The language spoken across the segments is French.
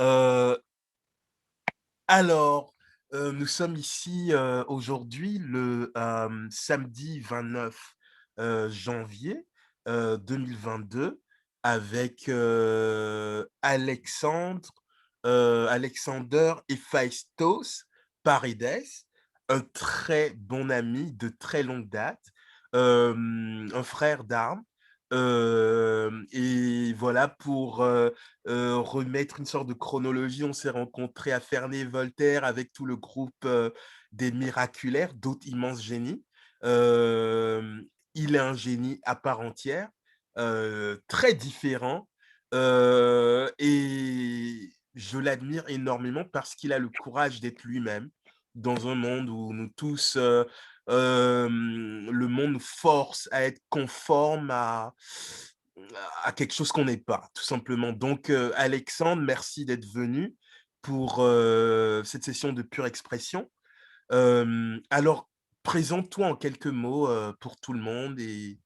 Heu, alors, nous sommes ici, aujourd'hui le, samedi 29 janvier, 2022 avec, Alexander Héphaïstos Paredes, un très bon ami de très longue date, un frère d'armes, et voilà pour, remettre une sorte de chronologie, on s'est rencontrés à Ferney-Voltaire avec tout le groupe, des Miraculaires, d'autres immenses génies. Hem, il est un génie à part entière, très différent, et je l'admire énormément parce qu'il a le courage d'être lui-même dans un monde où nous tous, le monde nous force à être conforme à quelque chose qu'on n'est pas, tout simplement. Donc, Alexandre, merci d'être venu pour, cette session de pure expression. Alors, présente-toi en quelques mots, pour tout le monde et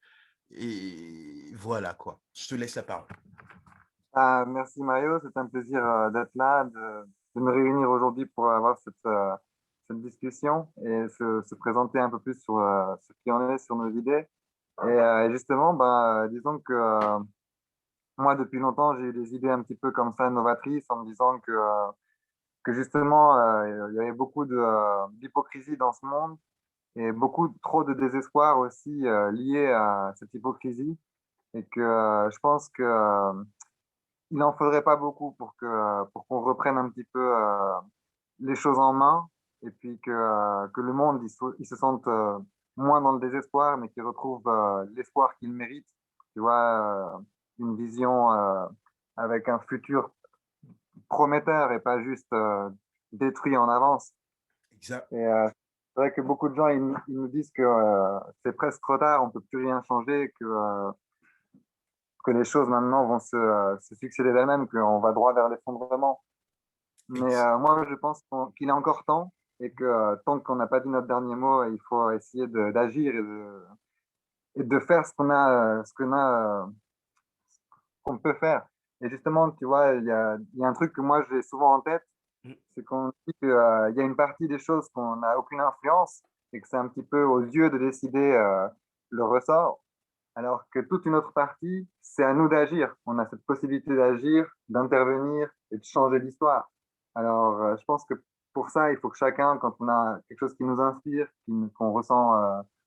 voilà quoi. Je te laisse la parole. Ah, merci Mario, c'est un plaisir d'être là, de me réunir aujourd'hui pour avoir cette discussion et se présenter un peu plus sur ce qui en est sur nos idées. Et justement, disons que moi, depuis longtemps, j'ai eu des idées un petit peu comme ça, novatrices, en me disant que justement, il y avait beaucoup d'hypocrisie dans ce monde et beaucoup trop de désespoir aussi lié à cette hypocrisie. Et que je pense que il n'en faudrait pas beaucoup pour qu'on reprenne un petit peu les choses en main et puis que le monde il se sente moins dans le désespoir, mais qu'il retrouve l'espoir qu'il mérite. Tu vois, une vision avec un futur prometteur et pas juste détruit en avance. Exact. Et c'est vrai que beaucoup de gens ils nous disent que c'est presque trop tard, on peut plus rien changer, que les choses maintenant vont se succéder d'elles-mêmes, qu'on va droit vers l'effondrement. Mais Ex moi, je pense qu'il est encore temps et que tant qu'on n'a pas dit notre dernier mot, il faut essayer d'agir et de faire qu'on peut faire. Et justement, tu vois, il y a un truc que moi j'ai souvent en tête, mmh, c'est qu'on dit qu'il y a une partie des choses qu'on n'a aucune influence et que c'est un petit peu aux yeux de décider le ressort, alors que toute une autre partie, c'est à nous d'agir. On a cette possibilité d'agir, d'intervenir et de changer l'histoire. Alors, je pense que pour ça, il faut que chacun, quand on a quelque chose qui nous inspire, qu'on ressent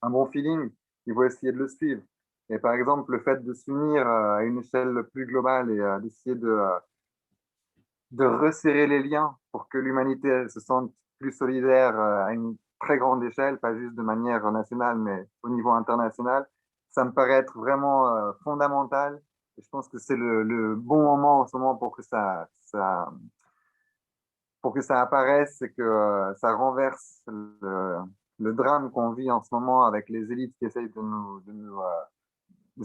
un bon feeling, il faut essayer de le suivre. Et par exemple, le fait de s'unir à une échelle plus globale et d'essayer de resserrer les liens pour que l'humanité elle, se sente plus solidaire à une très grande échelle, pas juste de manière nationale, mais au niveau international. Ça me paraît être vraiment fondamental. Et je pense que c'est le bon moment en ce moment pour que ça apparaisse et que ça renverse le drame qu'on vit en ce moment avec les élites qui essayent nous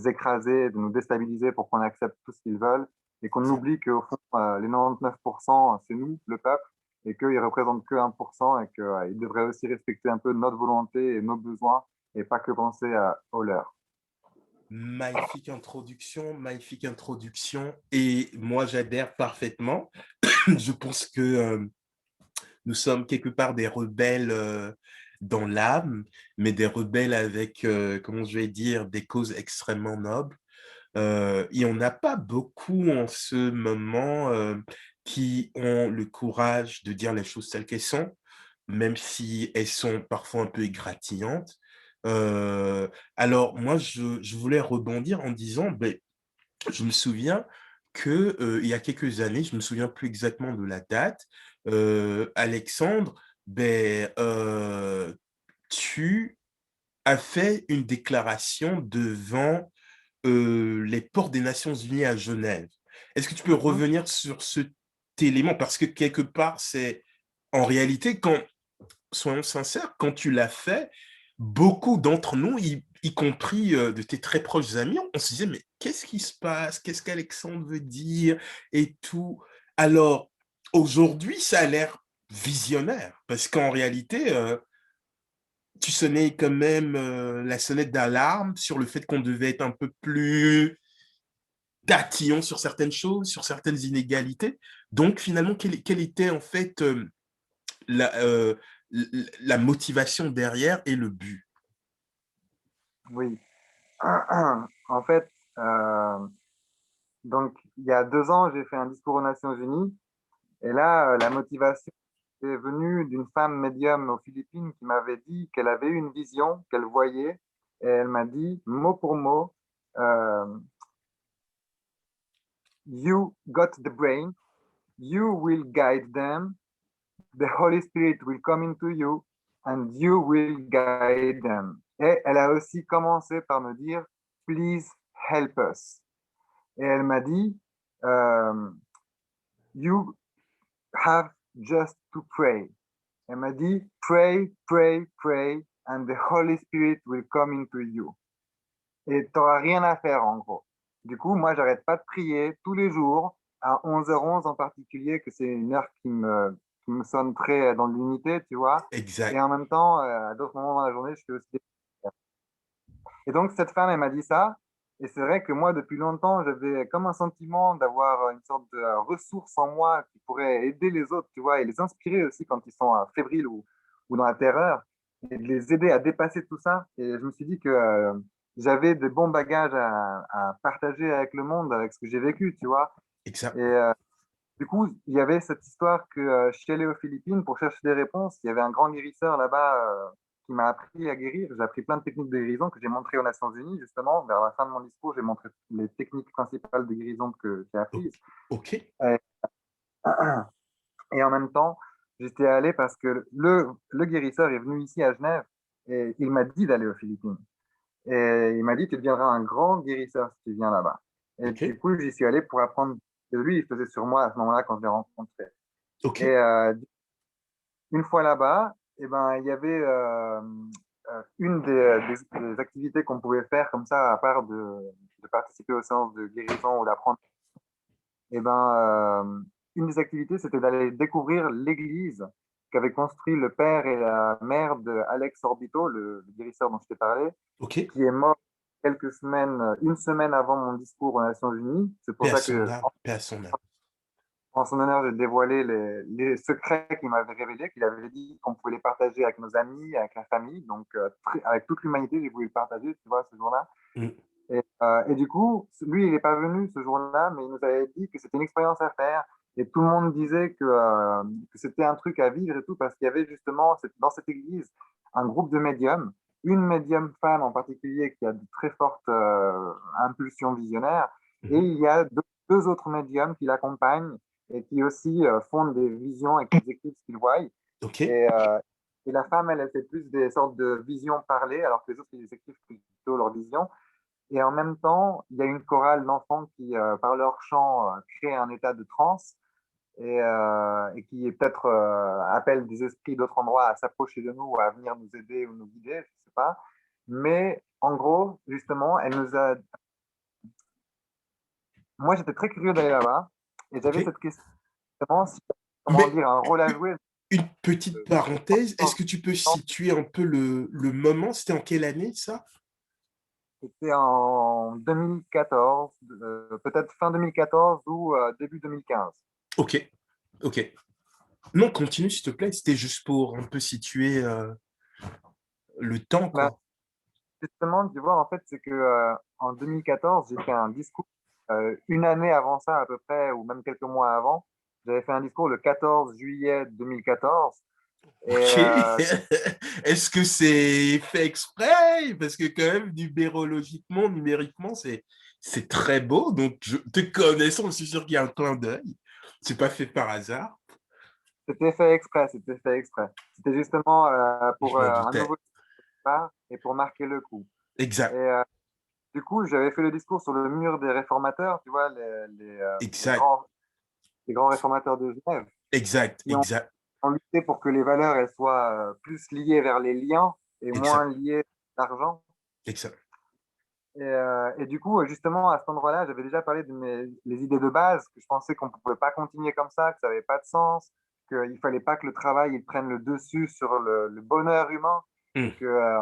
écraser, de nous déstabiliser pour qu'on accepte tout ce qu'ils veulent et qu'on exact. oublie qu'au fond, les 99%, c'est nous, le peuple, et qu'ils représentent que 1% et qu'ils devraient aussi respecter un peu notre volonté et nos besoins et pas que penser aux leurs. Magnifique introduction et moi j'adhère parfaitement. Je pense que, nous sommes quelque part des rebelles, dans l'âme, mais des rebelles avec, comment je vais dire, des causes extrêmement nobles. Il y en a pas beaucoup en ce moment, qui ont le courage de dire les choses telles qu'elles sont, même si elles sont parfois un peu égratignantes. Alors moi je voulais rebondir en disant, beh, je me souviens que, il y a quelques années, je me souviens plus exactement de la date, Alexandre, beh, tu as fait une déclaration devant, les portes des Nations Unies à Genève. Est-ce que tu peux Mhm. revenir sur cet élément? Parce que quelque part, c'est en réalité, quand soyons sincères, quand tu l'as fait, beaucoup d'entre nous, y compris, de tes très proches amis, on se disait: «Mais qu'est-ce qui se passe? Qu'est-ce qu'Alexandre veut dire?» et tout. Alors, aujourd'hui, ça a l'air visionnaire parce qu'en réalité, tu sonnais quand même, la sonnette d'alarme sur le fait qu'on devait être un peu plus tatillon sur certaines choses, sur certaines inégalités. Donc, finalement, quelle était en fait la, euh, la motivation derrière et le but? Oui. En fait, donc, il y a 2 ans, j'ai fait un discours aux Nations Unies. Et là, la motivation est venue d'une femme médium aux Philippines qui m'avait dit qu'elle avait eu une vision, qu'elle voyait. Et elle m'a dit, mot pour mot, euh, You got the brain, you will guide them, the Holy Spirit will come into you, and you will guide them. Et elle a aussi commencé par me dire, Please help us. Et elle m'a dit, euh, You have just to pray. Elle m'a dit, pray, pray, pray, and the Holy Spirit will come into you. Et tu n'auras rien à faire, en gros. Du coup, moi, j'arrête pas de prier tous les jours, à 11h11 en particulier, que c'est une heure qui me sonne très dans l'unité, tu vois. Et Exact. en même temps, à d'autres moments dans la journée, je fais aussi des prières. Et donc, cette femme, elle m'a dit ça. Et c'est vrai que moi, depuis longtemps, j'avais comme un sentiment d'avoir une sorte de ressource en moi qui pourrait aider les autres, tu vois, et les inspirer aussi quand ils sont fébriles ou dans la terreur, et de les aider à dépasser tout ça. Et je me suis dit que j'avais de bons bagages à partager avec le monde, avec ce que j'ai vécu, tu vois. Et Exact. du coup, il y avait cette histoire que je suis allé aux Philippines pour chercher des réponses. Il y avait un grand guérisseur là-bas qui m'a appris à guérir. J'ai appris plein de techniques de guérison que j'ai montrées aux Nations Unies, justement. Vers la fin de mon discours, j'ai montré les techniques principales de guérison que j'ai O- apprises. Ok. Et, et en même temps, j'étais allé parce que le guérisseur est venu ici à Genève et il m'a dit d'aller aux Philippines. Et il m'a dit, tu deviendras un grand guérisseur si tu viens là-bas. Et Ok. du coup, j'y suis allé pour apprendre que lui, il faisait sur moi à ce moment-là quand je l'ai rencontré. Ok. Et une fois là-bas, eh ben, il y avait une des activités qu'on pouvait faire comme ça, à part de participer aux séances de guérison ou d'apprendre. Eh ben, une des activités, c'était d'aller découvrir l'église qu'avaient construit le père et la mère de Alex Orbito, le guérisseur dont je t'ai parlé, Ok. qui est mort quelques semaines, une semaine avant mon discours aux Nations Unies. C'est Paix pour à ça son que, âme. Paix à son âme. en son honneur, j'ai dévoilé les secrets qu'il m'avait révélés, qu'il avait dit qu'on pouvait les partager avec nos amis, avec la famille. Donc, avec toute l'humanité, j'ai voulu le partager, tu vois, ce jour-là. Mm. Et du coup, lui, il n'est pas venu ce jour-là, mais il nous avait dit que c'était une expérience à faire. Et tout le monde disait que c'était un truc à vivre et tout, parce qu'il y avait justement dans cette église un groupe de médiums, une médium femme en particulier qui a de très fortes impulsions visionnaires, et Mhm. il y a deux autres médiums qui l'accompagnent et qui aussi font des visions et qui écrivent ce qu'ils voient. Ok. Et la femme, elle fait plus des sortes de visions parlées, alors que les autres, ils écrivent plutôt leurs visions. Et en même temps, il y a une chorale d'enfants qui, par leur chant, crée un état de transe et qui peut-être appelle des esprits d'autres endroits à s'approcher de nous ou à venir nous aider ou nous guider, je ne sais pas. Mais en gros, justement, elle nous a. Moi, j'étais très curieux d'aller là-bas et Ok. j'avais cette question, justement, comment Mais dire, un rôle à jouer. une petite parenthèse, est-ce que tu peux situer un peu le moment? C'était en quelle année, ça? C'était en 2014, peut-être fin 2014 ou début 2015. Ok. Ok. Non, continue, s'il te plaît. C'était juste pour un peu situer le temps, Bah, quoi. justement, tu vois, en fait, c'est que en 2014, j'ai fait un discours. Une année avant ça, à peu près, ou même quelques mois avant, j'avais fait un discours le 14 juillet 2014. Et Ok. Est-ce que c'est fait exprès? Parce que quand même, numérologiquement, numériquement, c'est très beau. Donc, te connaissant, je suis sûr qu'il y a un clin d'œil. C'est pas fait par hasard. c'était fait exprès, c'était fait exprès. C'était justement Je pour m'en un nouveau doutais. départ et pour marquer le coup. Et Exact. du coup, j'avais fait le discours sur le mur des réformateurs, tu vois, Exact. les grands réformateurs de Genève, Exact. qui Exact. ont lutté pour que les valeurs elles soient plus liées vers les liens et moins Exact. liées à l'argent. Exact. Et du coup, justement, à cet endroit-là, j'avais déjà parlé de les idées de base, que je pensais qu'on ne pouvait pas continuer comme ça, que ça n'avait pas de sens, qu'il ne fallait pas que le travail il prenne le dessus sur le bonheur humain, Hmm. et qu'on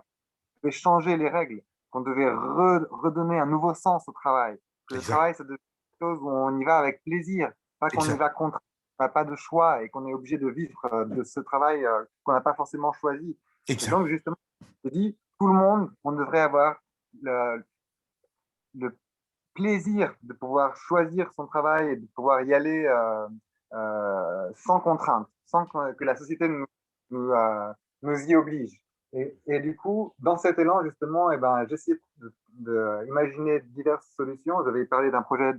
devait changer les règles, qu'on devait redonner un nouveau sens au travail, que le Exact. travail, c'est quelque chose où on y va avec plaisir, pas qu'on y Exact. va contre. n'a pas de choix et qu'on est obligé de vivre de ce travail qu'on n'a pas forcément choisi. Et Exact. donc, justement, je dis, tout le monde, on devrait avoir le, le plaisir de pouvoir choisir son travail et de pouvoir y aller sans contrainte, sans que la société nous, nous y oblige. Et du coup, dans cet élan, justement, eh ben, j'essayais d'imaginer diverses solutions. J'avais parlé d'un projet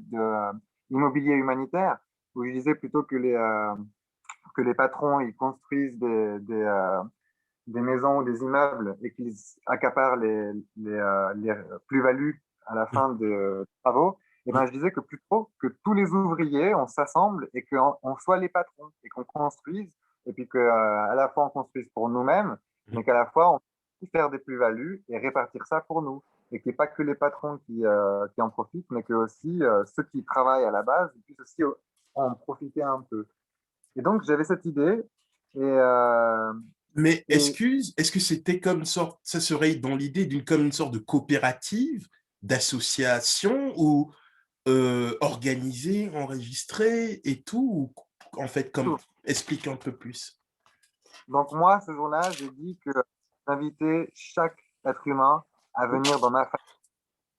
d'immobilier humanitaire où je disais plutôt que les patrons ils construisent des maisons ou des immeubles et qu'ils accaparent les plus-values à la fin des travaux, et ben, je disais que plutôt que tous les ouvriers, on s'assemble et qu'on soit les patrons et qu'on construise, et puis qu'à la fois on construise pour nous-mêmes, mais qu'à la fois on puisse faire des plus-values et répartir ça pour nous. Et qu'il n'y ait pas que les patrons qui en profitent, mais que aussi ceux qui travaillent à la base puissent aussi en profiter un peu. Et donc j'avais cette idée, et, Mais et est-ce que c'était comme une sorte, ça serait dans l'idée d'une comme une sorte de coopérative, d'association ou organisée, enregistrée et tout, ou en fait, comme, explique un peu plus. donc moi, ce jour-là, j'ai dit que j'invitais chaque être humain à venir dans ma famille.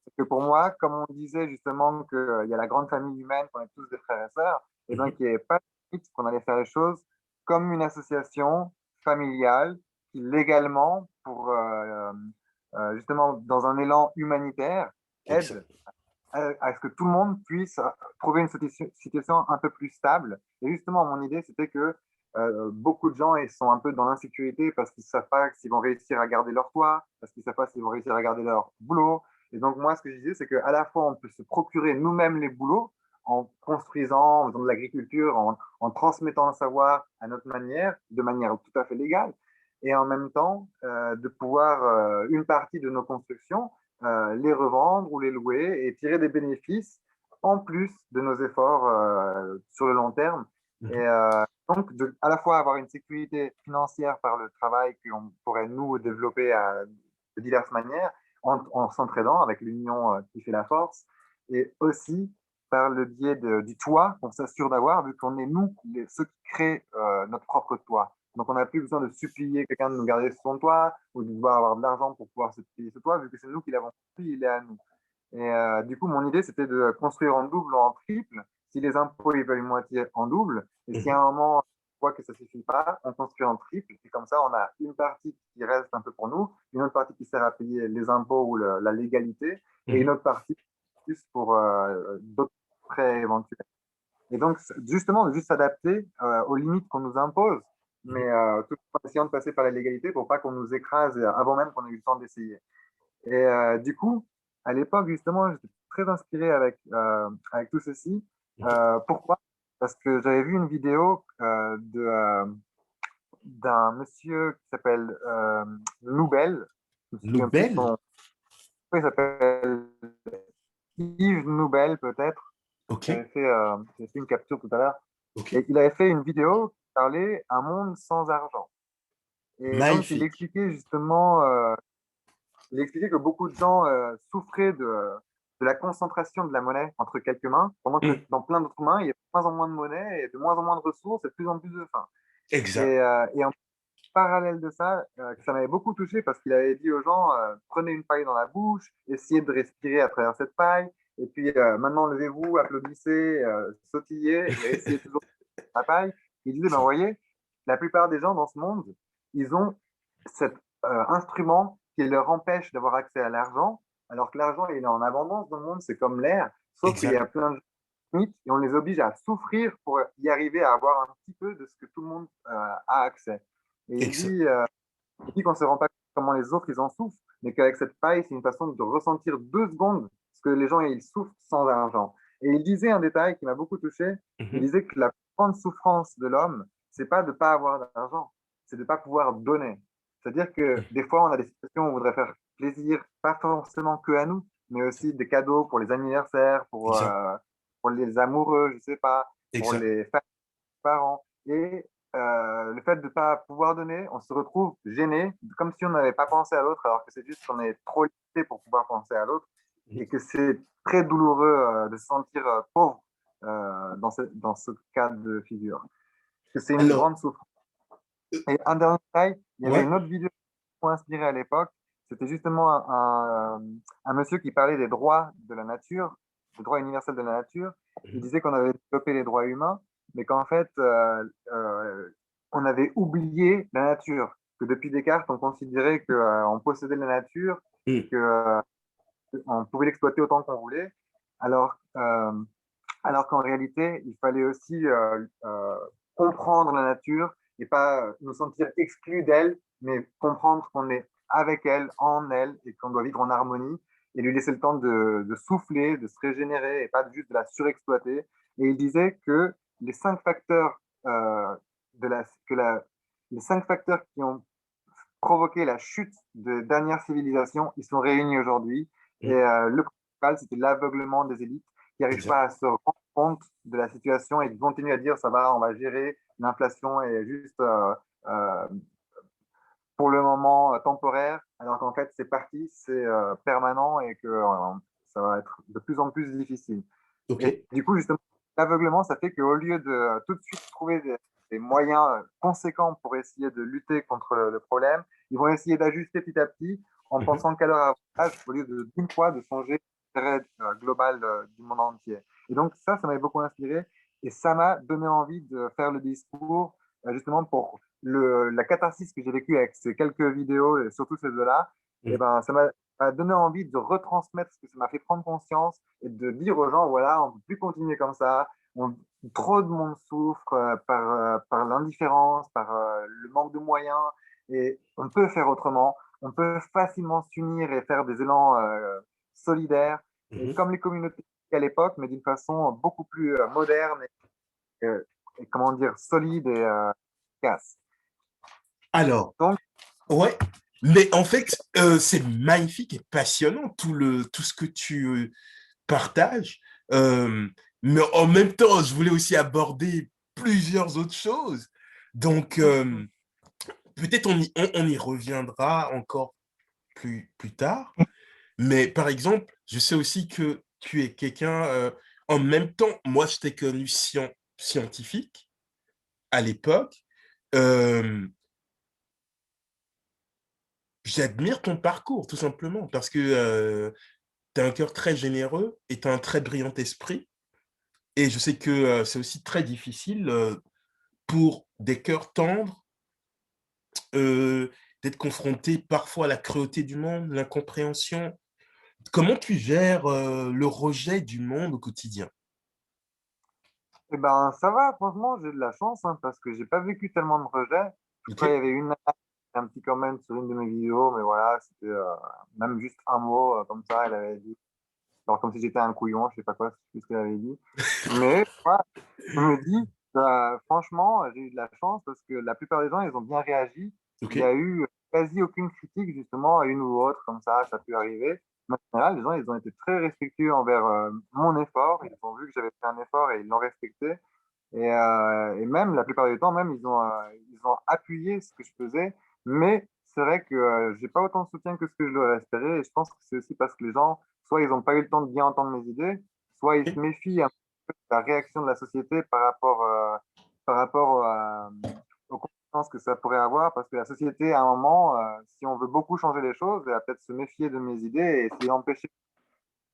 Parce que pour moi, comme on disait justement qu'il y a la grande famille humaine, qu'on est tous des frères et sœurs, et bien Mhm, qu'il n'y avait pas de limite, qu'on allait faire les choses comme une association familiale qui légalement, pour justement dans un élan humanitaire, aide exact. à ce que tout le monde puisse trouver une situation un peu plus stable. Et justement, mon idée, c'était que beaucoup de gens ils sont un peu dans l'insécurité parce qu'ils ne savent pas s'ils vont réussir à garder leur toit, parce qu'ils ne savent pas s'ils vont réussir à garder leur boulot. Et donc, moi, ce que je disais, c'est qu'à la fois, on peut se procurer nous-mêmes les boulots en construisant, en faisant de l'agriculture, en transmettant le savoir à notre manière, de manière tout à fait légale, et en même temps, de pouvoir, une partie de nos constructions, les revendre ou les louer et tirer des bénéfices en plus de nos efforts sur le long terme. Et Mhm, donc, à la fois avoir une sécurité financière par le travail qu'on pourrait nous développer de diverses manières, en s'entraidant avec l'union qui fait la force, et aussi par le biais du toit qu'on s'assure d'avoir, vu qu'on est nous ceux qui créent notre propre toit. Donc, on n'a plus besoin de supplier quelqu'un de nous garder son toit ou de devoir avoir de l'argent pour pouvoir se payer ce toit, vu que c'est nous qui l'avons construit, il est à nous. Et du coup, mon idée, c'était de construire en double ou en triple. Si les impôts ils veulent une moitié en double, et si à mhm, un moment on voit que ça ne suffit pas, on construit en triple. Et comme ça, on a une partie qui reste un peu pour nous, une autre partie qui sert à payer les impôts ou la légalité, et une mhm, autre partie plus pour d'autres frais éventuels. Et donc, justement, de juste s'adapter aux limites qu'on nous impose, mais mhm. tout en essayant de passer par la légalité pour pas qu'on nous écrase avant même qu'on ait eu le temps d'essayer. Et du coup, à l'époque, justement, j'étais très inspiré avec tout ceci. Mhm. Pourquoi? Parce que j'avais vu une vidéo d'un monsieur qui s'appelle Noubel. Je me souviens plus Nobel? son. Il s'appelle Yves Noubel, peut-être. Ok, J'avais fait une capture tout à l'heure. ok. Et il avait fait une vidéo qui parlait Un monde sans argent. Et donc, Magnifique. il expliquait que beaucoup de gens souffraient de la concentration de la monnaie entre quelques mains, pendant que Mhm. dans plein d'autres mains, il y a de moins en moins de monnaie et de moins en moins de ressources et de plus en plus de faim. Exact. Et en parallèle de ça, ça m'avait beaucoup touché parce qu'il avait dit aux gens, prenez une paille dans la bouche, essayez de respirer à travers cette paille, et puis maintenant levez-vous, applaudissez, sautillez et essayez toujours la paille. Il disait, ben, vous voyez, la plupart des gens dans ce monde, ils ont cet instrument qui leur empêche d'avoir accès à l'argent, alors que l'argent il est en abondance dans le monde, c'est comme l'air, sauf qu'il y a Exact. plein de limites et on les oblige à souffrir pour y arriver à avoir un petit peu de ce que tout le monde a accès. Et Exact. il dit qu'on ne se rend pas compte comment les autres ils en souffrent, mais qu'avec cette paille, c'est une façon de ressentir 2 secondes ce que les gens ils souffrent sans argent. Et il disait un détail qui m'a beaucoup touché. Il Mhm, disait que la plus grande souffrance de l'homme, c'est pas de ne pas avoir d'argent, c'est de ne pas pouvoir donner. C'est-à-dire que des fois, on a des situations où on voudrait faire plaisir, pas forcément que à nous, mais aussi des cadeaux pour les anniversaires, exact. pour les amoureux, je sais pas, pour Exact. les parents. Et le fait de ne pas pouvoir donner, on se retrouve gêné, comme si on n'avait pas pensé à l'autre, alors que c'est juste qu'on est trop limité pour pouvoir penser à l'autre, Mhm, et que c'est très douloureux de se sentir pauvre dans ce cas de figure. Que c'est une Alors, grande souffrance. euh, Et un dernier détail, il y avait ouais. une autre vidéo qui m'a inspiré à l'époque. C'était justement un monsieur qui parlait des droits de la nature, des droits universels de la nature. Il Mhm. disait qu'on avait développé les droits humains, mais qu'en fait, on avait oublié la nature. Que depuis Descartes, on considérait qu'on possédait la nature et Mhm. que on pouvait l'exploiter autant qu'on voulait. Alors, alors qu'en réalité, il fallait aussi comprendre la nature et pas nous sentir exclus d'elle, mais comprendre qu'on est avec elle, en elle, et qu'on doit vivre en harmonie et lui laisser le temps de souffler, de se régénérer et pas juste de la surexploiter. Et il disait que les cinq facteurs, de la, que la, les cinq facteurs qui ont provoqué la chute de dernières civilisations, ils sont réunis aujourd'hui. Et Mhm. le principal, c'était l'aveuglement des élites qui n'arrivent Exact. pas à se rendre compte de la situation et qui continuent à dire ça va, on va gérer l'inflation et juste euh, pour le moment temporaire, alors qu'en fait c'est parti, c'est permanent et que ça va être de plus en plus difficile. OK. Et du coup, justement, l'aveuglement, ça fait qu'au lieu de tout de suite trouver des moyens conséquents pour essayer de lutter contre le problème, ils vont essayer d'ajuster petit à petit en Mhm. pensant qu'à leur avantage, au lieu d'une fois de songer à l'intérêt global du monde entier. Et donc ça m'avait beaucoup inspiré et ça m'a donné envie de faire le discours justement pour la catharsis que j'ai vécue avec ces quelques vidéos, et surtout ces deux-là, et Mhm. ben, ça m'a donné envie de retransmettre ce que ça m'a fait prendre conscience et de dire aux gens, voilà, on ne peut plus continuer comme ça. Trop de monde souffre par l'indifférence, par le manque de moyens, et on peut faire autrement. On peut facilement s'unir et faire des élans solidaires, et Mhm. comme les communautés à l'époque, mais d'une façon beaucoup plus moderne et comment dire, solide et efficace. Alors, Donc, ouais, mais en fait, c'est magnifique et passionnant tout ce que tu partages. Euh, mais en même temps, je voulais aussi aborder plusieurs autres choses. Donc, peut-être on y reviendra encore plus tard. Mais par exemple, je sais aussi que tu es quelqu'un, en même temps, moi, je t'ai connu scientifique à l'époque. Euh, J'admire ton parcours, tout simplement, parce que tu as un cœur très généreux et tu as un très brillant esprit. Et je sais que c'est aussi très difficile pour des cœurs tendres euh, d'être confrontés parfois à la cruauté du monde, l'incompréhension. Comment tu gères le rejet du monde au quotidien? eh ben, ça va, franchement, j'ai de la chance hein, parce que j'ai pas vécu tellement de rejets. Je Ok. crois qu'il y avait un petit comment sur une de mes vidéos, mais voilà, c'était même juste un mot comme ça, elle avait dit, genre comme si j'étais un couillon, je sais pas quoi, c'est ce qu'elle avait dit. Mais moi, je me dis, franchement, j'ai eu de la chance parce que la plupart des gens, ils ont bien réagi. Ok. Il y a eu quasi aucune critique, justement, à une ou autre, comme ça peut arriver. Mais en général, les gens, ils ont été très respectueux envers mon effort. Ils ont vu que j'avais fait un effort et ils l'ont respecté. Et même, la plupart du temps, même, ils ont appuyé ce que je faisais. Mais c'est vrai que j'ai pas autant de soutien que ce que je l'aurais espéré. Et je pense que c'est aussi parce que les gens, soit ils n'ont pas eu le temps de bien entendre mes idées, soit ils se méfient un peu de la réaction de la société par rapport aux conséquences que ça pourrait avoir. Parce que la société, à un moment, si on veut beaucoup changer les choses, elle va peut-être se méfier de mes idées et essayer d'empêcher.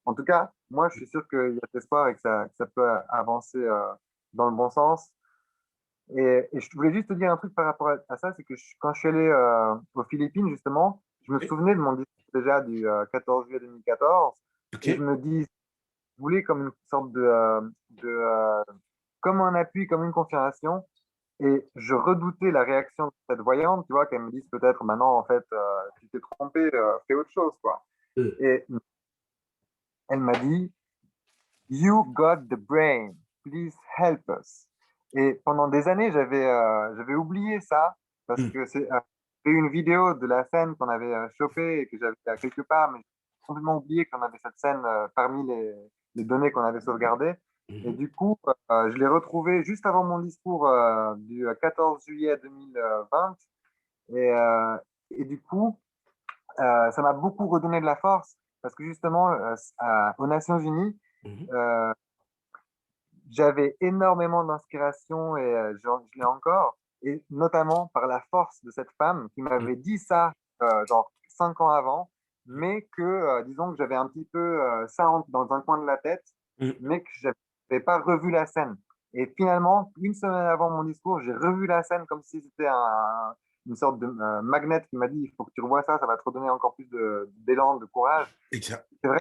En tout cas, moi, je suis sûr qu'il y a de l'espoir et que ça peut avancer dans le bon sens. Et je voulais juste te dire un truc par rapport à ça, c'est que quand je suis allé aux Philippines, justement, je me Ok. souvenais de mon discours déjà du 14 juillet 2014, Ok. et je me dis, je voulais comme une sorte comme un appui, comme une confirmation, et je redoutais la réaction de cette voyante, tu vois, qu'elle me dise peut-être, maintenant, en fait, tu t'es trompé, fais autre chose, quoi. Et elle m'a dit, You got the brain, please help us. Et pendant des années, j'avais oublié ça parce Mm. que j'ai eu une vidéo de la scène qu'on avait chopée et que j'avais quelque part, mais j'ai complètement oublié qu'on avait cette scène parmi les données qu'on avait sauvegardées. Et Mhm. du coup, je l'ai retrouvée juste avant mon discours du 14 juillet 2020. Et, euh, et du coup, ça m'a beaucoup redonné de la force parce que justement, aux Nations Unies, Mhm. euh, j'avais énormément d'inspiration et je l'ai encore, et notamment par la force de cette femme qui Mm, m'avait dit ça, genre 5 ans avant, mais que, disons que j'avais un petit peu ça dans un coin de la tête, mm. mais que je n'avais pas revu la scène. Et finalement, une semaine avant mon discours, j'ai revu la scène comme si c'était une sorte de magnet qui m'a dit, il faut que tu revoies ça, ça va te redonner encore plus d'élan, de courage. Exact. C'est vrai,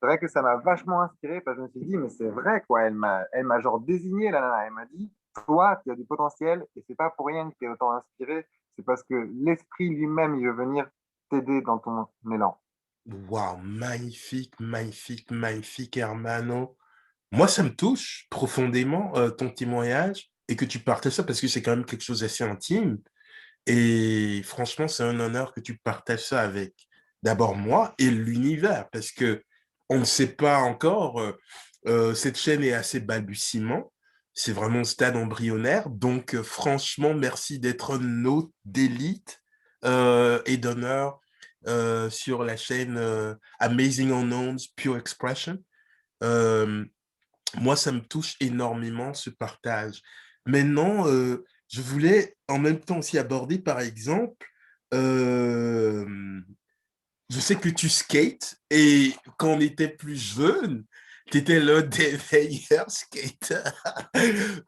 c'est vrai que ça m'a vachement inspiré parce que je me suis dit, mais c'est vrai, quoi. Elle m'a genre désigné, la nana. Elle m'a dit, toi, tu as du potentiel et c'est pas pour rien que tu es autant inspiré. C'est parce que l'esprit lui-même, il veut venir t'aider dans ton élan. Waouh, magnifique, magnifique, magnifique, hermano. Moi, ça me touche profondément, ton témoignage et que tu partages ça parce que c'est quand même quelque chose d'assez intime. Et franchement, c'est un honneur que tu partages ça avec d'abord moi et l'univers parce que on ne sait pas encore, cette chaîne est assez balbutiement. C'est vraiment au stade embryonnaire. Donc, franchement, merci d'être un hôte d'élite et d'honneur sur la chaîne Amazing Unknowns Pure Expression. Euh, Moi, ça me touche énormément ce partage. Maintenant, je voulais en même temps aussi aborder, par exemple, euh, je sais que tu skates et quand on était plus jeune, tu étais l'un des meilleurs skaters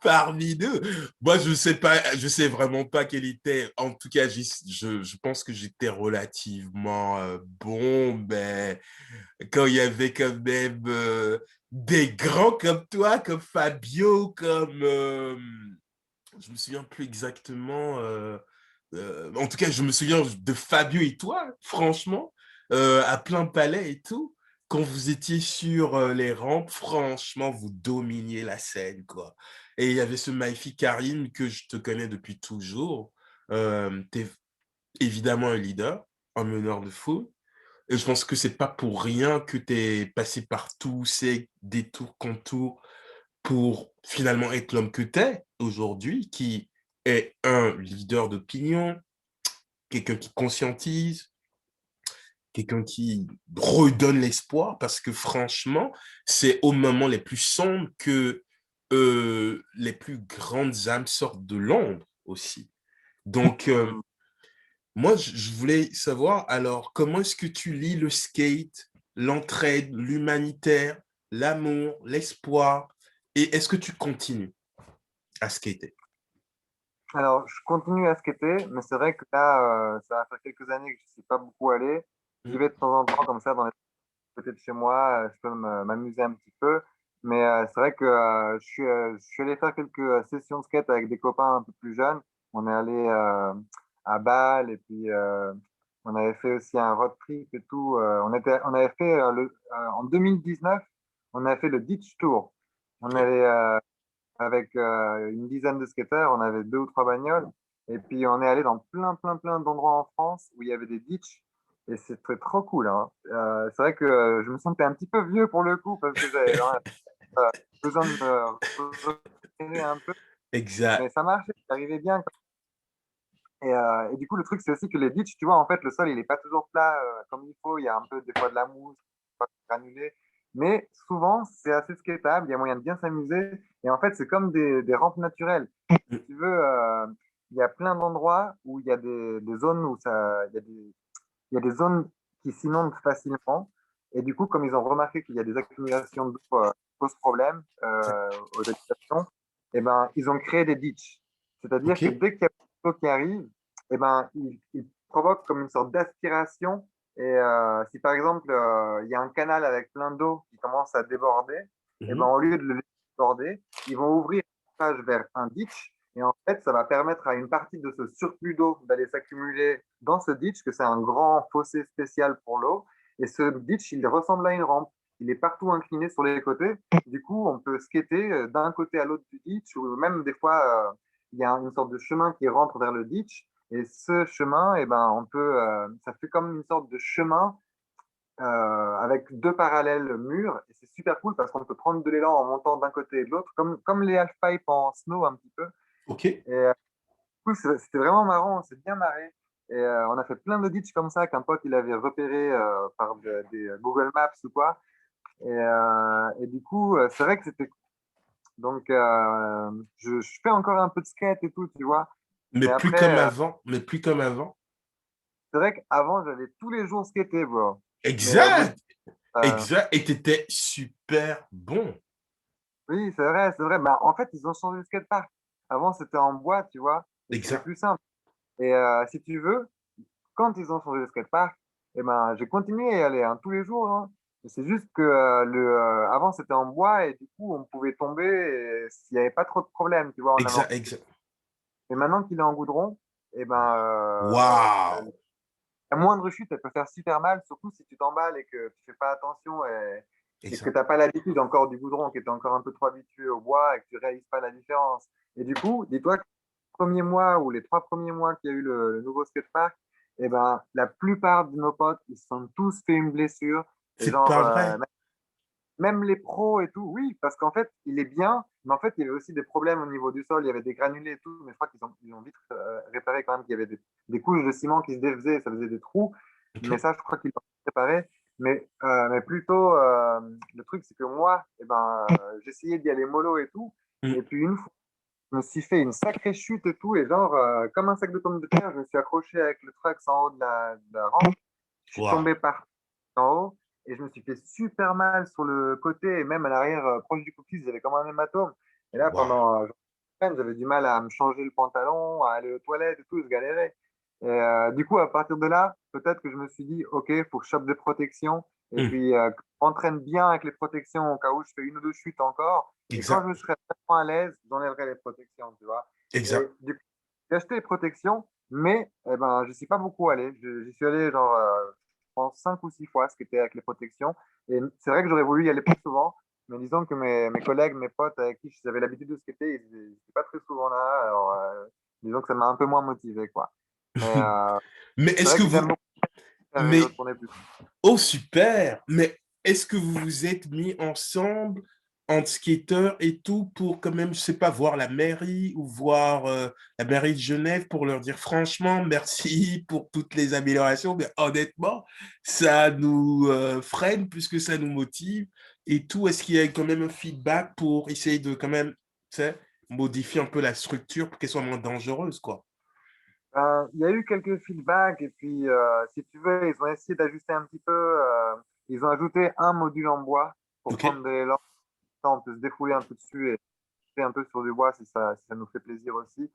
parmi nous. Moi, je sais pas, je sais vraiment pas quel était. En tout cas, je pense que j'étais relativement bon, mais quand il y avait quand même des grands comme toi, comme Fabio, comme je me souviens plus exactement. En tout cas, je me souviens de Fabio et toi, franchement, à plein palais et tout. Quand vous étiez sur les rampes, franchement, vous dominiez la scène, quoi. Et il y avait ce magnifique Karim que je te connais depuis toujours. T'es évidemment un leader, un meneur de foule. Et je pense que c'est pas pour rien que tu es passé par tous ces détours, contours pour finalement être l'homme que tu es aujourd'hui, qui est un leader d'opinion, quelqu'un qui conscientise, quelqu'un qui redonne l'espoir, parce que franchement, c'est au moment les plus sombres que les plus grandes âmes sortent de l'ombre aussi. Donc, Hmm. moi, je voulais savoir, alors, comment est-ce que tu lis le skate, l'entraide, l'humanitaire, l'amour, l'espoir, et est-ce que tu continues à skater? Alors, je continue à skater, mais c'est vrai que là, ça va faire quelques années que je ne suis pas beaucoup allé. J'y Mm, vais de temps en temps, comme ça, dans les côté de chez moi, je peux m'amuser un petit peu. Mais c'est vrai que je suis allé faire quelques sessions de skate avec des copains un peu plus jeunes. On est allé à Bâle et puis on avait fait aussi un road trip et tout. On avait fait en 2019, on a fait le Ditch Tour. On ok. allait avec une dizaine de skateurs, on avait deux ou trois bagnoles. Et puis, on est allé dans plein, plein, plein d'endroits en France où il y avait des ditches. Et c'était trop cool, hein. C'est vrai que je me sentais un petit peu vieux pour le coup parce que j'avais besoin de me repérer un peu. Mais Exact. ça marchait, j'arrivais bien. Et du coup, le truc, c'est aussi que les ditches, tu vois, en fait, le sol, il n'est pas toujours plat comme il faut. Il y a un peu, des fois, de la mousse, pas granulé. Mais souvent, c'est assez skatable. Il y a moyen de bien s'amuser. Et en fait, c'est comme des rampes naturelles. Si Mm, tu veux, il y a plein d'endroits où il y a des zones où il y a des zones qui s'inondent facilement. Et du coup, comme ils ont remarqué qu'il y a des accumulations d'eau qui posent problème aux habitations, eh ben, ils ont créé des ditches. C'est-à-dire que ok. dès qu'il y a l'eau qui arrive, eh ben, ils provoquent comme une sorte d'aspiration. Et si par exemple, il y a un canal avec plein d'eau qui commence à déborder, eh ben, Mhm. au lieu de le laisser déborder, ils vont ouvrir un passage vers un ditch. Et en fait, ça va permettre à une partie de ce surplus d'eau d'aller s'accumuler dans ce ditch, que c'est un grand fossé spécial pour l'eau. Et ce ditch, il ressemble à une rampe. Il est partout incliné sur les côtés. Du coup, on peut skater d'un côté à l'autre du ditch, ou même des fois, il y a une sorte de chemin qui rentre vers le ditch. Et ce chemin, eh ben, ça fait comme une sorte de chemin avec deux parallèles murs. Et c'est super cool parce qu'on peut prendre de l'élan en montant d'un côté et de l'autre, comme les half-pipes en snow un petit peu. Ok. Et coup, c'était vraiment marrant, on s'est bien marré. Et on a fait plein de ditches comme ça qu'un pote il avait repéré par des Google Maps ou quoi. Et du coup, c'est vrai que Donc, je fais encore un peu de skate et tout, tu vois. Mais Mais plus après, comme avant, mais plus comme avant. c'est vrai qu'avant, j'allais tous les jours skater, bro. Mais au bout de... Exact, euh, exact. Et t'étais super bon. oui, c'est vrai, c'est vrai. Bah, en fait, ils ont changé le skatepark. Avant, c'était en bois, tu vois, et c'était Exact. plus simple. Et si tu veux, quand ils ont changé le skatepark, eh ben, j'ai continué à y aller hein, tous les jours. Hein. Et c'est juste que avant, c'était en bois et du coup, on pouvait tomber et s'il n'y avait pas trop de problèmes, tu vois, en Exact, avant. exact. Et maintenant qu'il est en goudron, eh ben, Waouh. la moindre chute, elle peut faire super mal, surtout si tu t'emballes et que tu fais pas attention et que tu Exact. n'as pas l'habitude encore du goudron, que tu es encore un peu trop habitué au bois et que tu réalises pas la différence. Et du coup, dis-toi que les premiers mois ou les 3 premiers mois qu'il y a eu le nouveau skatepark, eh ben, la plupart de nos potes, ils se sont tous fait une blessure. Et C'est genre, pas vrai. même les pros et tout, oui, parce qu'en fait, il est bien, mais en fait, il y avait aussi des problèmes au niveau du sol, il y avait des granulés et tout, mais je crois ils ont vite réparé quand même qu'il y avait des couches de ciment qui se défaisaient, ça faisait des trous, mais Ok. ça, je crois qu'ils l'ont réparé. Mais plutôt, le truc, c'est que moi, eh ben, j'essayais d'y aller mollo et tout, et Mm. puis une fois, je me suis fait une sacrée chute et tout, et genre, comme un sac de pommes de terre, je me suis accroché avec le truck en haut de la rampe, je suis Waouh. tombé par en haut et je me suis fait super mal sur le côté et même à l'arrière, proche du coccyx, j'avais comme un hématome. Et là, Waouh. pendant genre, une semaine, j'avais du mal à me changer le pantalon, à aller aux toilettes et tout, je galérais. Et du coup, à partir de là, peut-être que je me suis dit, OK, il faut que je chope des protections et Mm. puis que je m'entraîne bien avec les protections au cas où je fais une ou deux chutes encore. Et quand je Exact. me serai vraiment à l'aise, j'enlèverai les protections, tu vois. Et Exact. du coup, j'ai acheté les protections, mais eh ben, je ne suis pas beaucoup allé. J'y suis allé genre pense, 5 ou 6 fois, ce qui était avec les protections. Et c'est vrai que j'aurais voulu y aller plus souvent, mais disons que mes collègues, mes potes avec qui j'avais l'habitude de skater, ils n'étaient pas très souvent là. Alors, disons que ça m'a un peu moins motivé, quoi. Mais Mais c'est est-ce vrai que que j'aime vous, beaucoup faire y mais retourner plus. oh, super! Mais est-ce que vous vous êtes mis ensemble entre skateurs et tout pour quand même, je sais pas, voir la mairie ou voir la mairie de Genève pour leur dire franchement merci pour toutes les améliorations, mais honnêtement, ça nous freine plus que ça nous motive et tout. Est-ce qu'il y a quand même un feedback pour essayer de quand même, tu sais, modifier un peu la structure pour qu'elle soit moins dangereuse, quoi? Il y a eu quelques feedbacks et puis, si tu veux, ils ont essayé d'ajuster un petit peu. Ils ont ajouté un module en bois pour Ok, prendre des langues. On peut se défouler un peu dessus et faire un peu sur du bois si ça nous fait plaisir aussi.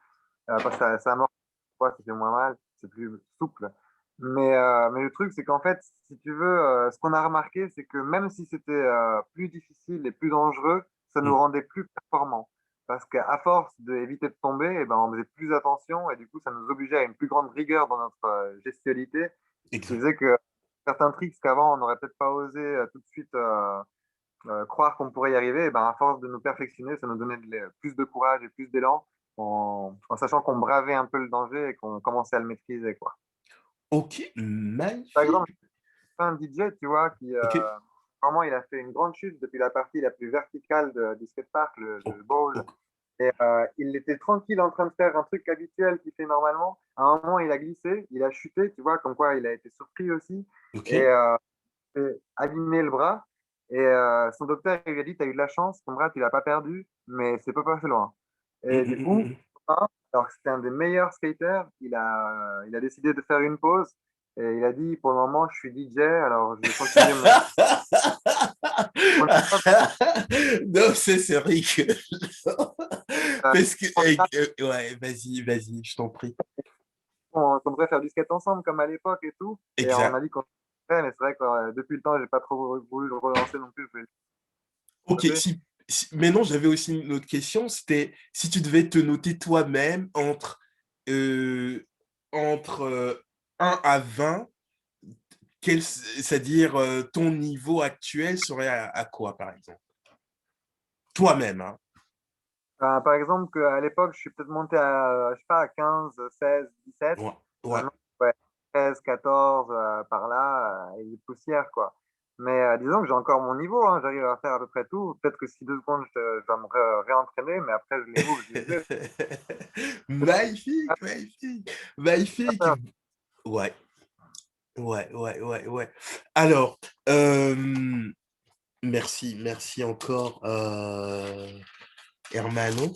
Parce que ça amortit le poids, ça fait moins mal, c'est plus souple. Mais le truc, c'est qu'en fait, si tu veux, ce qu'on a remarqué, c'est que même si c'était plus difficile et plus dangereux, ça nous mm, rendait plus performants. Parce qu'à force d'éviter de tomber, eh ben, on faisait plus attention et du coup, ça nous obligeait à une plus grande rigueur dans notre gestualité, ce qui exact. faisait que certains tricks qu'avant, on n'aurait peut-être pas osé tout de suite croire qu'on pourrait y arriver, eh ben, à force de nous perfectionner, ça nous donnait plus de courage et plus d'élan en sachant qu'on bravait un peu le danger et qu'on commençait à le maîtriser, quoi. Ok, Par exemple, magnifique. un DJ, tu vois, qui Ok, vraiment, il a fait une grande chute depuis la partie la plus verticale du skatepark, le ok, bowl. ok. Et il était tranquille en train de faire un truc habituel qu'il fait normalement. À un moment, il a glissé, il a chuté, tu vois, comme quoi il a été surpris aussi. Ok. Et s'est abîmé le bras. Et son docteur il lui a dit, tu as eu de la chance, ton bras, tu l'as pas perdu, mais c'est pas passé loin. Mm, Et du mm, coup, mm, alors que c'était un des meilleurs skaters, il a décidé de faire une pause. Et il a dit, pour le moment, je suis DJ, alors je vais continuer mon... non, c'est rigolo. Euh, Parce que, ouais, vas-y, vas-y, je t'en prie. on devrait faire du skate ensemble comme à l'époque et tout. Et on a Exact. dit qu'on ferait, mais c'est vrai que depuis le temps, j'ai pas trop voulu le relancer non plus. Je vais le Ok, passer. mais non, j'avais aussi une autre question. C'était si tu devais te noter toi-même euh, entre 1 à 20, c'est-à-dire ton niveau actuel serait à quoi, par exemple? Toi-même, hein? Par exemple, à l'époque, je suis peut-être monté à, je sais pas, à 15, 16, 17. Ouais, ouais. Maintenant, ouais, 13, 14, par là, et poussière, quoi. Mais disons que j'ai encore mon niveau, hein, j'arrive à faire à peu près tout. Peut-être que si 2 secondes, je dois me réentraîner, mais après, je les ouvre, je les ai. Magnifique, magnifique, magnifique. Ouais, ouais, ouais, ouais, ouais. Alors, merci, merci encore. Hermano.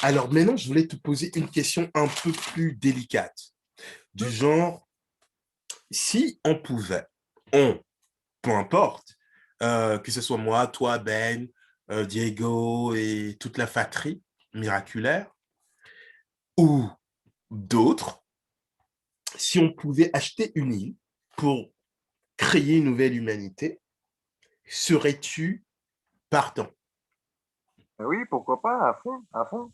Alors maintenant, je voulais te poser une question un peu plus délicate, du genre, si on pouvait, on, peu importe, que ce soit moi, toi, Ben, Diego et toute la fatrie miraculaire, ou d'autres, si on pouvait acheter une île pour créer une nouvelle humanité, serais-tu partant? Oui, pourquoi pas, à fond, à fond.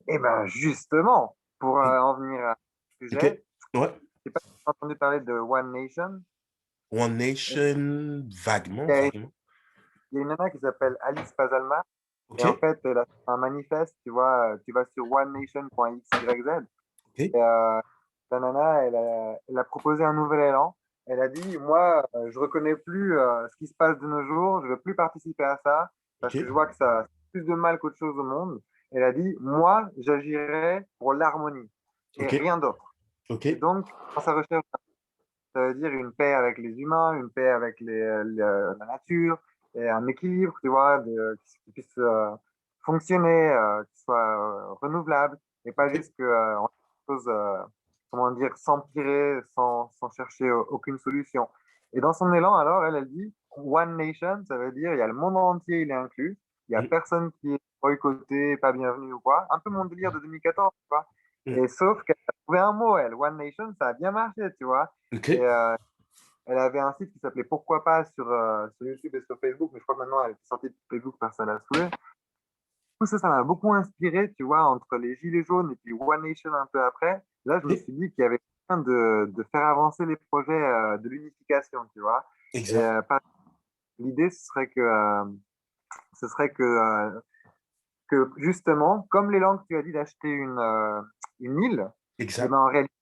Et ben justement, pour en venir à ce Ok, sujet, ouais. je sais pas si tu as entendu parler de One Nation. One Et Nation, vaguement, Il y a, vaguement. il y a une nana qui s'appelle Alice Pazalma. Et Ok, en fait, elle a fait un manifeste, tu vois, tu vas sur onenation.xyz. ok, Et la nana, elle a proposé un nouvel élan. Elle a dit, moi, je reconnais plus ce qui se passe de nos jours, je veux plus participer à ça, ok, parce que je vois que ça fait plus de mal qu'autre chose au monde. Elle a dit, moi, j'agirai pour l'harmonie et ok, rien d'autre. ok, Et donc, dans sa recherche, ça veut dire une paix avec les humains, une paix avec la nature, et un équilibre, tu vois, qui puisse fonctionner, qui soit renouvelable, et pas ok, juste que on fait des choses, comment dire, s'empirer, sans chercher aucune solution. Et dans son élan, alors, elle dit, One Nation, ça veut dire, il y a le monde entier, il est inclus, il y a mm, personne qui est boycotté, pas bienvenu ou quoi. Un peu mon délire de 2014, tu vois. mm, Et sauf qu'elle a trouvé un mot, elle, One Nation, ça a bien marché, tu vois. ok, Et elle avait un site qui s'appelait Pourquoi pas sur YouTube et sur Facebook, mais je crois que maintenant elle est sortie de Facebook parce qu'elle a saoulé. Tout ça, ça m'a beaucoup inspiré, tu vois, entre les Gilets jaunes et puis One Nation un peu après. Là, je me ok, suis dit qu'il y avait moyen de faire avancer les projets de l'unification, tu vois. Et exact, l'idée, ce serait que justement, comme les langues, tu as dit d'acheter une île, et ben exact, en réalité,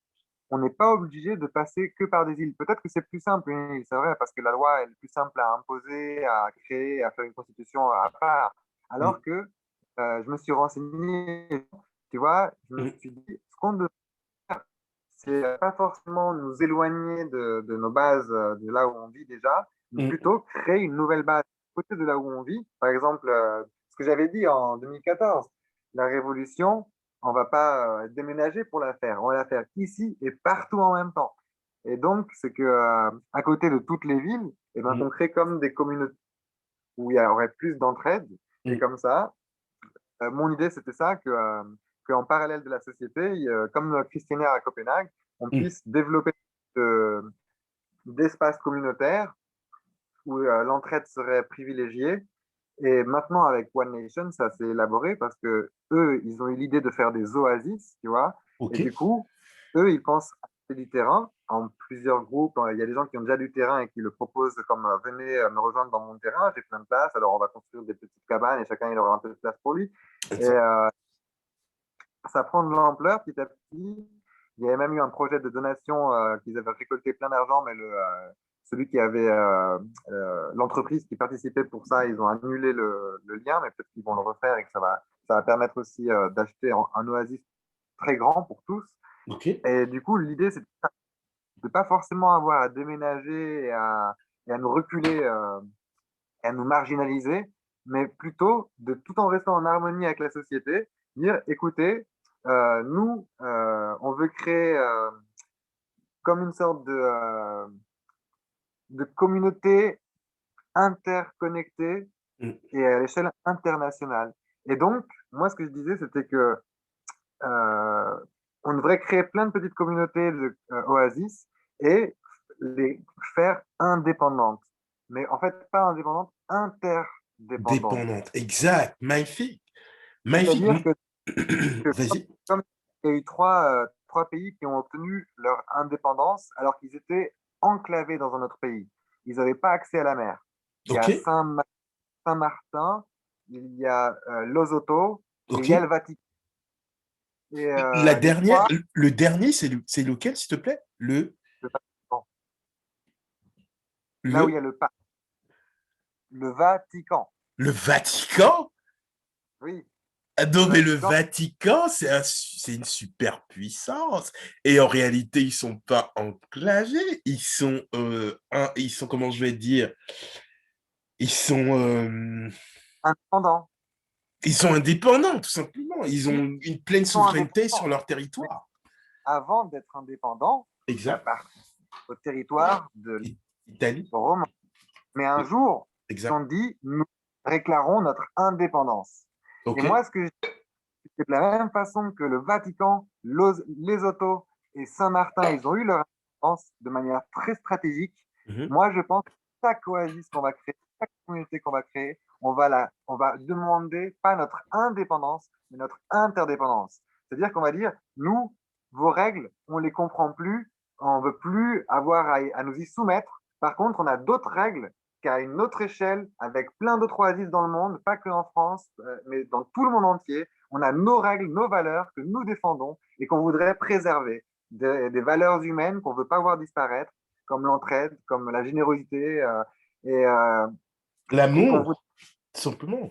on n'est pas obligé de passer que par des îles. Peut-être que c'est plus simple une île, c'est vrai, parce que la loi est plus simple à imposer, à créer, à faire une constitution à part. mm, Alors que je me suis renseigné, tu vois, je me mm, suis dit, ce qu'on devrait faire, c'est pas forcément nous éloigner de nos bases, de là où on vit déjà, mais mm, plutôt créer une nouvelle base à côté de là où on vit. Par exemple, ce que j'avais dit en 2014, la révolution, on va pas déménager pour la faire, on va la faire ici et partout en même temps. Et donc, c'est que à côté de toutes les villes, eh ben, mm, on crée comme des communautés où il y aurait plus d'entraide. Et mm, comme ça, mon idée, c'était ça, qu'en parallèle de la société, comme le questionnaire à Copenhague, on mm, puisse développer de- d'espaces communautaires où l'entraide serait privilégiée. Et maintenant, avec One Nation, ça s'est élaboré parce que eux, ils ont eu l'idée de faire des oasis, tu vois. Et ok, du coup, eux, ils pensent acheter du terrain en plusieurs groupes. Il y a des gens qui ont déjà du terrain et qui le proposent comme venez me rejoindre dans mon terrain, j'ai plein de place. Alors, on va construire des petites cabanes et chacun il aura un peu de place pour lui. Et exact, ça prend de l'ampleur petit à petit. Il y avait même eu un projet de donation qu'ils avaient récolté plein d'argent, mais celui qui avait l'entreprise qui participait pour ça, ils ont annulé le lien, mais peut-être qu'ils vont le refaire et que ça va permettre aussi d'acheter un oasis très grand pour tous. ok, Et du coup, l'idée, c'est de ne pas forcément avoir à déménager et à nous reculer et à nous marginaliser, mais plutôt de tout en restant en harmonie avec la société, dire, écoutez, nous, on veut créer comme une sorte de communauté interconnectée mm, et à l'échelle internationale. Et donc, moi, ce que je disais, c'était que euh, on devrait créer plein de petites communautés de Oasis et les faire indépendantes. Mais en fait, pas indépendantes, interdépendantes. dépendante, exact, magnifique, magnifique, C'est-à-dire que vas-y, comme il y a eu trois pays qui ont obtenu leur indépendance alors qu'ils étaient enclavés dans un autre pays. Ils n'avaient pas accès à la mer. Il y ok, a Saint-Martin, il y a Lesotho et il ok. y a le Vatican. Et La les dernière, trois, le dernier, c'est lequel, s'il te plaît? le Vatican, là où il y Le, a le pape, le Vatican. le Vatican? Oui, Ah le non, mais le Vatican, Vatican, c'est une superpuissance. Et en réalité, ils sont pas enclavés. Ils sont, comment je vais dire, ils sont, indépendant. Ils sont indépendants, tout simplement. Ils Ils ont une pleine sont souveraineté sur indépendants. leur Mais territoire. avant d'être indépendants, ils Exact. appartiennent au territoire de Italie. Rome. Mais un jour, ils ont Exact. dit, nous déclarons notre indépendance. Et OK. moi, ce que je dis, c'est de la même façon que le Vatican, Lesotho et Saint-Martin, ils ont eu leur indépendance de manière très stratégique. Mhm. Moi, je pense que chaque oasis qu'on va créer, chaque communauté qu'on va créer, on va demander pas notre indépendance, mais notre interdépendance. C'est-à-dire qu'on va dire, nous, vos règles, on ne les comprend plus, on ne veut plus avoir à nous y soumettre. Par contre, on a d'autres règles qu'à une autre échelle, avec plein d'autres oasis dans le monde, pas que en France, mais dans tout le monde entier. On a nos règles, nos valeurs que nous défendons et qu'on voudrait préserver. Des valeurs humaines qu'on ne veut pas voir disparaître, comme l'entraide, comme la générosité, et, euh, et qu'on voudrait L'amour, tout simplement.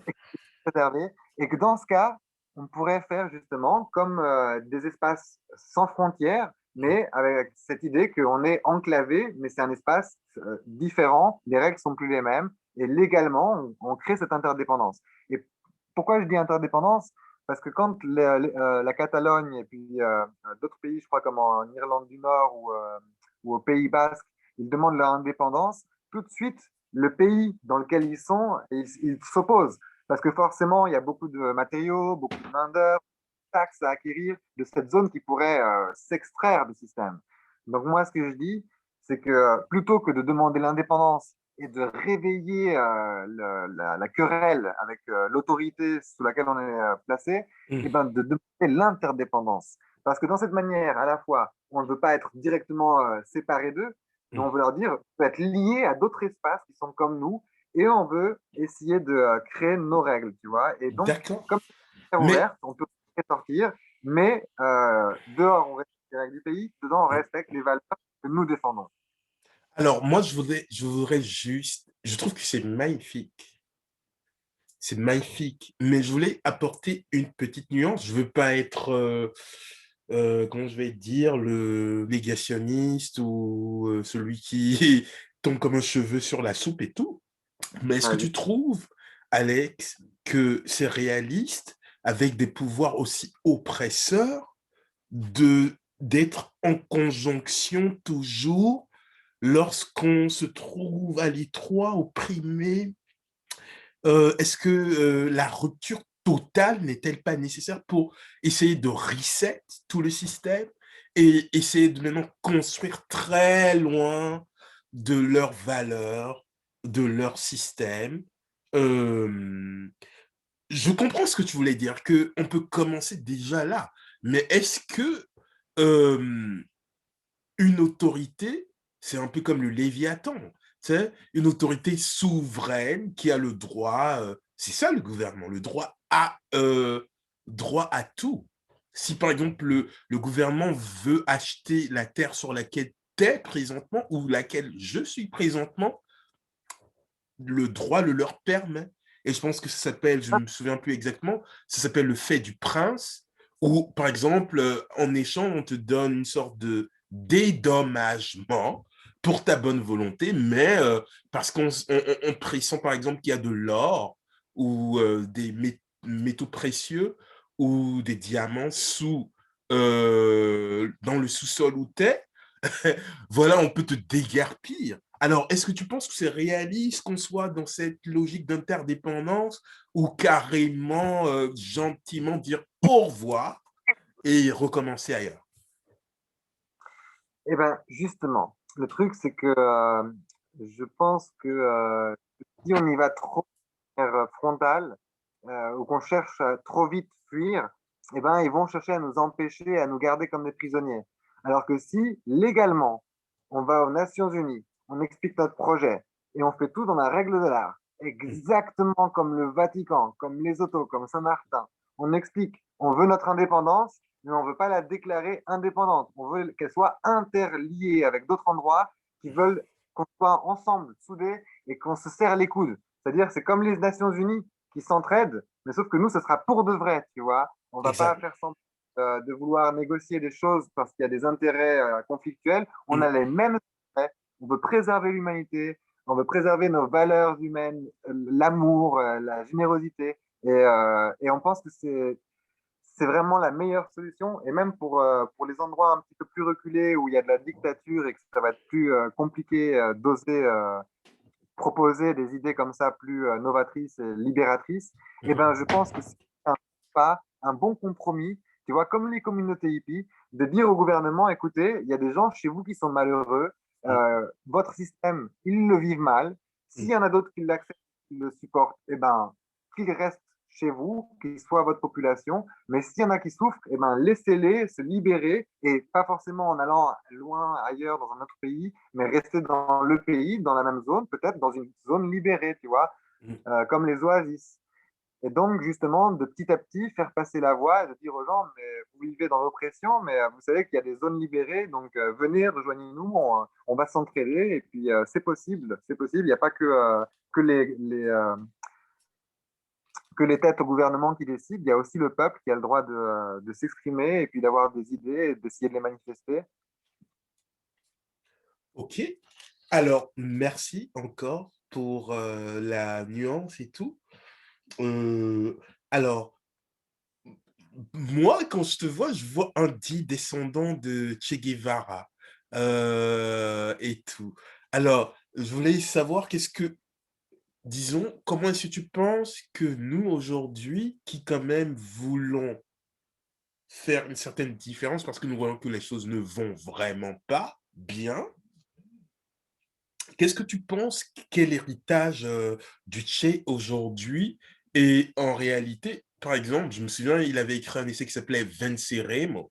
préserver. Et que dans ce cas, on pourrait faire justement comme des espaces sans frontières, mais avec cette idée qu'on est enclavé, mais c'est un espace différent, les règles sont plus les mêmes, et légalement, on crée cette interdépendance. Et pourquoi je dis interdépendance? Parce que quand la Catalogne et puis d'autres pays, je crois comme en Irlande du Nord ou au Pays Basque, ils demandent leur indépendance, tout de suite, le pays dans lequel ils sont, ils s'opposent. Parce que forcément, il y a beaucoup de matériaux, beaucoup de main-d'œuvre, taxes à acquérir de cette zone qui pourrait s'extraire du système. Donc moi, ce que je dis, c'est que plutôt que de demander l'indépendance et de réveiller la querelle avec l'autorité sous laquelle on est placé, et Mhm. ben de demander l'interdépendance. Parce que dans cette manière, à la fois, on ne veut pas être directement séparé d'eux, mais on Mhm. veut leur dire, on peut être lié à d'autres espaces qui sont comme nous, et on veut essayer de créer nos règles, tu vois. Et donc, D'accord. comme c'est Mais ouverte, on peut sortir, mais dehors, on respecte les règles du pays, dedans, on respecte les valeurs que nous défendons. alors, moi, je voudrais juste, je trouve que c'est magnifique. C'est magnifique. Mais je voulais apporter une petite nuance. Je veux pas être, comment je vais dire, le négationniste ou celui qui tombe comme un cheveu sur la soupe et tout. Mais est-ce que Vas-y. tu trouves, Alex, que c'est réaliste avec des pouvoirs aussi oppresseurs d'être en conjonction toujours lorsqu'on se trouve à l'étroit, opprimé? Est-ce que la rupture totale n'est-elle pas nécessaire pour essayer de reset tout le système et essayer de maintenant construire très loin de leurs valeurs, de leur système? Euh, je comprends ce que tu voulais dire, que on peut commencer déjà là, mais est-ce que euh, une autorité, c'est un peu comme le Léviathan, tu sais, une autorité souveraine qui a le droit, c'est ça le gouvernement, le droit à tout. Si par exemple le gouvernement veut acheter la terre sur laquelle tu es présentement ou laquelle je suis présentement, le droit le leur permet. Et je pense que ça s'appelle, je ne me souviens plus exactement, ça s'appelle le fait du prince, où, par exemple, en échange, on te donne une sorte de dédommagement pour ta bonne volonté, mais parce qu'on pressent, par exemple, qu'il y a de l'or ou des métaux précieux ou des diamants dans le sous-sol où tu es, voilà, on peut te déguerpir. Alors, est-ce que tu penses que c'est réaliste qu'on soit dans cette logique d'interdépendance ou carrément, gentiment dire au revoir et recommencer ailleurs? Eh bien, justement, le truc, c'est que je pense que si on y va trop frontal ou qu'on cherche à trop vite fuir, eh ben, ils vont chercher à nous empêcher, à nous garder comme des prisonniers. Alors que si, légalement, on va aux Nations Unies, on explique notre projet et on fait tout dans la règle de l'art, exactement comme le Vatican, comme les autos, comme Saint-Martin, on explique, on veut notre indépendance, mais on ne veut pas la déclarer indépendante. On veut qu'elle soit interliée avec d'autres endroits qui veulent qu'on soit ensemble, soudés et qu'on se serre les coudes. C'est-à-dire, c'est comme les Nations Unies qui s'entraident, mais sauf que nous, ce sera pour de vrai, tu vois. On va pas Exact. faire semblant de vouloir négocier des choses parce qu'il y a des intérêts conflictuels. On a Mm. les mêmes intérêts. On veut préserver l'humanité, on veut préserver nos valeurs humaines, l'amour, la générosité. Et on pense que c'est vraiment la meilleure solution. Et même pour les endroits un petit peu plus reculés où il y a de la dictature et que ça va être plus compliqué d'oser proposer des idées comme ça plus novatrices et libératrices, eh ben, je pense que c'est un pas, un bon compromis, tu vois, comme les communautés hippies, de dire au gouvernement, écoutez, il y a des gens chez vous qui sont malheureux, votre système, ils le vivent mal. S'il y en a d'autres qui l'acceptent, qui le supportent, eh ben, qu'ils restent chez vous, qu'ils soient votre population. Mais s'il y en a qui souffrent, eh ben, laissez-les se libérer et pas forcément en allant loin ailleurs dans un autre pays, mais rester dans le pays, dans la même zone, peut-être dans une zone libérée, tu vois, comme les oasis. Et donc, justement, de petit à petit, faire passer la voix et de dire aux gens, mais vous vivez dans l'oppression, mais vous savez qu'il y a des zones libérées, donc venez, rejoignez-nous, on va s'entraider, et puis c'est possible, il n'y a pas que que les têtes au gouvernement qui décident, il y a aussi le peuple qui a le droit de s'exprimer et puis d'avoir des idées et d'essayer de les manifester. Ok. Alors, merci encore pour la nuance et tout. Euh, alors, moi, quand je te vois, je vois un dit descendant de Che Guevara et tout. Alors, je voulais savoir disons, comment est-ce que tu penses que nous, aujourd'hui, qui quand même voulons faire une certaine différence parce que nous voyons que les choses ne vont vraiment pas bien, qu'est-ce que tu penses qu'est l'héritage du Che aujourd'hui? Et en réalité, par exemple, je me souviens, il avait écrit un essai qui s'appelait Venceremos,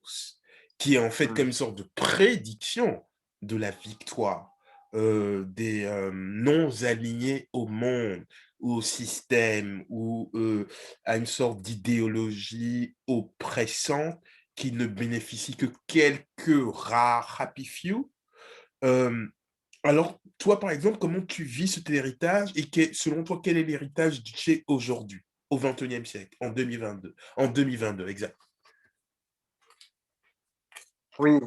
qui est en fait Mm. comme une sorte de prédiction de la victoire des non-alignés au monde ou au système ou à une sorte d'idéologie oppressante qui ne bénéficie que quelques rares happy few. Euh, alors, toi, par exemple, comment tu vis cet héritage et selon toi, quel est l'héritage du Che aujourd'hui, au XXIe siècle, en 2022, en 2022, exact. Oui,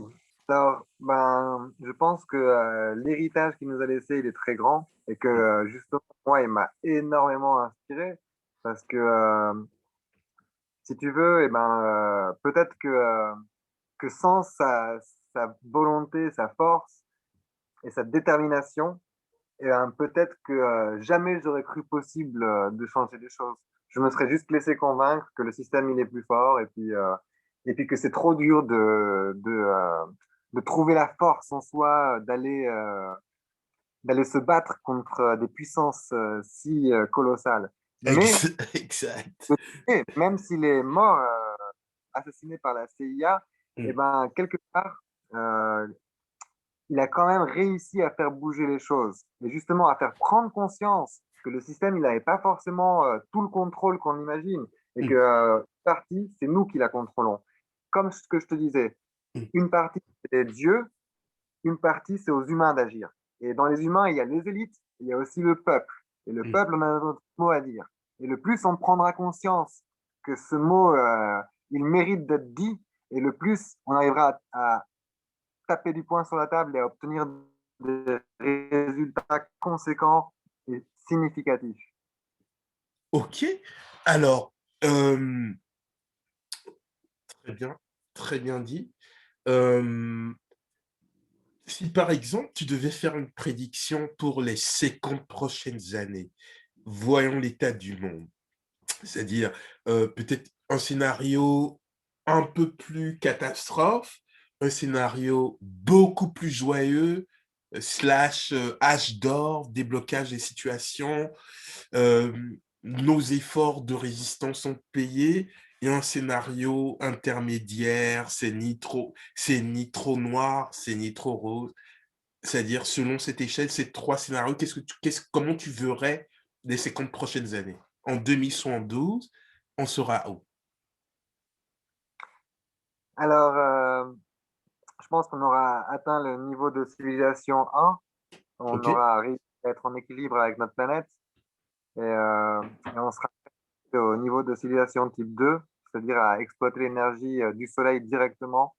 alors, ben, je pense que l'héritage qu'il nous a laissé, il est très grand et que justement, moi, il m'a énormément inspiré parce que, si tu veux, eh ben, peut-être que sans sa volonté, sa force et sa détermination, et peut-être que jamais j'aurais cru possible de changer les choses. Je me serais juste laissé convaincre que le système il est plus fort et puis que c'est trop dur de trouver la force en soi, d'aller se battre contre des puissances si colossales. Mais Exact. et même s'il est mort, assassiné par la CIA, et Mm, ben, quelque part, euh, il a quand même réussi à faire bouger les choses et justement à faire prendre conscience que le système, il n'avait pas forcément tout le contrôle qu'on imagine et que mm, partie, c'est nous qui la contrôlons. Comme ce que je te disais, mm, une partie, c'est Dieu, une partie, c'est aux humains d'agir. Et dans les humains, il y a les élites, il y a aussi le peuple. Et le mm. peuple, on a notre mot à dire. Et le plus on prendra conscience que ce mot, il mérite d'être dit, et le plus on arrivera à taper du poing sur la table et à obtenir des résultats conséquents et significatifs. Ok. Alors, euh, très bien, très bien dit. Euh, Si par exemple, tu devais faire une prédiction pour les 50 prochaines années, voyons l'état du monde, c'est-à-dire peut-être un scénario un peu plus catastrophe, un scénario beaucoup plus joyeux, slash âge d'or, déblocage des situations, euh, nos efforts de résistance sont payés, et un scénario intermédiaire, c'est ni trop noir, c'est ni trop rose. C'est-à-dire, selon cette échelle, ces trois scénarios, comment tu verrais les 50 prochaines années? En 2072, on sera où? Alors, je pense qu'on aura atteint le niveau de civilisation 1. On OK? aura réussi à être en équilibre avec notre planète et on sera au niveau de civilisation type 2, c'est-à-dire à exploiter l'énergie du soleil directement.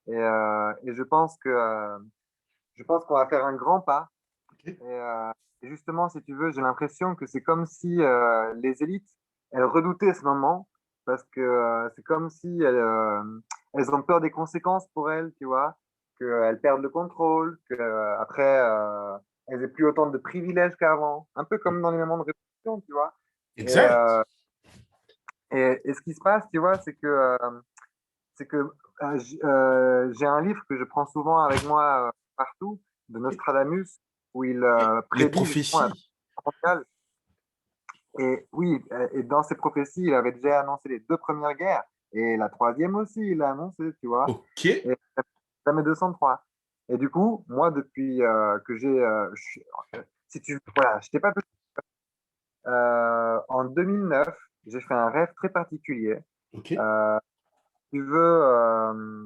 Et je pense qu'on va faire un grand pas. OK? Et justement, si tu veux, j'ai l'impression que c'est comme si les élites elles redoutaient ce moment parce que c'est comme si elles ont peur des conséquences pour elles, tu vois, qu'elles perdent le contrôle, qu'après, elles n'aient plus autant de privilèges qu'avant, un peu comme dans les moments de révolution, tu vois. Et, Exact. et ce qui se passe, tu vois, c'est que j'ai un livre que je prends souvent avec moi partout, de Nostradamus, où il Les prédit justement la prophéties. Troisième Guerre mondiale. Et oui, et dans ses prophéties, il avait déjà annoncé les deux premières guerres, et la troisième aussi, il l'a annoncé, tu vois, Ok. et jamais 203. Et du coup, moi, depuis que si tu, voilà, je t'ai pas en 2009, j'ai fait un rêve très particulier. Ok. Euh, tu veux,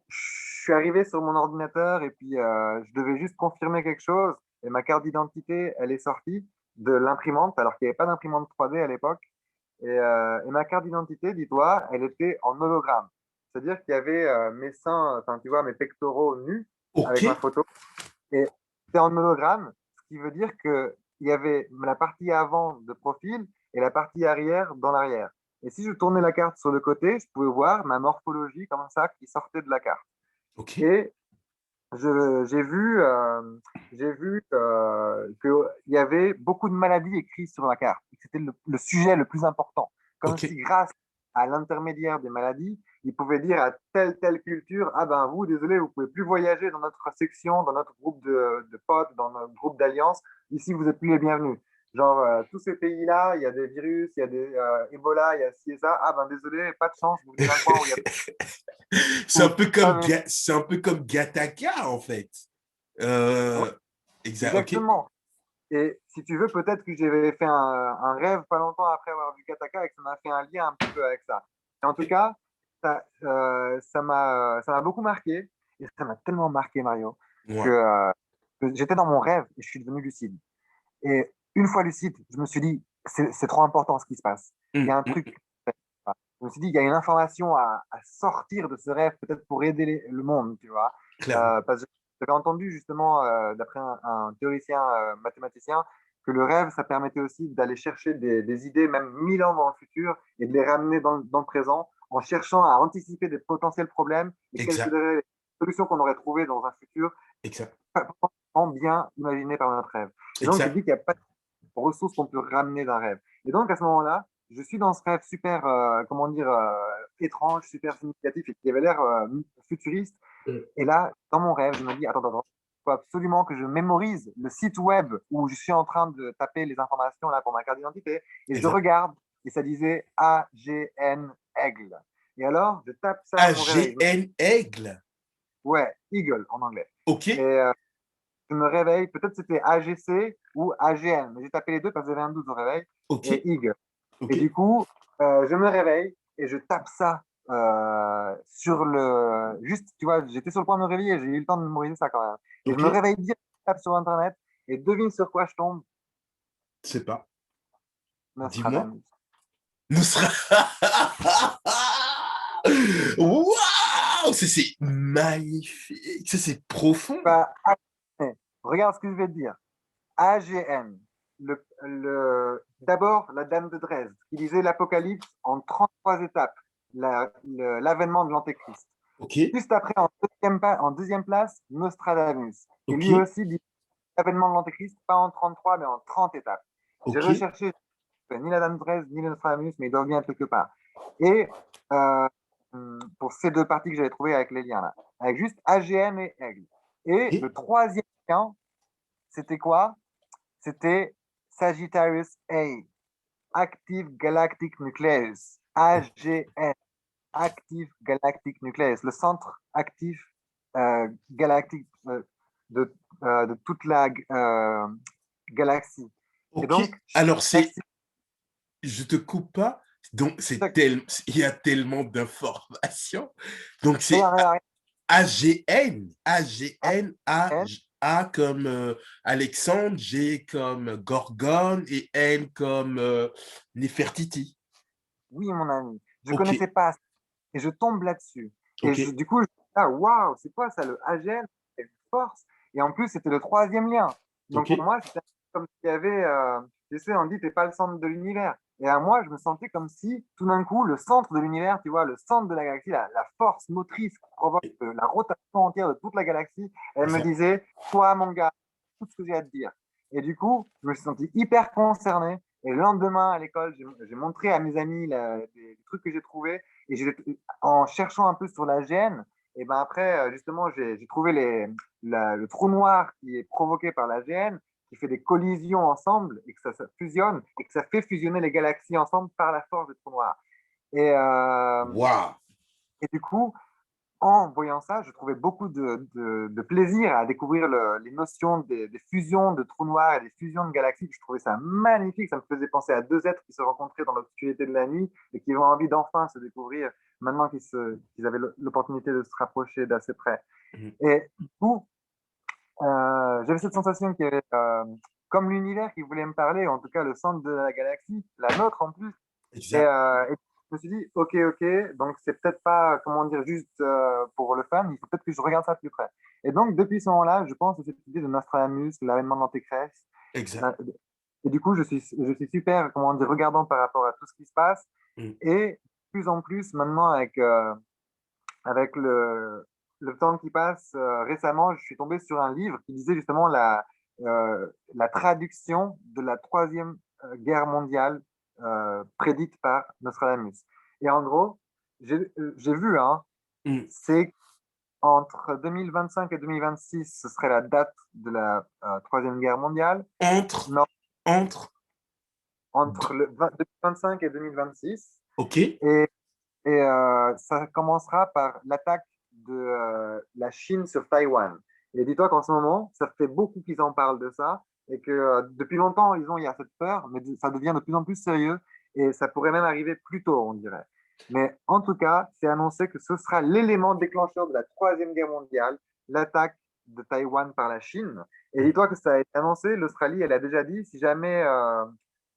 je suis arrivé sur mon ordinateur et puis je devais juste confirmer quelque chose et ma carte d'identité, elle est sortie de l'imprimante alors qu'il n'y avait pas d'imprimante 3D à l'époque. Et ma carte d'identité, dis-toi, elle était en hologramme. C'est-à-dire qu'il y avait mes seins, enfin tu vois, mes pectoraux nus Ok. avec ma photo et c'était en hologramme, ce qui veut dire qu'il y avait la partie avant de profil et la partie arrière dans l'arrière. Et si je tournais la carte sur le côté, je pouvais voir ma morphologie comme ça qui sortait de la carte. Ok. Et j'ai vu qu'il y avait beaucoup de maladies écrites sur la carte. C'était le sujet le plus important. Comme Ok. si grâce à l'intermédiaire des maladies, ils pouvaient dire à telle culture, ah ben vous, désolé, vous pouvez plus voyager dans notre section, dans notre groupe de potes, dans notre groupe d'alliance. Ici, vous êtes plus les bienvenus. Genre, tous ces pays-là, il y a des virus, il y a des Ebola, il y a ci et ça. Ah ben désolé, pas de chance, vous venez d'un coin où il y a... C'est un où- peu comme, c'est un peu comme Gattaca, en fait. Ouais, Euh, exact. Ok. exactement. Et si tu veux, peut-être que j'avais fait un rêve pas longtemps après avoir vu Kataka et que ça m'a fait un lien un petit peu avec ça. Et en tout cas, ça m'a beaucoup marqué. Et ça m'a tellement marqué, Mario, que, Ouais. euh, que j'étais dans mon rêve et je suis devenu lucide. Et une fois lucide, je me suis dit, c'est trop important ce qui se passe. Il y a un truc. Je me suis dit, il y a une information à sortir de ce rêve, peut-être pour aider le monde, tu vois. Clairement. Parce que j'avais entendu justement, d'après un théoricien mathématicien, que le rêve, ça permettait aussi d'aller chercher des idées, même 1000 ans dans le futur, et de les ramener dans le présent, en cherchant à anticiper des potentiels problèmes et quelles Exact. seraient les solutions qu'on aurait trouvées dans un futur Exact. pas forcément bien imaginé par notre rêve. Et donc, j'ai dit Exact. qu'il n'y a pas de ressources qu'on peut ramener d'un rêve. Et donc, à ce moment-là, je suis dans ce rêve super, comment dire, étrange, super significatif et qui avait l'air futuriste. Et là, dans mon rêve, je me dis, attends, il faut absolument que je mémorise le site web où je suis en train de taper les informations là pour ma carte d'identité. Et je Exact. regarde, et ça disait AGN Aigle. Et alors, je tape ça dans mon réveil. AGN Aigle. Ouais, Eagle en anglais. Ok. Et je me réveille, peut-être c'était AGC ou AGN, mais j'ai tapé les deux parce que j'avais un doute au réveil, Ok. et Eagle. Ok. Et du coup, je me réveille et je tape ça sur le. Juste, tu vois, j'étais sur le point de me réveiller, j'ai eu le temps de mémoriser ça quand même. Et je Ok. me réveille direct, je tape sur Internet et devine sur quoi je tombe. Je sais pas. Dis-moi. Nostradamus. Nous sera. Waouh! Ça, c'est magnifique. Ça, c'est profond. Bah, regarde ce que je vais te dire. AGN. D'abord, la Dame de Dresde, qui lisait l'Apocalypse en 33 étapes, l'avènement de l'Antéchrist. Ok. Juste après, en deuxième place, Nostradamus, qui Ok. lui aussi dit l'avènement de l'Antéchrist, pas en 33, mais en 30 étapes. J'ai Ok. recherché ni la Dame de Dresde, ni le Nostradamus, mais ils doivent bien être quelque part. Et euh, pour ces deux parties que j'avais trouvées avec les liens là, avec juste AGN et Aigle. Et Et le troisième lien, c'était quoi? C'était Sagittarius A, Active Galactic Nucleus, AGN, Active Galactic Nucleus, le centre actif galactique de, de toute la galaxie. Et ok. donc, chaque Alors, c'est. galaxie, Je te coupe pas. Donc, chaque- il y a tellement d'informations. Donc, c'est regarde, regarde, AGN. AGN, AGN, A comme Alexandre, G comme Gorgone et N comme Nefertiti. oui, mon ami, je ne Ok, connaissais pas ça. Et je tombe là-dessus. Et ok, du coup, je dis, ah, waouh, c'est quoi ça, le AGN? C'est une force. Et en plus, c'était le troisième lien. Donc ok, pour moi, c'était comme s'il y avait, tu sais, on dit, t'es pas le centre de l'univers. Et à moi, je me sentais comme si, tout d'un coup, le centre de l'univers, tu vois, le centre de la galaxie, la force motrice qui provoque la rotation entière de toute la galaxie, elle me Exact. disait, toi, mon gars, tout ce que j'ai à te dire. Et du coup, je me suis senti hyper concerné. Et le lendemain, à l'école, j'ai montré à mes amis des trucs que j'ai trouvés. Et en cherchant un peu sur la gêne, et ben après, justement, j'ai trouvé le trou noir qui est provoqué par la gêne, qui fait des collisions ensemble et que ça fusionne et que ça fait fusionner les galaxies ensemble par la force du trou noir. Et, euh, Waouh! et du coup, en voyant ça, je trouvais beaucoup de plaisir à découvrir les notions des fusions de trous noirs et des fusions de galaxies. Je trouvais ça magnifique. Ça me faisait penser à deux êtres qui se rencontraient dans l'obscurité de la nuit et qui ont envie d'enfin se découvrir maintenant qu'ils avaient l'opportunité de se rapprocher d'assez près. Mhm. Et du coup, j'avais cette sensation qu'il y avait, comme l'univers qui voulait me parler, en tout cas le centre de la galaxie, la nôtre en plus. Exact. Et je me suis dit, ok, donc c'est peut-être pas, comment dire, juste pour le fun, il faut peut-être que je regarde ça de plus près. Et donc, depuis ce moment-là, je pense à cette idée de Nostradamus, l'avènement de l'Antéchrist. Exact. Et du coup, je suis super, comment dire, regardant par rapport à tout ce qui se passe. Mhm. Et de plus en plus, maintenant, avec le temps qui passe, récemment, je suis tombé sur un livre qui disait justement la traduction de la troisième guerre mondiale prédite par Nostradamus. Et en gros, j'ai vu, hein, Mhm. c'est entre 2025 et 2026, ce serait la date de la troisième guerre mondiale. Entre, Non, entre, entre 2025 et 2026. ok, Et ça commencera par l'attaque de la Chine sur Taïwan. Et dis-toi qu'en ce moment, ça fait beaucoup qu'ils en parlent de ça et que depuis longtemps, il y a cette peur, mais ça devient de plus en plus sérieux et ça pourrait même arriver plus tôt, on dirait. Mais en tout cas, c'est annoncé que ce sera l'élément déclencheur de la Troisième Guerre mondiale, l'attaque de Taïwan par la Chine. Et dis-toi que ça a été annoncé, l'Australie, elle a déjà dit, si jamais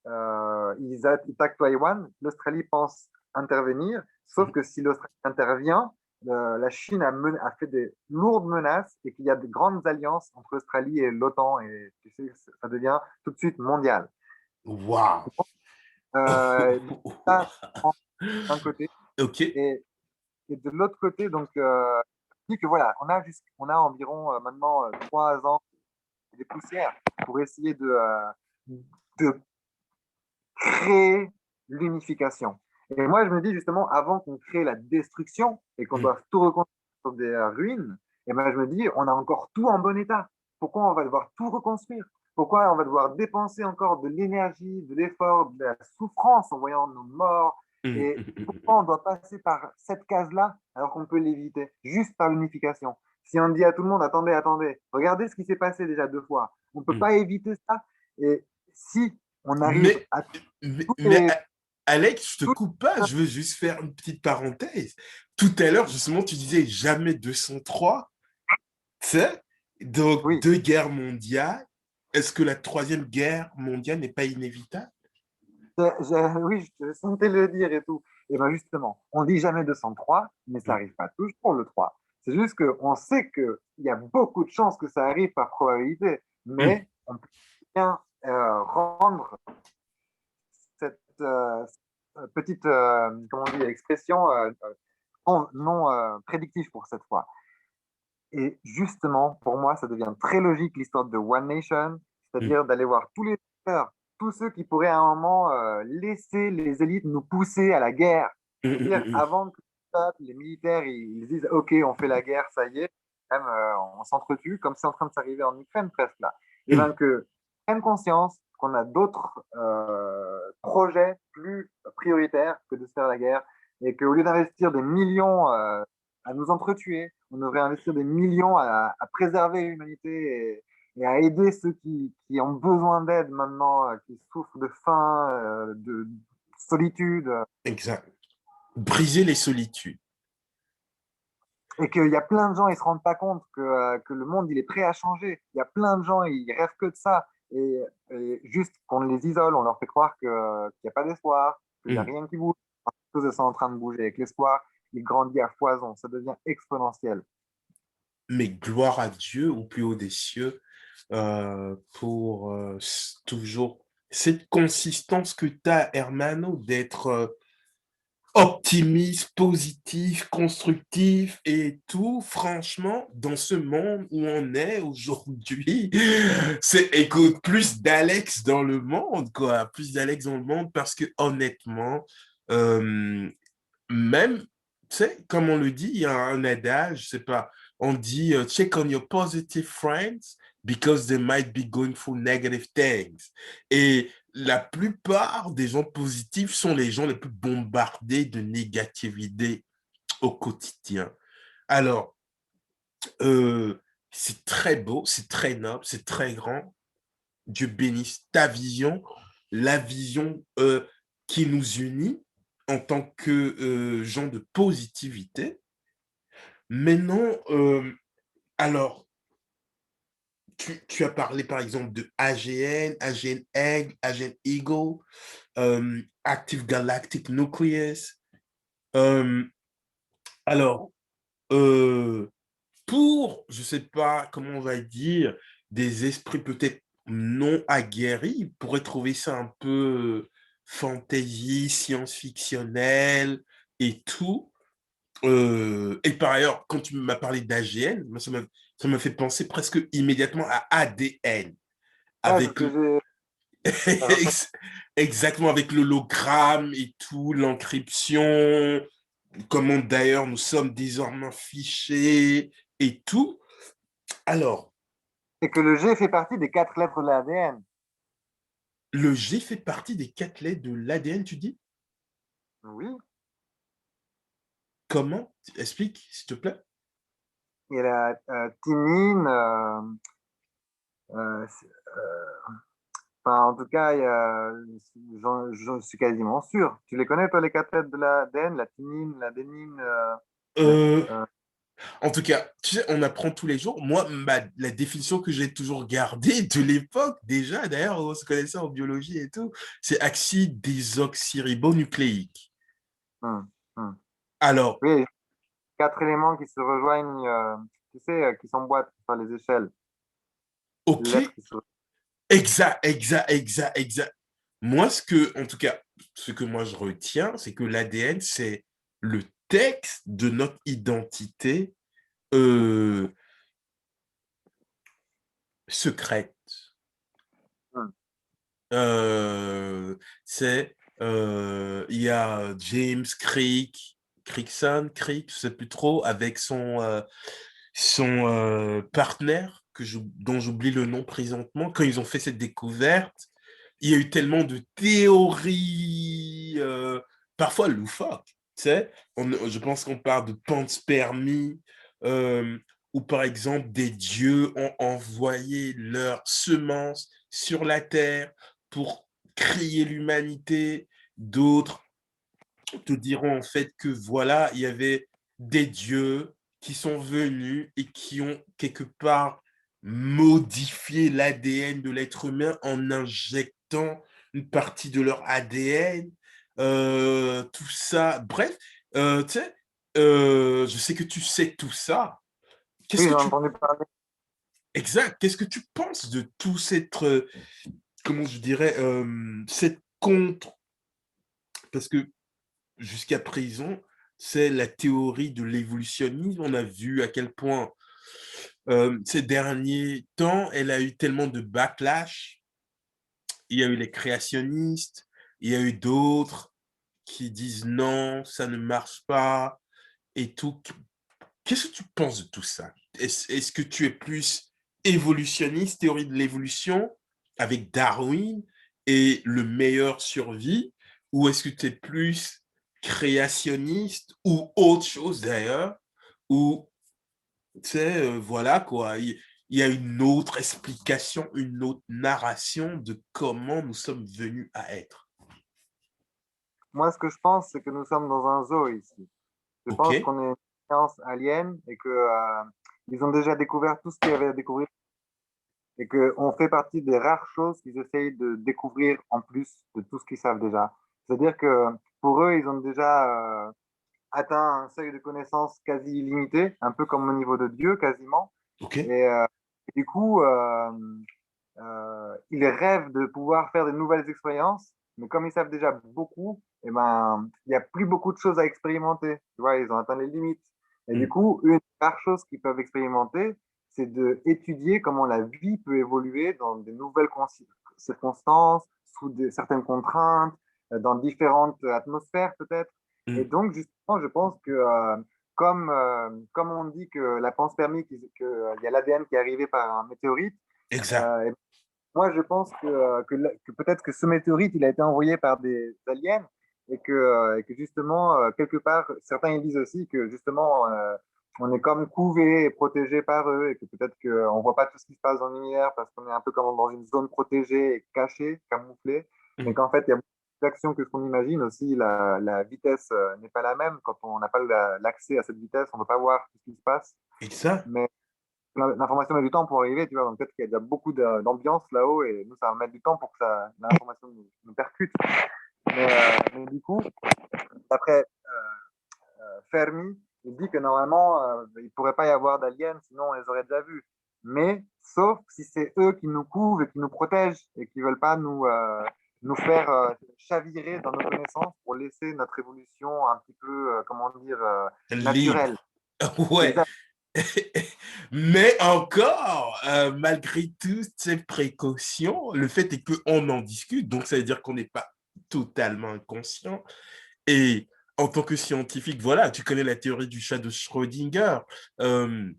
ils attaquent Taïwan, l'Australie pense intervenir. Sauf que si l'Australie intervient, la Chine a fait des lourdes menaces et qu'il y a de grandes alliances entre l'Australie et l'OTAN et tu sais, ça devient tout de suite mondial. waouh. Donc ça, d'un côté. Ok. Et, et de l'autre côté, donc, je dis que voilà, on a environ maintenant 3 ans des poussières pour essayer de créer l'unification. Et moi, je me dis justement, avant qu'on crée la destruction et qu'on Mhm. doive tout reconstruire sur des ruines, et ben, je me dis, on a encore tout en bon état. Pourquoi on va devoir tout reconstruire? Pourquoi on va devoir dépenser encore de l'énergie, de l'effort, de la souffrance en voyant nos morts? Mhm. Et Mhm. pourquoi on doit passer par cette case-là alors qu'on peut l'éviter, juste par l'unification? Si on dit à tout le monde, attendez, regardez ce qui s'est passé déjà 2 fois. On ne peut Mhm. pas éviter ça. Et si on arrive Mais, à mais, Alex, je te tout- coupe pas, je veux juste faire une petite parenthèse. Tout à l'heure, justement, tu disais jamais 203, tu sais? Donc, oui, deux guerres mondiales. Est-ce que la troisième guerre mondiale n'est pas inévitable? oui, je sentais le dire et tout. Et bien justement, on dit jamais 203, mais ça Mhm. arrive pas toujours le 3. C'est juste qu'on sait qu'il y a beaucoup de chances que ça arrive par probabilité, Mhm. mais on peut bien rendre cette petite comment on dit, expression non prédictive pour cette fois. Et justement, pour moi, ça devient très logique l'histoire de One Nation, Mhm. c'est-à-dire d'aller voir tous les acteurs, tous ceux qui pourraient à un moment laisser les élites nous pousser à la guerre. C'est-à-dire Mhm. avant que le peuple, les militaires ils disent OK, on fait la guerre, ça y est, même, on s'entretue, comme c'est en train de s'arriver en Ukraine presque là. Et bien Mhm. que prennent conscience qu'on a d'autres projets plus prioritaires que de se faire la guerre et qu'au lieu d'investir des millions à nous entretuer. On devrait investir des millions à préserver l'humanité et à aider ceux qui ont besoin d'aide maintenant, qui souffrent de faim, de solitude, Exact. Briser les solitudes. et qu'il y a plein de gens, ils ne se rendent pas compte que le monde, il est prêt à changer. Il y a plein de gens, ils rêvent que de ça. Et juste qu'on les isole, on leur fait croire qu'il n'y a pas d'espoir, qu'il n'y a Mhm. rien qui bouge. Tout choses sont en train de bouger. Avec l'espoir, il grandit à foison, ça devient exponentiel. Mais gloire à Dieu au plus haut des cieux pour toujours cette consistance que tu as, Hermano, d'être optimiste, positif, constructif et tout, franchement, dans ce monde où on est aujourd'hui, c'est, écoute, plus d'Alex dans le monde, quoi, plus d'Alex dans le monde, parce que honnêtement, euh, même, tu sais, comme on le dit, il y a un adage, je sais pas, on dit check on your positive friends because they might be going through negative things. Et la plupart des gens positifs sont les gens les plus bombardés de négativité au quotidien. Alors, euh, c'est très beau, c'est très noble, c'est très grand. Dieu bénisse ta vision, la vision qui nous unit en tant que gens de positivité. Maintenant, alors, tu as parlé par exemple de AGN, AGN Egg, AGN Eagle, Active Galactic Nucleus. Euh, alors, euh, pour, je sais pas comment on va dire, des esprits peut-être non aguerris, pourraient trouver ça un peu fantasy, science-fictionnel et tout. Et par ailleurs, quand tu m'as parlé d'AGN, ça m'a fait penser presque immédiatement à ADN, Ouais, c'est ce avec que j'ai ressenti. exactement avec l'hologramme et tout, l'encryption, comment d'ailleurs nous sommes désormais fichés et tout. Alors, Et que le G fait partie des 4 lettres de l'ADN. le G fait partie des 4 lettres de l'ADN, tu dis? Oui. Comment? Explique, s'il te plaît. Il y a la thymine. Euh, c'est- enfin, en tout cas, je suis quasiment sûr. Tu les connais, toi, les 4 lettres de l'ADN? La thymine, l'adénine. Euh, Euh, En tout cas, tu sais, on apprend tous les jours. Moi, la définition que j'ai toujours gardée de l'époque, déjà, d'ailleurs, on se connaissait en biologie et tout, c'est acide désoxyribonucléique. hum, hum. Alors, Oui, 4 éléments qui se rejoignent, tu sais, qui s'emboîtent sur les échelles. Les OK, lettres qui se... exact, exact, exact, exact. Moi, en tout cas, ce que moi je retiens, c'est que l'ADN, c'est le texte de notre identité euh, secrète. Hum. Euh, il y a James Crick, je sais plus trop, avec son partenaire dont j'oublie le nom présentement. Quand ils ont fait cette découverte, il y a eu tellement de théories, parfois loufoques, tu sais. Je pense qu'on parle de panspermie, euh, où par exemple des dieux ont envoyé leurs semences sur la terre pour créer l'humanité. D'autres te diront en fait que voilà, il y avait des dieux qui sont venus et qui ont quelque part modifié l'ADN de l'être humain en injectant une partie de leur ADN, tout ça. Bref, tu sais, je sais que tu sais tout ça. Qu'est-ce Oui, que j'ai tu... entendu parler. Exact, qu'est-ce que tu penses de tout cette, comment je dirais, cette contre... Parce que jusqu'à présent, c'est la théorie de l'évolutionnisme. On a vu à quel point ces derniers temps, elle a eu tellement de backlash. Il y a eu les créationnistes, il y a eu d'autres qui disent non, ça ne marche pas et tout. Qu'est-ce que tu penses de tout ça? Est-ce que tu es plus évolutionniste, théorie de l'évolution, avec Darwin et le meilleur survie, ou est-ce que tu es plus créationniste ou autre chose d'ailleurs, ou tu sais, voilà quoi, il y a une autre explication, une autre narration de comment nous sommes venus à être. Moi, ce que je pense, c'est que nous sommes dans un zoo ici. Je Ok, pense qu'on est une science alien et que, ils ont déjà découvert tout ce qu'il y avait à découvrir et qu'on fait partie des rares choses qu'ils essayent de découvrir en plus de tout ce qu'ils savent déjà. C'est-à-dire que pour eux, ils ont déjà atteint un seuil de connaissance quasi illimité, un peu comme au niveau de Dieu, quasiment. ok, Et, du coup, ils rêvent de pouvoir faire de nouvelles expériences, mais comme ils savent déjà beaucoup, eh ben, il n'y a plus beaucoup de choses à expérimenter. Tu vois, ils ont atteint les limites. Et du Mm. coup, une des rares choses qu'ils peuvent expérimenter, c'est d'étudier comment la vie peut évoluer dans de nouvelles circonstances, sous certaines contraintes, dans différentes atmosphères peut-être. Et Mm. donc, justement, je pense que comme on dit que la panspermie, qu'il y a l'ADN qui est arrivé par un météorite, Exact. et moi, je pense que peut-être que ce météorite, il a été envoyé par des aliens et que justement, quelque part, certains ils disent aussi que justement, on est comme couvé et protégé par eux et que peut-être qu'on ne voit pas tout ce qui se passe dans l'univers parce qu'on est un peu comme dans une zone protégée et cachée, camouflée, mais Mm. qu'en fait, il y a beaucoup d'actions que ce qu'on imagine aussi. La vitesse n'est pas la même. Quand on n'a pas l'accès à cette vitesse, on ne peut pas voir tout ce qui se passe. Exact. Mais l'information met du temps pour arriver, tu vois. Donc peut-être qu'il y a déjà beaucoup d'ambiance là-haut et nous, ça va mettre du temps pour que l'information nous percute. Mais du coup, d'après Fermi, il dit que normalement, il ne pourrait pas y avoir d'aliens, sinon on les aurait déjà vus. Mais sauf si c'est eux qui nous couvrent et qui nous protègent et qui ne veulent pas nous faire chavirer dans nos connaissances pour laisser notre évolution un petit peu, comment dire, naturelle. Libre. Ouais. Exact. Mais encore, malgré toutes ces précautions, le fait est qu'on en discute, donc ça veut dire qu'on n'est pas totalement inconscient. Et en tant que scientifique, voilà, tu connais la théorie du chat de Schrödinger. Euh,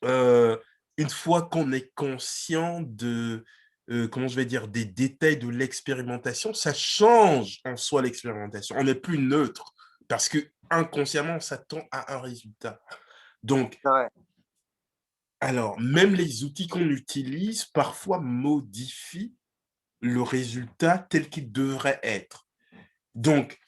euh, une fois qu'on est conscient de, comment je vais dire, des détails de l'expérimentation, ça change en soi l'expérimentation. On n'est plus neutre parce que inconsciemment, on s'attend à un résultat. Donc, C'est vrai. alors, même les outils qu'on utilise parfois modifient le résultat tel qu'il devrait être. Donc,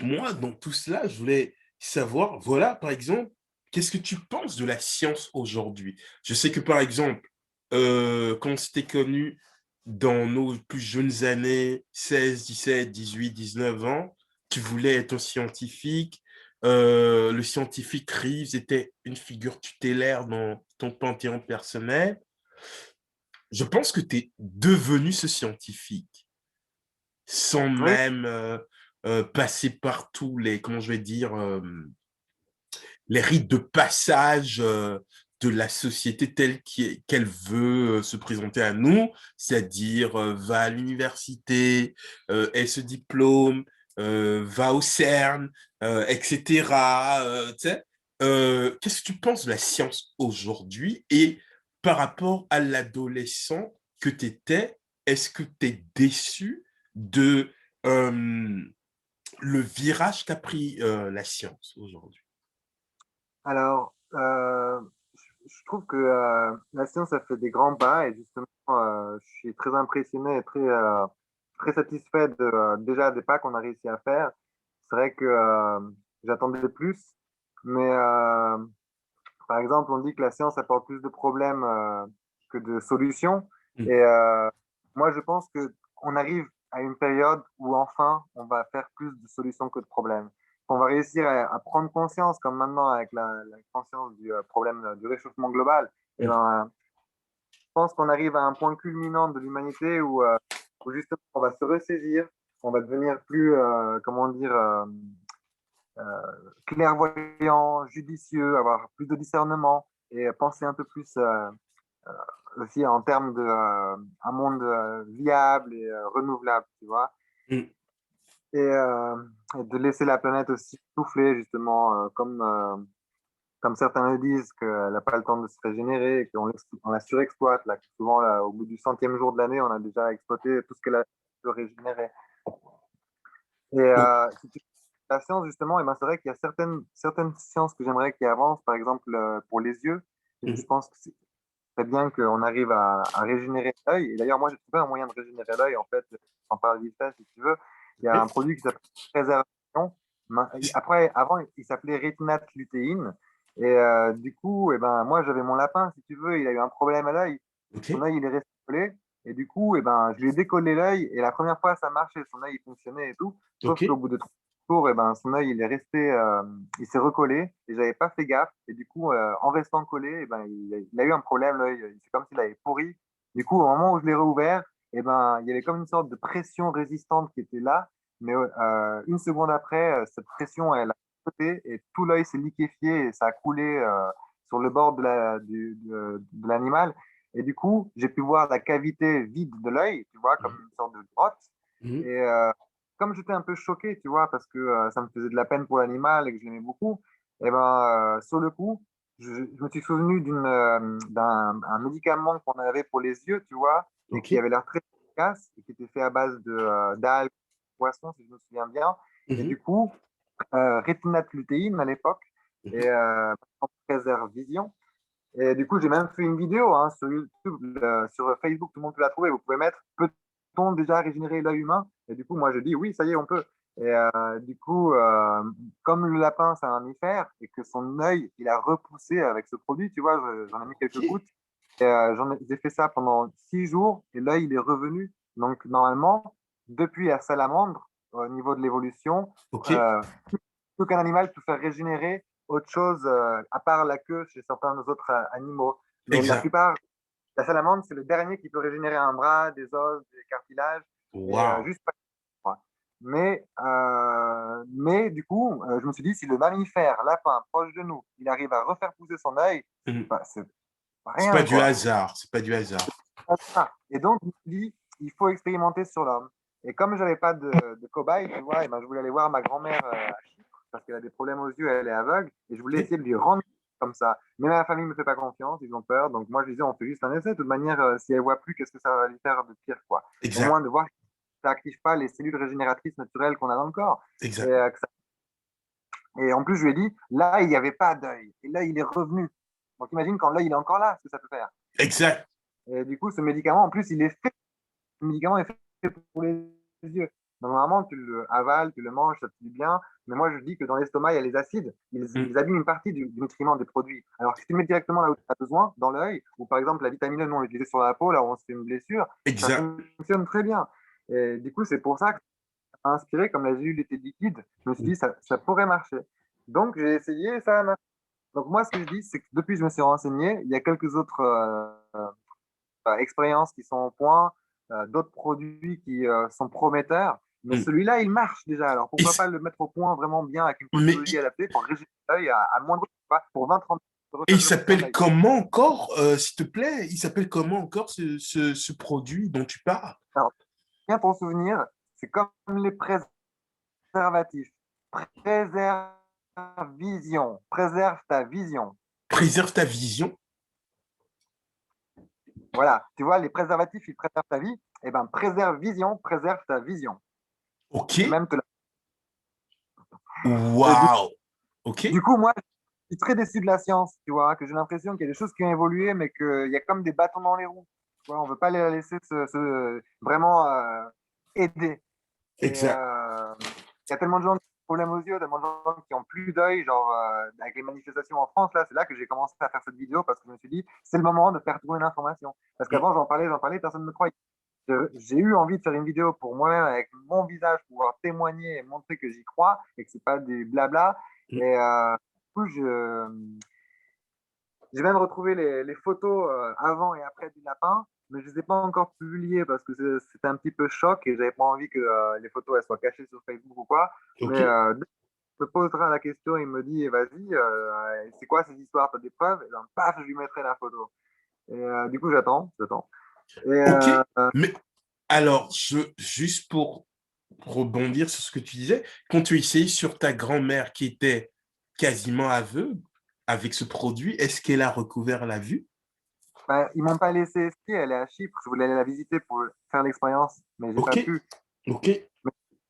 moi, dans tout cela, je voulais savoir, voilà, par exemple, qu'est-ce que tu penses de la science aujourd'hui? Je sais que, par exemple, quand on s'était connus dans nos plus jeunes années, 16, 17, 18, 19 ans, tu voulais être un scientifique. Le scientifique Reeves était une figure tutélaire dans ton panthéon personnel. Je pense que tu es devenu ce scientifique sans Oui, même passer par tous les, comment je vais dire, les rites de passage de la société telle qu'elle veut se présenter à nous, c'est-à-dire va à l'université, ait ce diplôme, va au CERN, etc. Tu sais. Qu'est-ce que tu penses de la science aujourd'hui et par rapport à l'adolescent que tu étais, est-ce que tu es déçu de le virage qu'a pris la science aujourd'hui? alors, je trouve que la science a fait des grands pas et justement, je suis très impressionné et très satisfait déjà des pas qu'on a réussi à faire. C'est vrai que j'attendais plus, mais par exemple, on dit que la science apporte plus de problèmes que de solutions. Et Mm. moi, je pense que on arrive à une période où enfin, on va faire plus de solutions que de problèmes. On va réussir à prendre conscience, comme maintenant avec la conscience du problème du réchauffement global. Et Mm. ben, je pense qu'on arrive à un point culminant de l'humanité où justement on va se ressaisir, on va devenir plus, comment dire, clairvoyant, judicieux, avoir plus de discernement et penser un peu plus aussi en termes de un monde viable et renouvelable, tu vois. Mm. Et de laisser la planète aussi souffler, justement, comme certains le disent, qu'elle n'a pas le temps de se régénérer, on la surexploite, là, que souvent, là, au bout du centième jour de l'année, on a déjà exploité tout ce qu'elle a pu régénérer. Et Oh. si tu la science, justement, et ben, c'est vrai qu'il y a certaines sciences que j'aimerais qu'ils avancent, par exemple pour les yeux. Je Mm. pense que c'est très bien qu'on arrive à régénérer l'œil. Et d'ailleurs, moi, j'ai trouvé un moyen de régénérer l'œil, en fait, en parle vite fait, si tu veux. Il y a un produit qui s'appelle préservation. Après, avant, il s'appelait rétinate lutéine. Et du coup, et ben, moi, j'avais mon lapin, si tu veux, il a eu un problème à l'œil. Ok, Son œil, il est resté collé. Et du coup, et ben, je lui ai décollé l'œil. Et la première fois, ça marchait. Son œil, il fonctionnait et tout. ok. Sauf qu'au bout de 3 jours, et ben, son œil, il est resté, il s'est recollé. Et j'avais pas fait gaffe. Et du coup, en restant collé, et ben, il a eu un problème. L'œil, c'est comme s'il avait pourri. Du coup, au moment où je l'ai réouvert, eh ben, il y avait comme une sorte de pression résistante qui était là. Mais une seconde après, cette pression, elle a sauté et tout l'œil s'est liquéfié et ça a coulé sur le bord de l'animal. Et du coup, j'ai pu voir la cavité vide de l'œil, tu vois, comme Mhm. une sorte de grotte. Et Mhm. comme j'étais un peu choqué, tu vois, parce que ça me faisait de la peine pour l'animal et que je l'aimais beaucoup, et ben, sur le coup, je me suis souvenu d'un un médicament qu'on avait pour les yeux, tu vois, et Ok. qui avait l'air très efficace et qui était fait à base d'algues, poissons, si je me souviens bien. Et Mhm. du coup, rétinate lutéine à l'époque et Mhm. préserve vision. Et du coup, j'ai même fait une vidéo hein, sur YouTube, sur Facebook, tout le monde peut la trouver. Vous pouvez mettre peut-on déjà régénérer l'œil humain? Et du coup, moi, je dis oui, ça y est, on peut. Et du coup, comme le lapin, c'est un mammifère et que son œil, il a repoussé avec ce produit, tu vois, j'en ai mis quelques Ok. gouttes. Et j'ai fait ça pendant 6 jours et l'œil, il est revenu. Donc, normalement, depuis la salamandre, au niveau de l'évolution, Ok. euh, qu'un animal peut faire régénérer autre chose à part la queue chez certains autres animaux. Mais la Exact. plupart, la salamandre, c'est le dernier qui peut régénérer un bras, des os, des cartilages, et Waouh. juste pas. Mais du coup, je me suis dit, si le mammifère, lapin, proche de nous, il arrive à refaire pousser son œil, Mhm. c'est pas C'est pas rien, du quoi. hasard. C'est pas du hasard. Et donc, je me suis dit, il faut expérimenter sur l'homme. Et comme je n'avais pas de cobaye, tu vois, et ben, je voulais aller voir ma grand-mère à Chypre parce qu'elle a des problèmes aux yeux, elle est aveugle, et je voulais Ok. essayer de lui rendre comme ça. Mais ma famille ne me fait pas confiance, ils ont peur. Donc moi, je disais, on fait juste un essai. De toute manière, si elle voit plus, qu'est-ce que ça va lui faire de pire, quoi? Au Exact. moins de voir que ça n'active pas les cellules régénératrices naturelles qu'on a dans le corps. Et, Exact. et en plus, je lui ai dit, là, il n'y avait pas d'œil. Et là, il est revenu. Donc imagine quand l'œil, il est encore là, ce que ça peut faire. Exact. Et du coup, ce médicament, en plus, il est fait le médicament est fait pour les yeux. Donc, normalement, tu le avales, tu le manges, ça te fait du bien. Mais moi, je dis que dans l'estomac, il y a les acides. Mhm. Ils abîment une partie du nutriment des produits. Alors, si tu le mets directement là où tu as besoin, dans l'œil, ou par exemple la vitamine E, nous, on l'utilisait sur la peau, là où on se fait une blessure, ça Exact. fonctionne très bien. Et du coup, c'est pour ça que ça m'a inspiré, comme la gélule était liquide, je me suis dit, ça pourrait marcher. Donc, j'ai essayé et ça a marché. Donc, moi, ce que je dis, c'est que depuis que je me suis renseigné, il y a quelques autres expériences qui sont au point, d'autres produits qui sont prometteurs. Mais Mhm. celui-là, il marche déjà. Alors Et pourquoi pas le mettre au point vraiment bien avec une mais posologie adaptée pour régénérer l'œil à moindre coût, pour 20-30 de et refaire il repousser un s'appelle œil. comment encore, s'il te plaît? Il s'appelle comment encore ce produit dont tu parles? Alors, bien pour souvenir, c'est comme les préservatifs. Préserve vision. Préserve ta vision. Préserve ta vision. Voilà. Tu vois, les préservatifs, ils préservent ta vie. Eh ben, préserve vision, préserve ta vision. Ok. Je vais même te la... Et Waouh. Ok. du coup, moi, je suis très déçu de la science, tu vois, que j'ai l'impression qu'il y a des choses qui ont évolué, mais qu'il y a comme des bâtons dans les roues. Tu vois, on ne veut pas les laisser vraiment aider. Et Exact. il y a tellement de gens qui ont des problèmes aux yeux, tellement de gens qui ont plus d'œil, genre avec les manifestations en France, là, c'est là que j'ai commencé à faire cette vidéo parce que je me suis dit, c'est le moment de faire tourner l'information. Parce Mhm. qu'avant, j'en parlais, personne ne me croyait. J'ai eu envie de faire une vidéo pour moi-même avec mon visage, pouvoir témoigner et montrer que j'y crois et que c'est pas des blabla. Et du coup, j'ai même retrouvé les photos avant et après du lapin, mais je ne les ai pas encore publiées parce que c'était un petit peu choc et j'avais pas envie que les photos elles soient cachées sur Facebook ou quoi. Mais Ok. dès qu'il me posera la question, il me dit, vas-y, c'est quoi ces histoires, t'as des preuves? Et ben, paf, je lui mettrai la photo. Et du coup, j'attends. Et Ok. Mais alors, juste pour rebondir sur ce que tu disais, quand tu essayes sur ta grand-mère qui était quasiment aveugle avec ce produit, est-ce qu'elle a recouvert la vue? ben, ils m'ont pas laissé skier, elle est à Chypre, je voulais aller la visiter pour faire l'expérience, mais j'ai Ok. pas pu. Ok.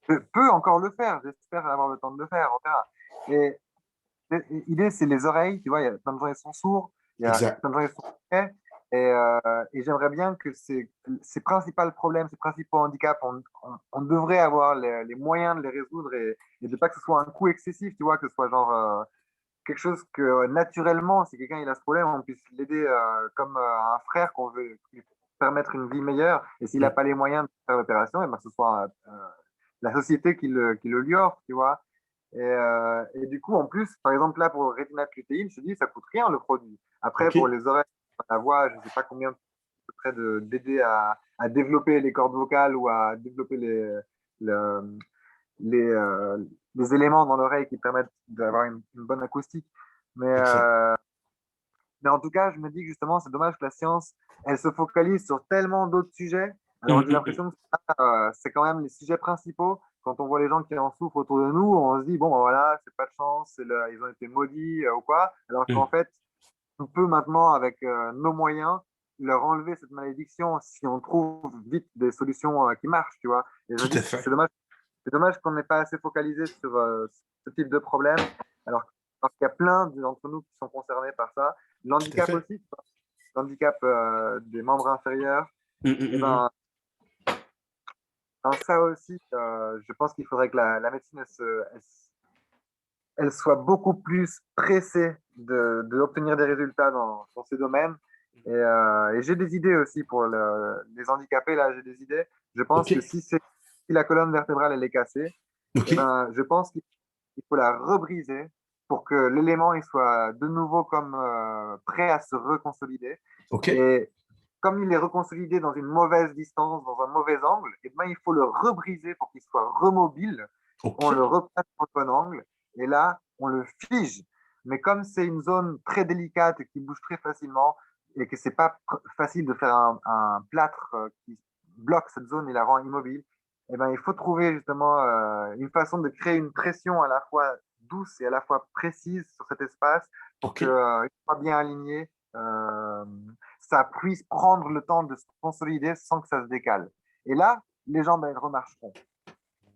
Je peux encore le faire, j'espère avoir le temps de le faire, on verra. Et l'idée, c'est les oreilles. Tu vois, il y a plein de gens qui sont sourds, il y a Exact. plein de gens qui sont muets. Et j'aimerais bien que ces principaux problèmes, ces principaux handicaps, on devrait avoir les moyens de les résoudre et de pas que ce soit un coût excessif, tu vois, que ce soit genre quelque chose que naturellement, si quelqu'un il a ce problème, on puisse l'aider comme un frère qu'on veut lui permettre une vie meilleure. Et s'il n'a Mm. pas les moyens de faire l'opération, et ben, que ce soit la société qui le lui offre, tu vois. Et du coup, en plus, par exemple, là, pour rétinate lutéine, je te dis, ça coûte rien le produit. Après, Ok. pour les oreilles, la voix, je ne sais pas combien près d'aider à développer les cordes vocales ou à développer le- les, euh, les éléments dans l'oreille qui permettent d'avoir une bonne acoustique. Mais, Exact. euh, mais en tout cas, je me dis que justement, c'est dommage que la science, elle se focalise sur tellement d'autres sujets. Alors j'ai Mm. l'impression que c'est quand même les sujets principaux. Quand on voit les gens qui en souffrent autour de nous, on se dit, bon, ben voilà, c'est pas de chance, ils ont été maudits ou quoi. Alors qu'en Mm. fait, on peut maintenant, avec nos moyens, leur enlever cette malédiction si on trouve vite des solutions qui marchent, tu vois. Et je me Tout dis à que fait. c'est dommage qu'on n'ait pas assez focalisé sur ce type de problème, alors, alors qu'il y a plein d'entre nous qui sont concernés par ça. Tout à L'handicap fait. aussi, tu vois. L'handicap des membres inférieurs, et Mm. ben, dans ça aussi, je pense qu'il faudrait que la médecine elle soit beaucoup plus pressée d'obtenir des résultats dans ces domaines. Et j'ai des idées aussi pour les handicapés, là, j'ai des idées. Je pense Ok. que si la colonne vertébrale elle est cassée, Ok. eh ben, je pense qu'il faut la rebriser pour que l'élément il soit de nouveau comme prêt à se reconsolider. Ok. Et comme il est reconsolidé dans une mauvaise distance, dans un mauvais angle, eh ben, il faut le rebriser pour qu'il soit remobile. On le Ok. replace au bon angle et là, on le fige. Mais comme c'est une zone très délicate et qui bouge très facilement et que c'est pas facile de faire un plâtre qui bloque cette zone et la rend immobile, eh ben, il faut trouver justement une façon de créer une pression à la fois douce et à la fois précise sur cet espace pour Ok. qu'il soit bien aligné, ça puisse prendre le temps de se consolider sans que ça se décale. Et là, les jambes, elles remarcheront.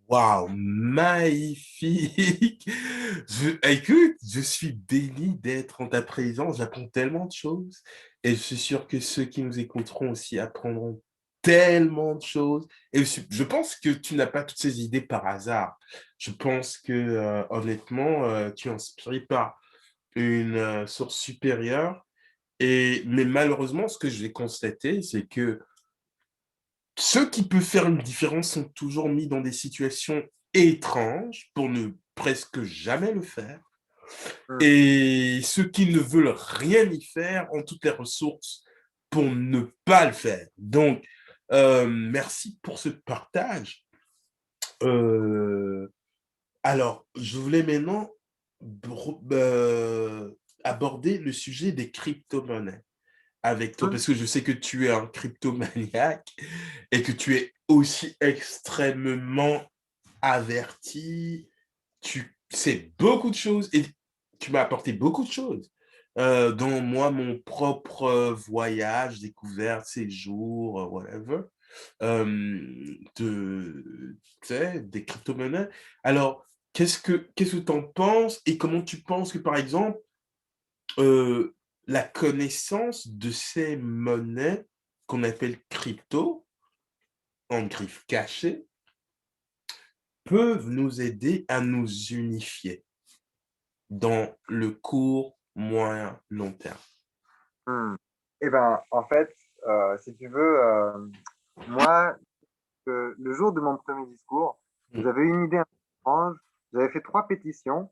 Waouh, magnifique. Écoute, je suis béni d'être en ta présence. J'apprends tellement de choses. Et je suis sûr que ceux qui nous écouteront aussi apprendront tellement de choses. Et je pense que tu n'as pas toutes ces idées par hasard. Je pense que, honnêtement, tu es inspiré par une source supérieure. Mais malheureusement, ce que je vais constater, c'est que ceux qui peuvent faire une différence sont toujours mis dans des situations étranges pour ne presque jamais le faire. Hmm. Et ceux qui ne veulent rien y faire ont toutes les ressources pour ne pas le faire. Donc, merci pour ce partage. Euh, alors, je voulais maintenant aborder le sujet des crypto-monnaies avec toi, Hmm. parce que je sais que tu es un cryptomaniaque et que tu es aussi extrêmement averti. Tu sais beaucoup de choses et tu m'as apporté beaucoup de choses. Dans moi, mon propre voyage, découverte, séjour, whatever, tu sais, des crypto-monnaies. Alors, qu'est-ce que tu en penses et comment tu penses que, par exemple, euh, la connaissance de ces monnaies qu'on appelle crypto, en griffe cachée, peuvent nous aider à nous unifier dans le court, moyen, long terme. Hmm. Eh ben, en fait, si tu veux, moi, le jour de mon premier discours, Mm, j'avais une idée un peu étrange. J'avais fait 3 pétitions.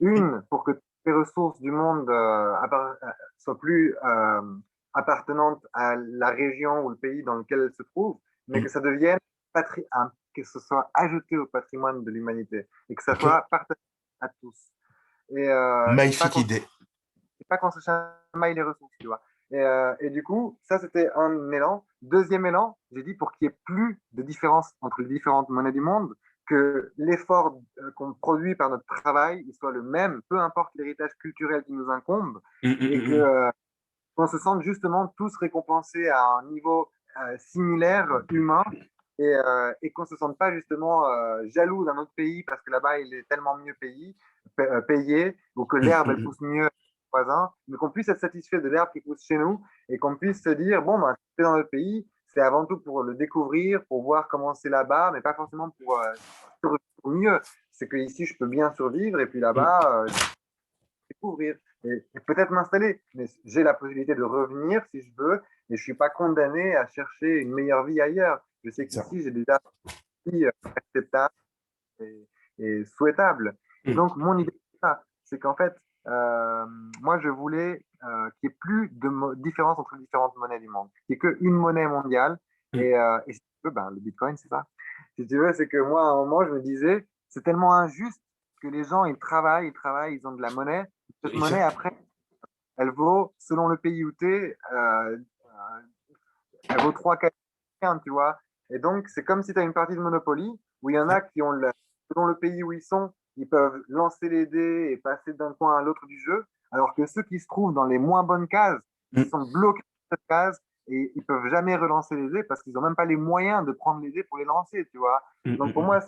mm, Une, pour que toutes les ressources du monde soient plus appartenantes à la région ou le pays dans lequel elles se trouvent, mais que mm. ça devienne que ce soit ajouté au patrimoine de l'humanité et que ça OK? soit partagé à tous. Et pas Magnifique qu'on idée. se chamaille les ressources, tu vois. Et du coup, ça, c'était un élan. Deuxième élan, j'ai dit pour qu'il n'y ait plus de différence entre les différentes monnaies du monde, que l'effort qu'on produit par notre travail il soit le même, peu importe l'héritage culturel qui nous incombe, Mm, mm, et mm, mm. qu'on se sente justement tous récompensés à un niveau similaire, humain, et qu'on ne se sente pas justement jaloux d'un autre pays parce que là-bas il est tellement mieux payé, ou que Mm, l'herbe elle mm, pousse mieux voisin, mais qu'on puisse être satisfait de l'herbe qui pousse chez nous et qu'on puisse se dire, bon, ben, c'est dans notre pays, c'est avant tout pour le découvrir, pour voir comment c'est là-bas, mais pas forcément pour survivre mieux. C'est que ici, je peux bien survivre et puis mm. là-bas, je peux découvrir et peut-être m'installer. Mais j'ai la possibilité de revenir si je veux et je ne suis pas condamné à chercher une meilleure vie ailleurs. Je sais Ça. qu'ici, j'ai déjà une vie acceptable et souhaitable. Et Mm, donc, mon idée, c'est ça. C'est qu'en fait, moi, je voulais qu'il n'y ait plus de différence entre les différentes monnaies du monde, qu'il n'y ait qu'une monnaie mondiale. Mm. Et si tu veux, ben, le Bitcoin, c'est ça. Si tu veux, c'est que moi, à un moment, je me disais, c'est tellement injuste que les gens, ils travaillent, ils ont de la monnaie. Cette monnaie, Exact. après, elle vaut, selon le pays où tu es, elle vaut 3, 4, tu vois. Et donc, c'est comme si tu as une partie de Monopoly où il y en a qui ont, selon le pays où ils sont, ils peuvent lancer les dés et passer d'un coin à l'autre du jeu, alors que ceux qui se trouvent dans les moins bonnes cases, ils Mm. sont bloqués dans cette case et ils peuvent jamais relancer les dés parce qu'ils n'ont même pas les moyens de prendre les dés pour les lancer, tu vois. Mm, Donc, pour mm, moi,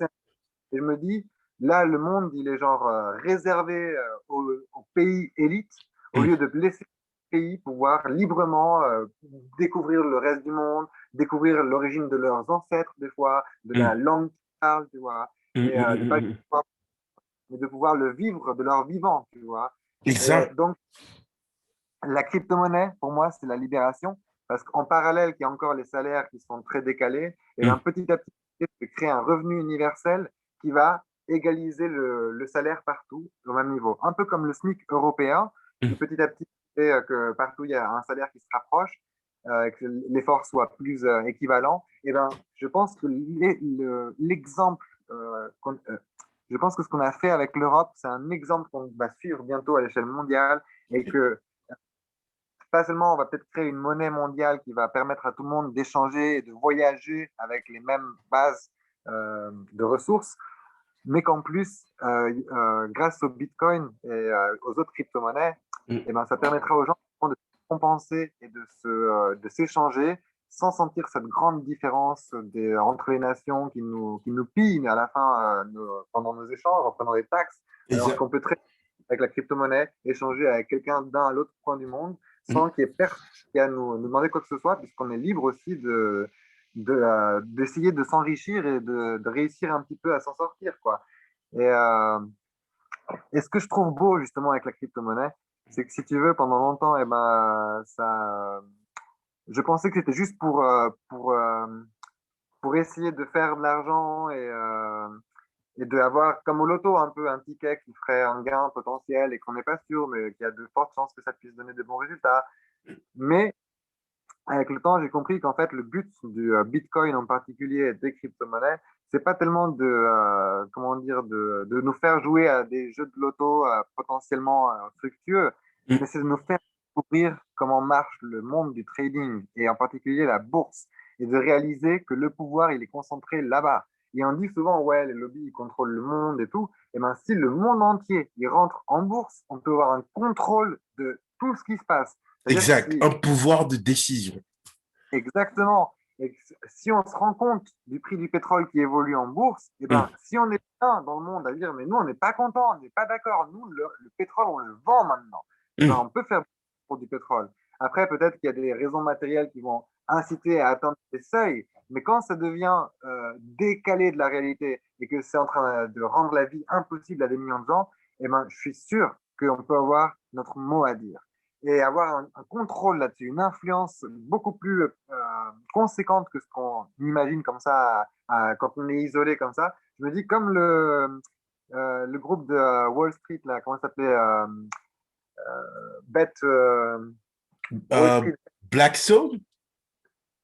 et je me dis, là, le monde, il est genre réservé aux pays élites, au mm, lieu de laisser les pays pouvoir librement découvrir le reste du monde, découvrir l'origine de leurs ancêtres, des fois, de mm, la langue qu'ils parlent, tu vois, mm, et mm, de pas mm, mm. mais de pouvoir le vivre de leur vivant, tu vois. Et Exact. donc, la crypto-monnaie, pour moi, c'est la libération, parce qu'en parallèle, il y a encore les salaires qui sont très décalés, et bien Mm, petit à petit, de créer un revenu universel qui va égaliser le salaire partout au même niveau. Un peu comme le SMIC européen, qui mm. petit à petit fait que partout il y a un salaire qui se rapproche, que l'effort soit plus équivalent. Et ben, je pense que l'exemple, je pense que ce qu'on a fait avec l'Europe, c'est un exemple qu'on va suivre bientôt à l'échelle mondiale et que pas seulement on va peut-être créer une monnaie mondiale qui va permettre à tout le monde d'échanger et de voyager avec les mêmes bases de ressources, mais qu'en plus, grâce au Bitcoin et aux autres crypto-monnaies, Mm. eh ben, ça permettra aux gens de se compenser et de s'échanger sans sentir cette grande différence entre les nations qui nous pillent à la fin pendant nos échanges, en prenant des taxes, alors Exact. qu'on peut très avec la crypto-monnaie, échanger avec quelqu'un d'un à l'autre point du monde Mm. sans qu'il y ait personne qui a nous demander quoi que ce soit, puisqu'on est libre aussi d'essayer de s'enrichir et de réussir un petit peu à s'en sortir, quoi. Et ce que je trouve beau justement avec la crypto-monnaie, c'est que si tu veux, pendant longtemps, eh ben, je pensais que c'était juste pour essayer de faire de l'argent et d'avoir, comme au loto, un peu un ticket qui ferait un gain potentiel et qu'on n'est pas sûr, mais qu'il y a de fortes chances que ça puisse donner de bons résultats. Mais avec le temps, j'ai compris qu'en fait, le but du Bitcoin en particulier et des crypto-monnaies, c'est pas tellement comment dire, de nous faire jouer à des jeux de loto potentiellement fructueux, mais Mm. c'est de nous faire découvrir comment marche le monde du trading et en particulier la bourse et de réaliser que le pouvoir, il est concentré là-bas. Et on dit souvent, ouais, les lobbies, ils contrôlent le monde et tout. Et bien, si le monde entier, il rentre en bourse, on peut avoir un contrôle de tout ce qui se passe. C'est-à-dire que Exact. si Un pouvoir de décision. Exactement. Et si on se rend compte du prix du pétrole qui évolue en bourse, eh ben, Mm. si on est plein dans le monde à dire, mais nous, on n'est pas content, on n'est pas d'accord, nous, le pétrole, on le vend maintenant, eh ben, Mm. on peut faire pour du pétrole. Après, peut-être qu'il y a des raisons matérielles qui vont inciter à atteindre ces seuils, mais quand ça devient décalé de la réalité et que c'est en train de rendre la vie impossible à des millions de gens, eh ben, je suis sûr qu'on peut avoir notre mot à dire et avoir un contrôle là-dessus, une influence beaucoup plus conséquente que ce qu'on imagine comme ça quand on est isolé comme ça. Je me dis comme le groupe de Wall Street, là, comment ça s'appelait Bet, Wall Euh, Street. Blackstone?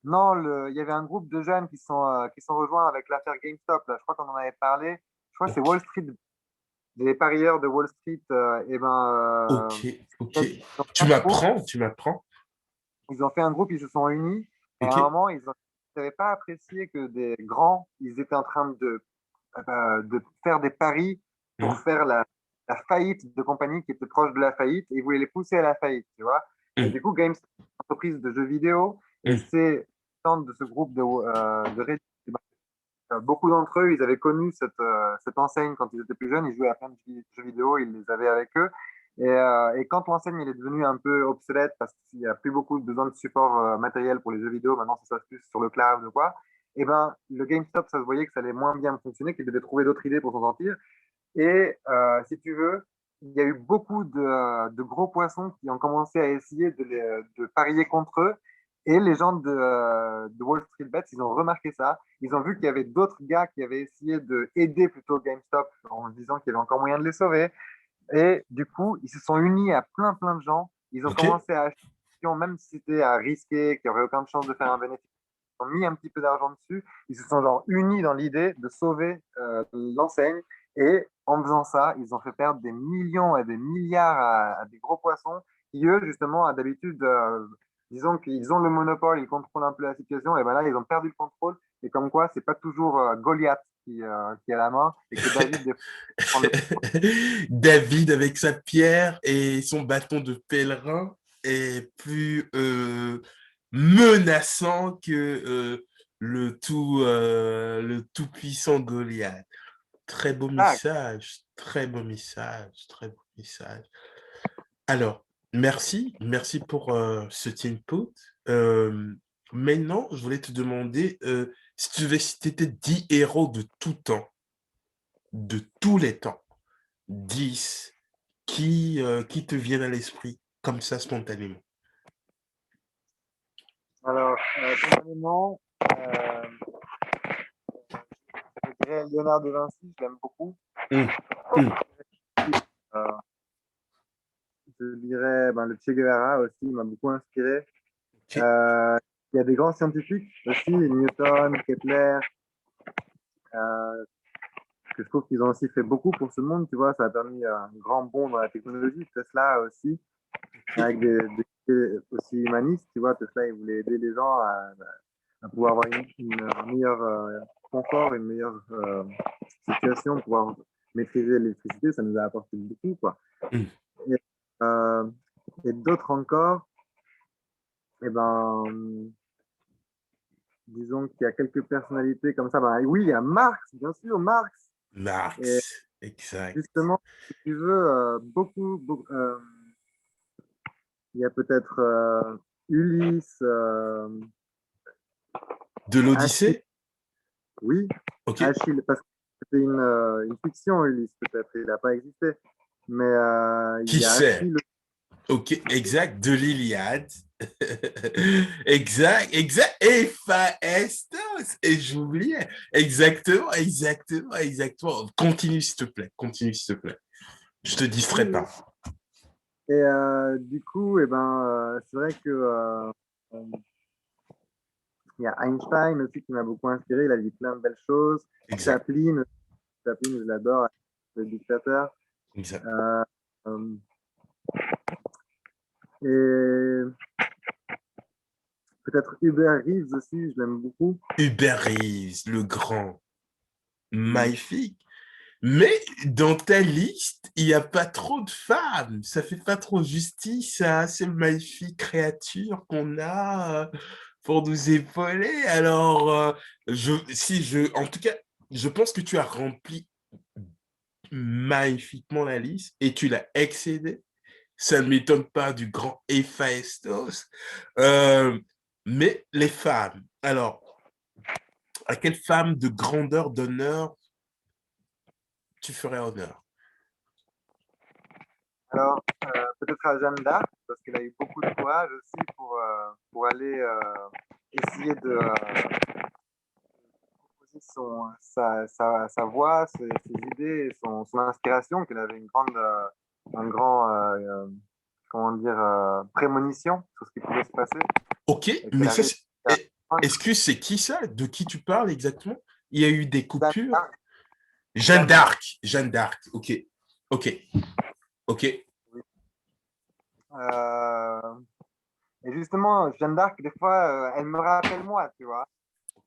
Non, il y avait un groupe de jeunes qui sont rejoints avec l'affaire GameStop. Là. Je crois qu'on en avait parlé. Je crois que c'est Ok. Wall Street, des parieurs de Wall Street. Et Ok. ben, Ok. ils ont fait Tu un groupe. m'apprends, tu m'apprends. Ils ont fait un groupe, ils se sont unis. Et à Ok. un moment, ils n'avaient pas apprécié que des grands, ils étaient en train de faire des paris pour Mm. faire la faillite de compagnies qui étaient proches de la faillite. Et ils voulaient les pousser à la faillite, tu vois. Et Mm. du coup, GameStop, c'est une entreprise de jeux vidéo, et Mm. c'est le stand de ce groupe de Reddit. Beaucoup d'entre eux, ils avaient connu cette enseigne quand ils étaient plus jeunes. Ils jouaient à plein de jeux vidéo, ils les avaient avec eux. Et quand l'enseigne elle est devenue un peu obsolète parce qu'il n'y a plus beaucoup besoin de support matériel pour les jeux vidéo, maintenant ça se passe plus sur le cloud ou quoi, et ben le GameStop, ça se voyait que ça allait moins bien fonctionner, qu'ils devaient trouver d'autres idées pour s'en sortir. Et si tu veux, il y a eu beaucoup de gros poissons qui ont commencé à essayer de parier contre eux. Et les gens de Wall Street Bets, ils ont remarqué ça. Ils ont vu qu'il y avait d'autres gars qui avaient essayé d'aider plutôt GameStop en se disant qu'il y avait encore moyen de les sauver. Et du coup, ils se sont unis à plein de gens. ils ont Ok. commencé à acheter, même si c'était à risquer, qu'il n'y aurait aucune chance de faire un bénéfice, ils ont mis un petit peu d'argent dessus. Ils se sont genre unis dans l'idée de sauver l'enseigne. Et en faisant ça, ils ont fait perdre des millions et des milliards à des gros poissons qui, eux, justement, d'habitude, disons qu'ils ont le monopole, ils contrôlent un peu la situation. Et ben là, ils ont perdu le contrôle. Et comme quoi, c'est pas toujours Goliath qui a la main et que David, des fois, prend le David avec sa pierre et son bâton de pèlerin est plus menaçant que le tout puissant Goliath. Très beau contact. message, très beau message, très beau message. Alors, merci pour cet input. Euh, Maintenant, je voulais te demander si tu devais citer tes 10 héros de tout temps, de tous les temps, 10 qui te viennent à l'esprit comme ça spontanément. Alors, personnellement, je dirais Léonard de Vinci, je l'aime beaucoup. Hum, hum, Euh, je dirais ben, le Che Guevara aussi, il m'a beaucoup inspiré. ok, Euh, il y a des grands scientifiques aussi, Newton, Kepler, euh, que je trouve qu'ils ont aussi fait beaucoup pour ce monde, tu vois, ça a permis un grand bond dans la technologie. Tesla aussi, ok. avec des idées aussi humanistes, tu vois, Tesla, il voulait aider les gens à pouvoir avoir un meilleur confort, une meilleure situation, pouvoir maîtriser l'électricité, ça nous a apporté beaucoup, quoi. Hum. Et, euh, et d'autres encore, eh ben, disons qu'il y a quelques personnalités comme ça. Ben, oui, il y a Marx, bien sûr, Marx. Et Marx, exact. justement, si tu veux, il y a peut-être Ulysse, De Achille, l'Odyssée? oui, Ok. Achille, parce que c'était une fiction, Ulysse, peut-être, il n'a pas existé. Mais il Qui y a sait? Achille. Ok, exact, de l'Iliade. Exact, exact. Héphaïstos. Et j'oubliais. Exactement, exactement, exactement. Continue, s'il te plaît. Continue, s'il te plaît. Je te Oui, distrais oui. pas. Et du coup, eh ben, c'est vrai que il y a Einstein aussi qui m'a beaucoup inspiré. Il a dit plein de belles choses. Exact, Chaplin, Chaplin, je l'adore, le dictateur. exact. Euh, euh, et peut-être Hubert Reeves aussi, je l'aime beaucoup. Hubert Reeves, le grand, Mm. magnifique. Mais dans ta liste, il n'y a pas trop de femmes. Ça fait pas trop justice à ces magnifiques créatures qu'on a pour nous épauler. Alors, en tout cas, je pense que tu as rempli magnifiquement la liste et tu l'as excédé. Ça ne m'étonne pas du grand Héphaïstos. Euh, mais les femmes, alors, à quelle femme de grandeur, d'honneur tu ferais honneur? Alors, peut-être à Jeanne d'Arc, parce qu'elle a eu beaucoup de courage aussi pour aller essayer de proposer sa voix, ses idées, son inspiration, qu'elle avait un grand, comment dire, prémonition sur ce qui pouvait se passer, Ok, et mais qu'elle a ça, réussi à est-ce que c'est qui ça? De qui tu parles exactement? Il y a eu des Jeanne coupures? d'Arc. Jeanne Jeanne d'Arc, d'Arc, Jeanne d'Arc, ok, ok, ok, oui. Euh, et justement, Jeanne d'Arc, des fois, elle me rappelle moi, tu vois.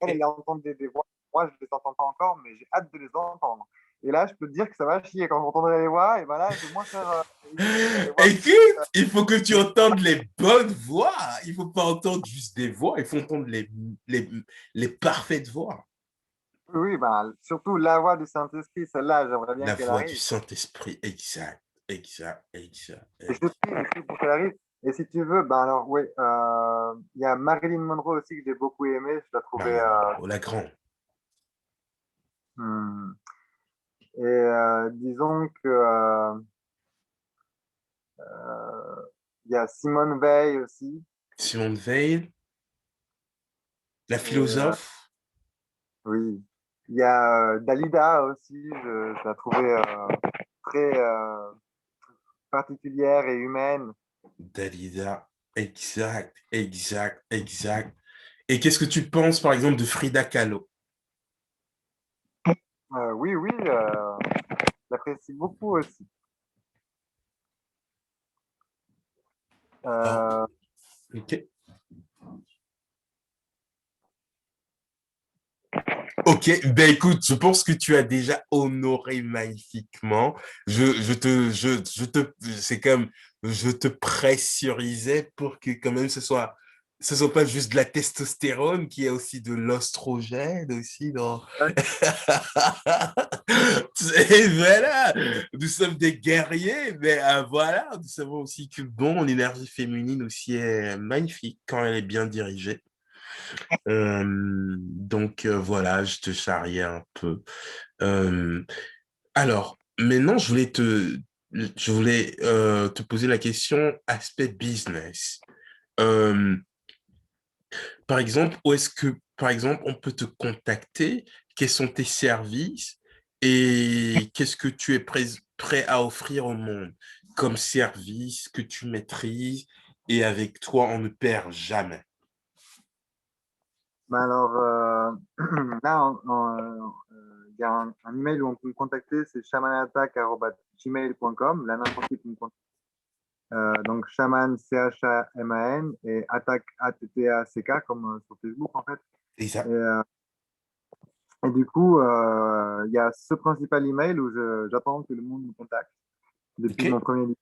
Elle ok. entend des voix. Moi, je ne les entends pas encore, mais j'ai hâte de les entendre. Et là, je peux te dire que ça va chier quand j'entendrai les voix. Et ben là, je vais moins faire les voix. Écoute, il faut que tu entendes les bonnes voix. Il faut pas entendre juste des voix, il faut entendre les, les parfaites voix. Oui, ben, surtout la voix du Saint-Esprit, celle-là, j'aimerais bien La qu'elle voix du arrive. Saint-Esprit, exact, exact, exact, Et je exact. prie pour qu'elle arrive. Et si tu veux, ben alors, oui, il y a Marilyn Monroe aussi que j'ai beaucoup aimé. Je la trouvais. Marilyn Monroe, la grande. Hmm. Et disons que il y a Simone Veil aussi. Simone Veil, la Et, philosophe. oui. Il y a Dalida aussi. Je la trouvais très particulière et humaine. Dalida, exact, exact, exact. Et qu'est-ce que tu penses, par exemple, de Frida Kahlo? Oui, oui, j'apprécie beaucoup aussi. Ah, Euh, ok. Ok, ben écoute, je pense que tu as déjà honoré magnifiquement. C'est comme, je te pressurisais pour que quand même ce soit pas juste de la testostérone, qu'il y a aussi de l'ostrogène aussi dans. ouais, Et voilà, nous sommes des guerriers, mais voilà, nous savons aussi que bon, l'énergie féminine aussi est magnifique quand elle est bien dirigée. Voilà, je te charriais un peu. Euh, alors, maintenant, je voulais te poser la question aspect business. Euh, Par exemple, où est-ce que, par exemple, on peut te contacter? Quels sont tes services et qu'est-ce que tu es prêt à offrir au monde comme service que tu maîtrises et avec toi, on ne perd jamais. ben alors, là, il y a un email où on peut me contacter, c'est chamanattack@gmail.com. Là, n'importe qui peut me contacter. Donc, shaman, Chaman, et attack, ATTACK, comme sur Facebook, en fait. Et, Exact. euh, et du coup, il y a ce principal email où j'attends que le monde me contacte depuis mon OK? premier livre.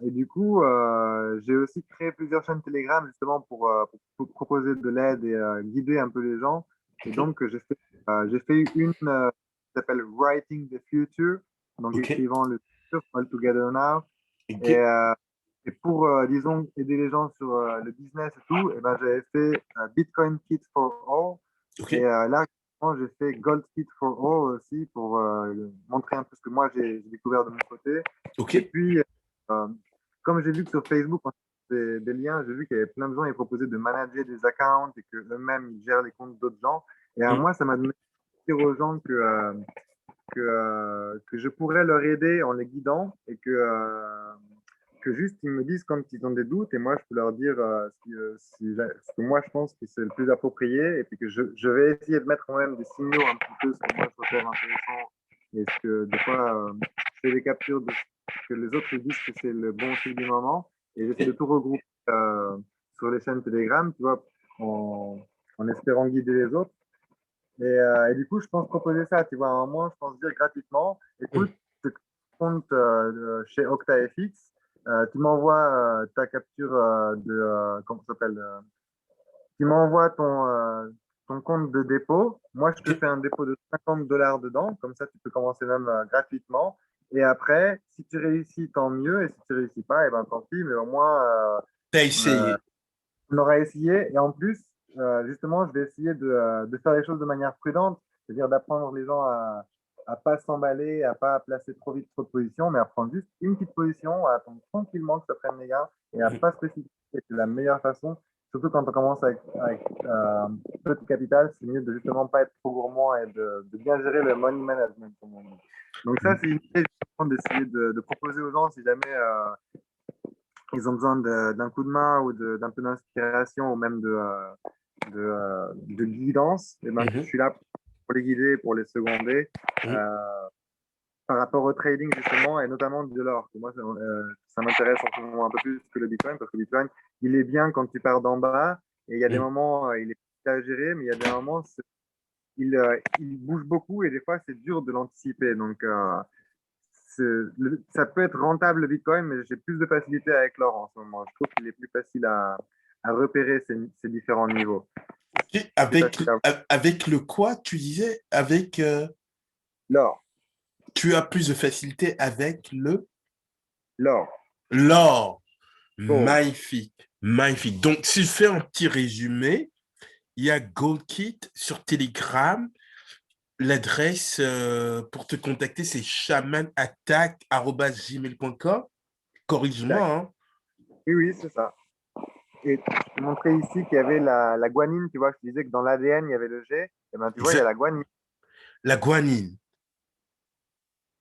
Et du coup, j'ai aussi créé plusieurs chaînes Telegram justement pour proposer de l'aide et guider un peu les gens. Et OK? donc, j'ai fait une qui s'appelle Writing the Future, donc OK? écrivant le futur, All Together Now. Et, OK? euh, et pour, disons, aider les gens sur le business et tout, et ben, j'avais fait Bitcoin Kit for All. Et OK? là, actuellement, j'ai fait Gold Kit for All aussi pour montrer un peu ce que moi j'ai découvert de mon côté. Et OK? puis, euh, comme j'ai vu que sur Facebook, on des liens, j'ai vu qu'il y avait plein de gens qui proposaient de manager des accounts et qu'eux-mêmes ils gèrent les comptes d'autres gens. Et Mm. moi, ça m'a donné de dire aux gens que je pourrais leur aider en les guidant et que juste ils me disent quand ils ont des doutes et moi je peux leur dire ce que moi je pense que c'est le plus approprié et puis que je vais essayer de mettre moi-même des signaux un petit peu ce que moi je trouve intéressant et ce que des fois je fais des captures de ce que les autres ils disent que c'est le bon truc du moment et j'essaie de OK? tout regrouper sur les chaînes Telegram, tu vois, en espérant guider les autres. Et du coup, je pense proposer ça, tu vois, à un moment, je pense dire gratuitement, Mm. écoute, ce compte chez OctaFX, tu m'envoies ta capture comment ça s'appelle, tu m'envoies ton compte de dépôt, moi je te OK? fais un dépôt de $50 dedans, comme ça tu peux commencer même gratuitement, et après, si tu réussis, tant mieux, et si tu réussis pas, et ben tant pis, mais au moins, T'as euh, essayé. on aura essayé. Et en plus, justement, je vais essayer de faire les choses de manière prudente, c'est-à-dire d'apprendre les gens à pas s'emballer, à pas placer trop vite trop de positions, mais à prendre juste une petite position, à attendre tranquillement que ça prenne les gars et à Mm. pas se précipiter. C'est la meilleure façon, surtout quand on commence avec peu de capital, c'est mieux de justement pas être trop gourmand et de bien gérer le money management, comme on dit. Donc ça, c'est une idée justement d'essayer de proposer aux gens si jamais ils ont besoin d'un coup de main ou d'un peu d'inspiration ou même de guidance, et ben, je Mhm. suis là pour les guider, pour les seconder Mhm. euh, par rapport au trading justement et notamment de l'or. Moi, ça m'intéresse en ce moment un peu plus que le Bitcoin parce que le Bitcoin, il est bien quand tu pars d'en bas et il y a des Mm. moments, il est facile à gérer, mais il y a des moments, il bouge beaucoup et des fois, c'est dur de l'anticiper. Donc, ça peut être rentable le Bitcoin, mais j'ai plus de facilité avec l'or en ce moment. Je trouve qu'il est plus facile à repérer ces différents niveaux. OK? C'est plus facile à Avec le quoi, tu disais? l'or. Tu as plus de facilité avec L'or. l'or. Gold. Magnifique, magnifique. Donc, si je fais un petit résumé, il y a GoldKit sur Telegram. L'adresse pour te contacter, c'est chamanattack@gmail.com. Corrige-moi, Exact. hein. Oui, oui, c'est ça. Et je te montrais ici qu'il y avait la guanine, tu vois, je te disais que dans l'ADN, il y avait le G. Et ben, tu vois, il y a Exact. la guanine, La guanine.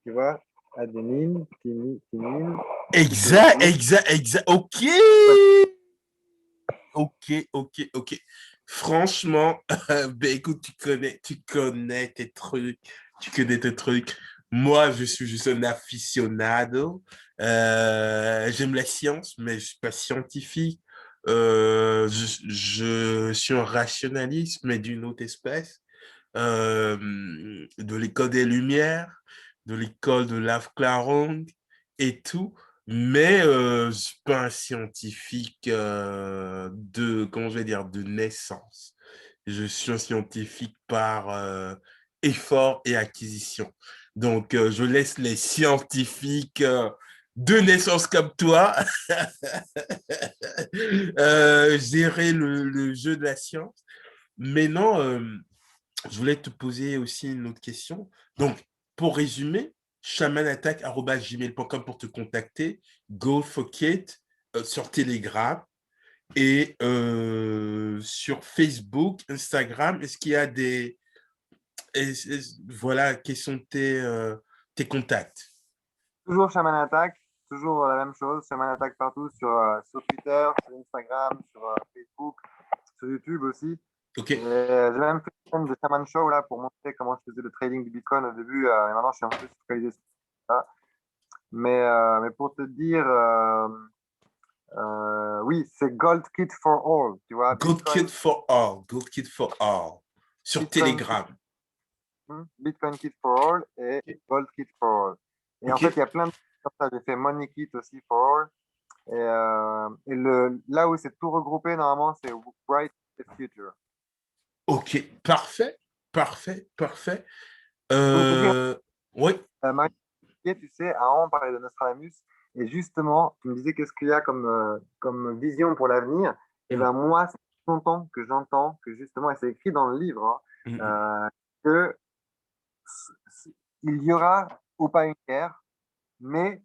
tu vois, adénine, thymine. Exact, exact, exact. Ok. Ouais. Ok. Franchement, ben écoute, tu connais tes trucs. Moi, je suis juste un aficionado. J'aime la science, mais je suis pas scientifique. Je suis un rationaliste, mais d'une autre espèce. De l'école des Lumières, de l'école de Lave-Claron et tout. Mais je ne suis pas un scientifique comment je vais dire, de naissance. Je suis un scientifique par effort et acquisition. Donc, je laisse les scientifiques de naissance comme toi gérer le jeu de la science. Mais non, je voulais te poser aussi une autre question. Donc, pour résumer, chamanattack@gmail.com pour te contacter, Go for Kate sur Telegram et sur Facebook, Instagram. Est-ce qu'il y a voilà, quels sont tes contacts? Toujours Shaman Attack, toujours la même chose. Shaman Attack partout sur Twitter, sur Instagram, sur Facebook, sur YouTube aussi. Ok, J'ai même fait une chaîne de Shaman Show là pour montrer comment je faisais le trading du Bitcoin au début. Et maintenant, je suis un peu focalisé sur ça. Mais pour te dire, oui, c'est Gold Kit for All. Tu vois, Gold Kid for All, Gold Kid for All, sur Bitcoin Kit, Telegram. Bitcoin Kit for All et Gold Kit for All. Et en Ok, fait, il y a plein de comme ça. J'ai fait Money Kit aussi for All. Là où c'est tout regroupé, normalement, c'est Bright Future. ok, parfait, parfait. Je voulais te dire, Euh, oui. Marie, tu sais, avant, on parlait de Nostradamus, et justement, tu me disais qu'est-ce qu'il y a comme vision pour l'avenir. Et Mm, ben moi, c'est longtemps que j'entends que justement, et c'est écrit dans le livre, mm, mm. hein, que il y aura ou pas une guerre, mais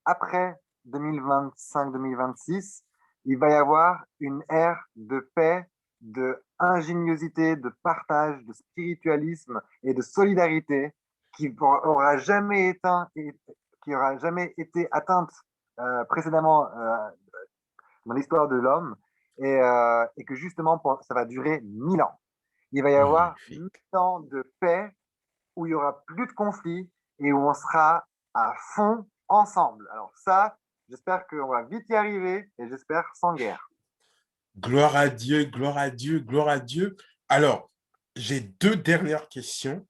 après 2025-2026, il va y avoir une ère de paix, de ingéniosité, de partage, de spiritualisme et de solidarité qui aura jamais éteint et qui aura jamais été atteinte précédemment dans l'histoire de l'homme et que justement ça va durer 1000 ans. Il va y avoir mille Magnifique. ans de paix où il y aura plus de conflits et où on sera à fond ensemble. Alors ça, j'espère qu'on va vite y arriver et j'espère sans guerre. Gloire à Dieu, gloire à Dieu, gloire à Dieu. Alors, j'ai deux dernières questions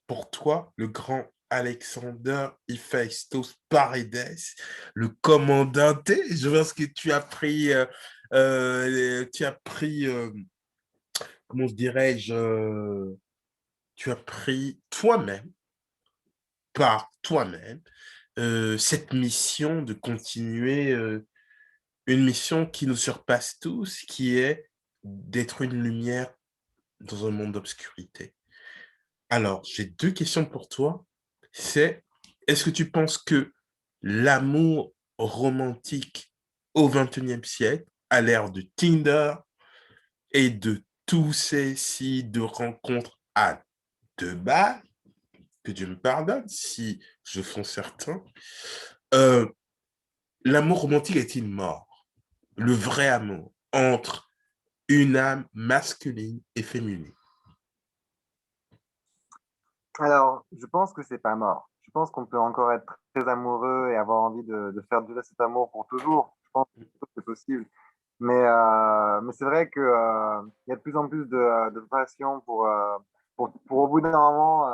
pour toi, le grand Alexander Héphaïstos Paredes, le commandante. Je pense que comment dirais-je, tu as pris toi-même, par toi-même, cette mission de continuer une mission qui nous surpasse tous, qui est d'être une lumière dans un monde d'obscurité. Alors, j'ai deux questions pour toi. C'est, est-ce que tu penses que l'amour romantique au XXIe siècle, à l'ère de Tinder et de tous ces sites de rencontres à deux balles, que Dieu me pardonne si je fonce certains, euh, l'amour romantique est-il mort? Le vrai amour entre une âme masculine et féminine. Alors, je pense que c'est pas mort. Je pense qu'on peut encore être très amoureux et avoir envie de faire durer cet amour pour toujours. Je pense que c'est possible. Mais c'est vrai que, il y a de plus en plus de passion pour au bout d'un moment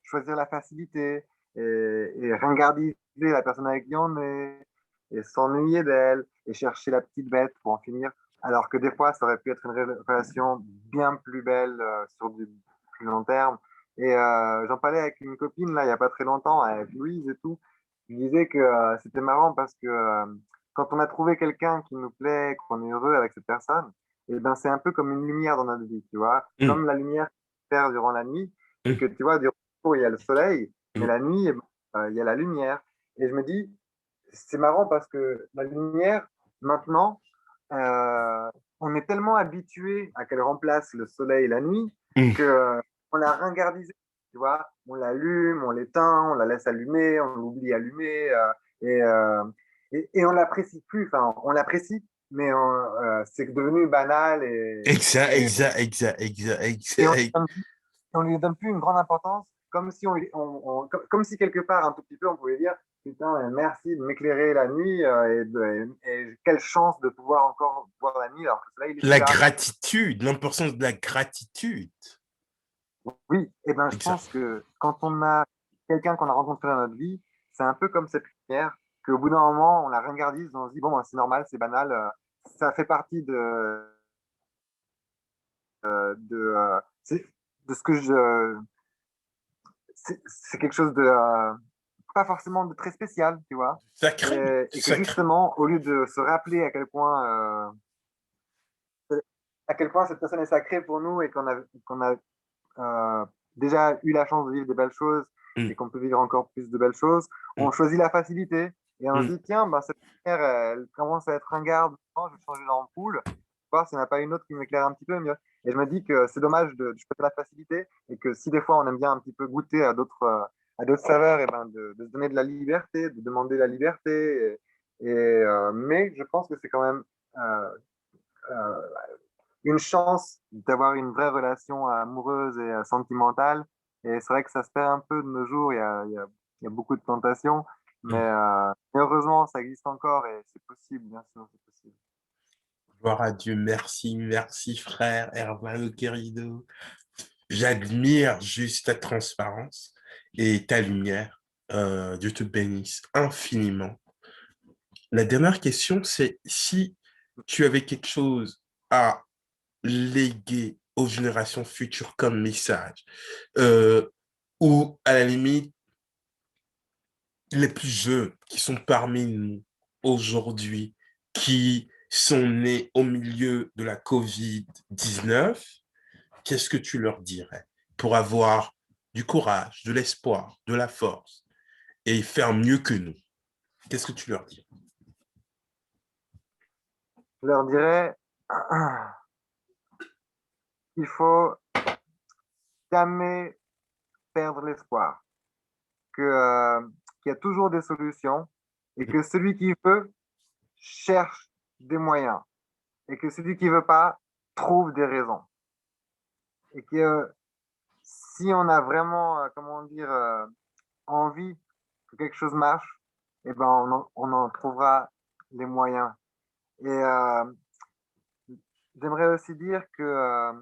choisir la facilité et ringardiser la personne avec qui on est et s'ennuyer d'elle et chercher la petite bête pour en finir. Alors que des fois, ça aurait pu être une relation bien plus belle sur du plus long terme. J'en parlais avec une copine là, il n'y a pas très longtemps, avec Louise et tout. Je disais que c'était marrant parce que quand on a trouvé quelqu'un qui nous plaît, qu'on est heureux avec cette personne, et ben c'est un peu comme une lumière dans notre vie, tu vois. Hum, Comme la lumière qui perd durant la nuit, et hum, que tu vois, durant le jour, il y a le soleil, mais hum, la nuit, eh ben, il y a la lumière. Et je me dis, c'est marrant parce que la lumière, maintenant, euh, on est tellement habitué à qu'elle remplace le soleil et la nuit hum. que on l'a ringardisée, tu vois. On l'allume, on l'éteint, on la laisse allumer, on l'oublie allumée. et on l'apprécie plus. Enfin, on l'apprécie, mais c'est devenu banal Exact, et, exact, exact, exact, et exact. on lui donne plus une grande importance, comme si comme si quelque part, un tout petit peu, on pouvait dire, putain, merci de m'éclairer la nuit et quelle chance de pouvoir encore voir la nuit alors que là, il est plus La là. gratitude, l'importance de la gratitude. Oui, et ben, je Exact. pense que quand on a quelqu'un qu'on a rencontré dans notre vie, c'est un peu comme cette lumière, qu'au bout d'un moment, on la ringardise, on se dit, bon, ben, c'est normal, c'est banal, ça fait partie de, de ce que c'est quelque chose de pas forcément de très spécial, tu vois. Sacré, Et que sacré. justement, au lieu de se rappeler à quel point cette personne est sacrée pour nous et qu'on a déjà eu la chance de vivre des belles choses et Mm, qu'on peut vivre encore plus de belles choses, mm, on choisit la facilité et on se mm. dit, tiens, bah, cette lumière, elle commence à être ringarde, non, je vais changer l'ampoule, voir s'il n'y en a pas une autre qui m'éclaire un petit peu mieux. Et je me dis que c'est dommage de choisir la facilité et que si des fois on aime bien un petit peu goûter à d'autres saveurs, et ben de se donner de la liberté, de demander la liberté. Mais je pense que c'est quand même euh, euh, une chance d'avoir une vraie relation amoureuse et sentimentale. Et c'est vrai que ça se perd un peu de nos jours. Il y a beaucoup de tentations. Mm. Mais heureusement, ça existe encore et c'est possible, bien sûr, c'est possible. Gloire à Dieu, merci, merci frère Hervalo querido. J'admire juste ta transparence et ta lumière. Dieu te bénisse infiniment. La dernière question, c'est si tu avais quelque chose à léguer aux générations futures comme message, euh, ou à la limite, les plus jeunes qui sont parmi nous aujourd'hui, qui sont nés au milieu de la COVID-19, qu'est-ce que tu leur dirais pour avoir du courage, de l'espoir, de la force et faire mieux que nous? Qu'est-ce que tu leur dis? Je leur dirais qu'il faut jamais perdre l'espoir, qu'il y a toujours des solutions et que celui qui veut cherche des moyens et que celui qui veut pas trouve des raisons. Et que si on a vraiment, comment dire, envie que quelque chose marche, eh ben on en trouvera les moyens. Et j'aimerais aussi dire que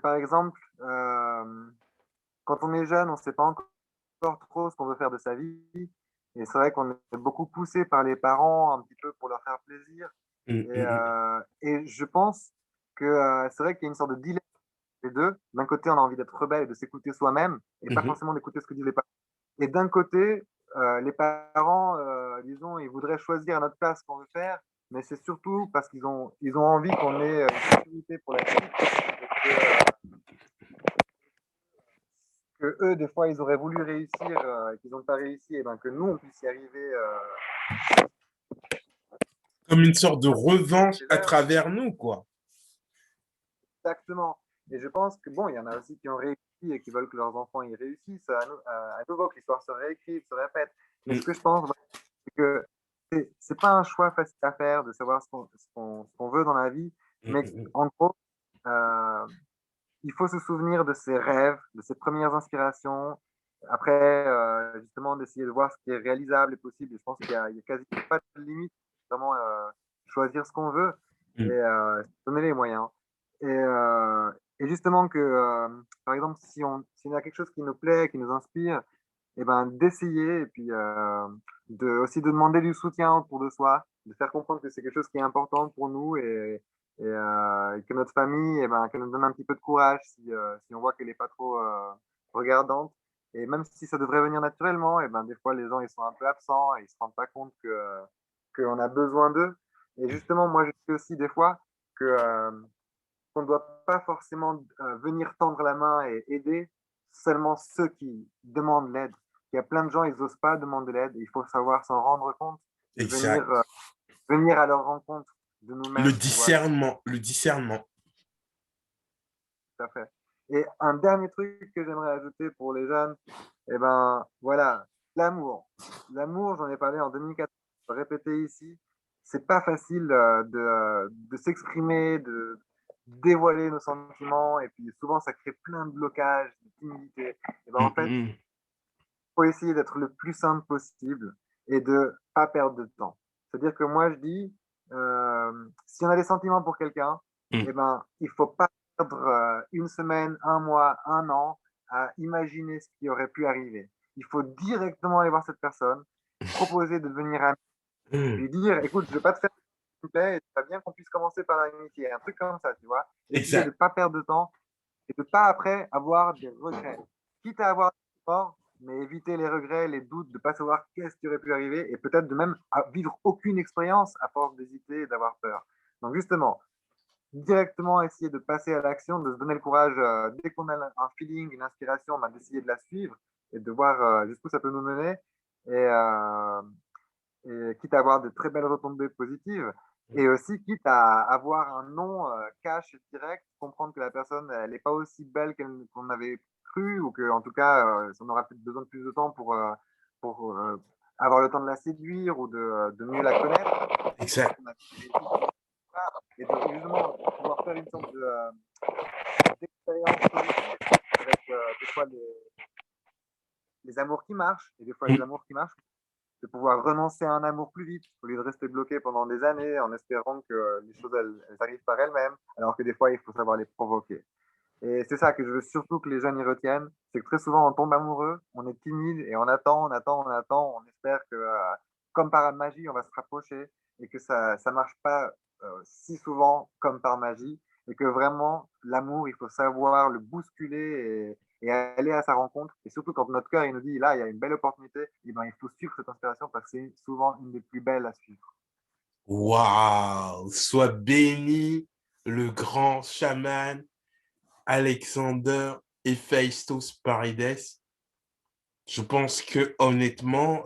par exemple, quand on est jeune, on ne sait pas encore trop ce qu'on veut faire de sa vie. Et c'est vrai qu'on est beaucoup poussé par les parents un petit peu pour leur faire plaisir. Mm, mm, Et je pense que c'est vrai qu'il y a une sorte de dilemme les deux. D'un côté, on a envie d'être rebelle et de s'écouter soi-même et pas mm, forcément d'écouter ce que disent les parents. Et d'un côté, les parents, disons, ils voudraient choisir à notre place ce qu'on veut faire, mais c'est surtout parce ils ont envie qu'on ait une sécurité pour la suite. Que eux, des fois, ils auraient voulu réussir et qu'ils n'ont pas réussi, et ben que nous, on puisse y arriver comme une sorte de revanche chez à eux. travers nous, quoi. Exactement. Et je pense que, bon, il y en a aussi qui ont réussi et qui veulent que leurs enfants y réussissent. À nouveau, que l'histoire se réécrive, se répète. Mais ce Mm, que je pense, c'est que c'est pas un choix facile à faire de savoir ce qu'on veut dans la vie, mm, mais mm, en gros, euh, il faut se souvenir de ses rêves, de ses premières inspirations. Après, justement, d'essayer de voir ce qui est réalisable et possible. Et je pense il y a quasi pas de limite. Vraiment, choisir ce qu'on veut et mm. se donner les moyens. Et justement que, par exemple, si on a quelque chose qui nous plaît, qui nous inspire, et ben, d'essayer et puis aussi de demander du soutien autour de soi, de faire comprendre que c'est quelque chose qui est important pour nous et que notre famille, et ben, qu'elle nous donne un petit peu de courage si on voit qu'elle n'est pas trop regardante. Et même si ça devrait venir naturellement, et ben, des fois, les gens ils sont un peu absents et ils ne se rendent pas compte qu'on a besoin d'eux. Et justement, moi, je sais aussi des fois que, qu'on ne doit pas forcément venir tendre la main et aider seulement ceux qui demandent l'aide. Il y a plein de gens, ils n'osent pas demander l'aide. Il faut savoir s'en rendre compte et Exact. venir à leur rencontre de Le nous-mêmes, tu vois, discernement, le discernement. tout à fait. Et un dernier truc que j'aimerais ajouter pour les jeunes, eh ben voilà, L'amour. L'amour, j'en ai parlé en 2014, je vais répéter ici. C'est pas facile de s'exprimer, de dévoiler nos sentiments, et puis souvent ça crée plein de blocages, de timidité. Et ben en fait, Mhm. faut essayer d'être le plus simple possible et de pas perdre de temps. C'est-à-dire que moi, je dis, si on a des sentiments pour quelqu'un, eh Mhm. ben, il faut pas perdre une semaine, un mois, un an à imaginer ce qui aurait pu arriver. Il faut directement aller voir cette personne, proposer de devenir ami, Mhm. lui dire, écoute, je vais pas te faire s'il te plaît, et c'est bien qu'on puisse commencer par l'amitié, un truc comme ça, tu vois. Essayer de Exact. pas perdre de temps et de pas après avoir des regrets. Quitte à avoir des efforts, mais éviter les regrets, les doutes, de ne pas savoir qu'est-ce qui aurait pu arriver et peut-être de même vivre aucune expérience à force d'hésiter et d'avoir peur. Donc justement, directement essayer de passer à l'action, de se donner le courage dès qu'on a un feeling, une inspiration, ben, d'essayer de la suivre et de voir jusqu'où ça peut nous mener. Et quitte à avoir de très belles retombées positives, et aussi quitte à avoir un nom cash et direct, comprendre que la personne, elle n'est pas aussi belle qu'on avait cru, ou qu'en tout cas, on aura peut-être besoin de plus de temps pour avoir le temps de la séduire ou de mieux la connaître, une fois Exact. qu'on a réussi, et de justement pouvoir faire une sorte d'expérience positive avec des fois les amours qui marchent et des fois les Mhm. amours qui marchent, de pouvoir renoncer à un amour plus vite, au lieu de rester bloqué pendant des années en espérant que les choses elles arrivent par elles-mêmes, alors que des fois il faut savoir les provoquer. Et c'est ça que je veux surtout que les jeunes y retiennent, c'est que très souvent on tombe amoureux, on est timide et on attend, on attend, on attend, on espère que comme par magie on va se rapprocher, et que ça marche pas si souvent comme par magie, et que vraiment l'amour il faut savoir le bousculer et aller à sa rencontre, et surtout quand notre cœur il nous dit là il y a une belle opportunité, et ben il faut suivre cette inspiration parce que c'est souvent une des plus belles à suivre. Waouh! Sois béni, le grand chaman Alexander Héphaïstos Parides. Je pense que honnêtement,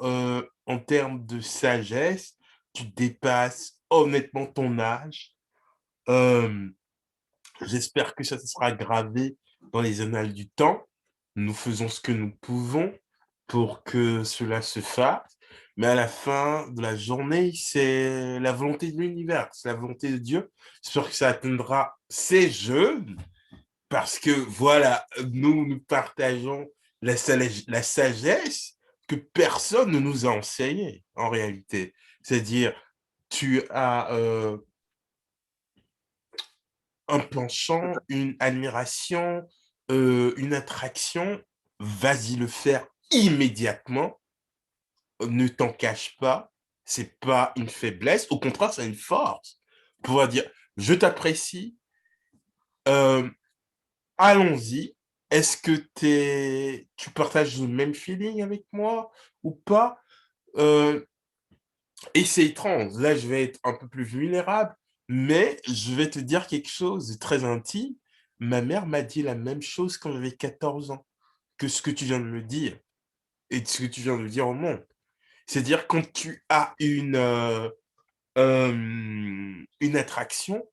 en termes de sagesse, tu dépasses honnêtement ton âge. Euh, J'espère que ça sera gravé dans les annales du temps. Nous faisons ce que nous pouvons pour que cela se fasse. Mais à la fin de la journée, c'est la volonté de l'univers, c'est la volonté de Dieu. J'espère que ça atteindra ces jeunes parce que voilà, nous partageons la sagesse que personne ne nous a enseignée en réalité. C'est-à-dire, tu as un penchant, une admiration, une attraction, vas-y le faire immédiatement, ne t'en cache pas, c'est pas une faiblesse, au contraire, c'est une force. Pouvoir dire, je t'apprécie, euh, allons-y. Est-ce que tu partages le même feeling avec moi ou pas? Euh, et c'est étrange. Là, je vais être un peu plus vulnérable, mais je vais te dire quelque chose de très intime. Ma mère m'a dit la même chose quand j'avais 14 ans que ce que tu viens de me dire et ce que tu viens de dire au monde. C'est-à-dire quand tu as une attraction,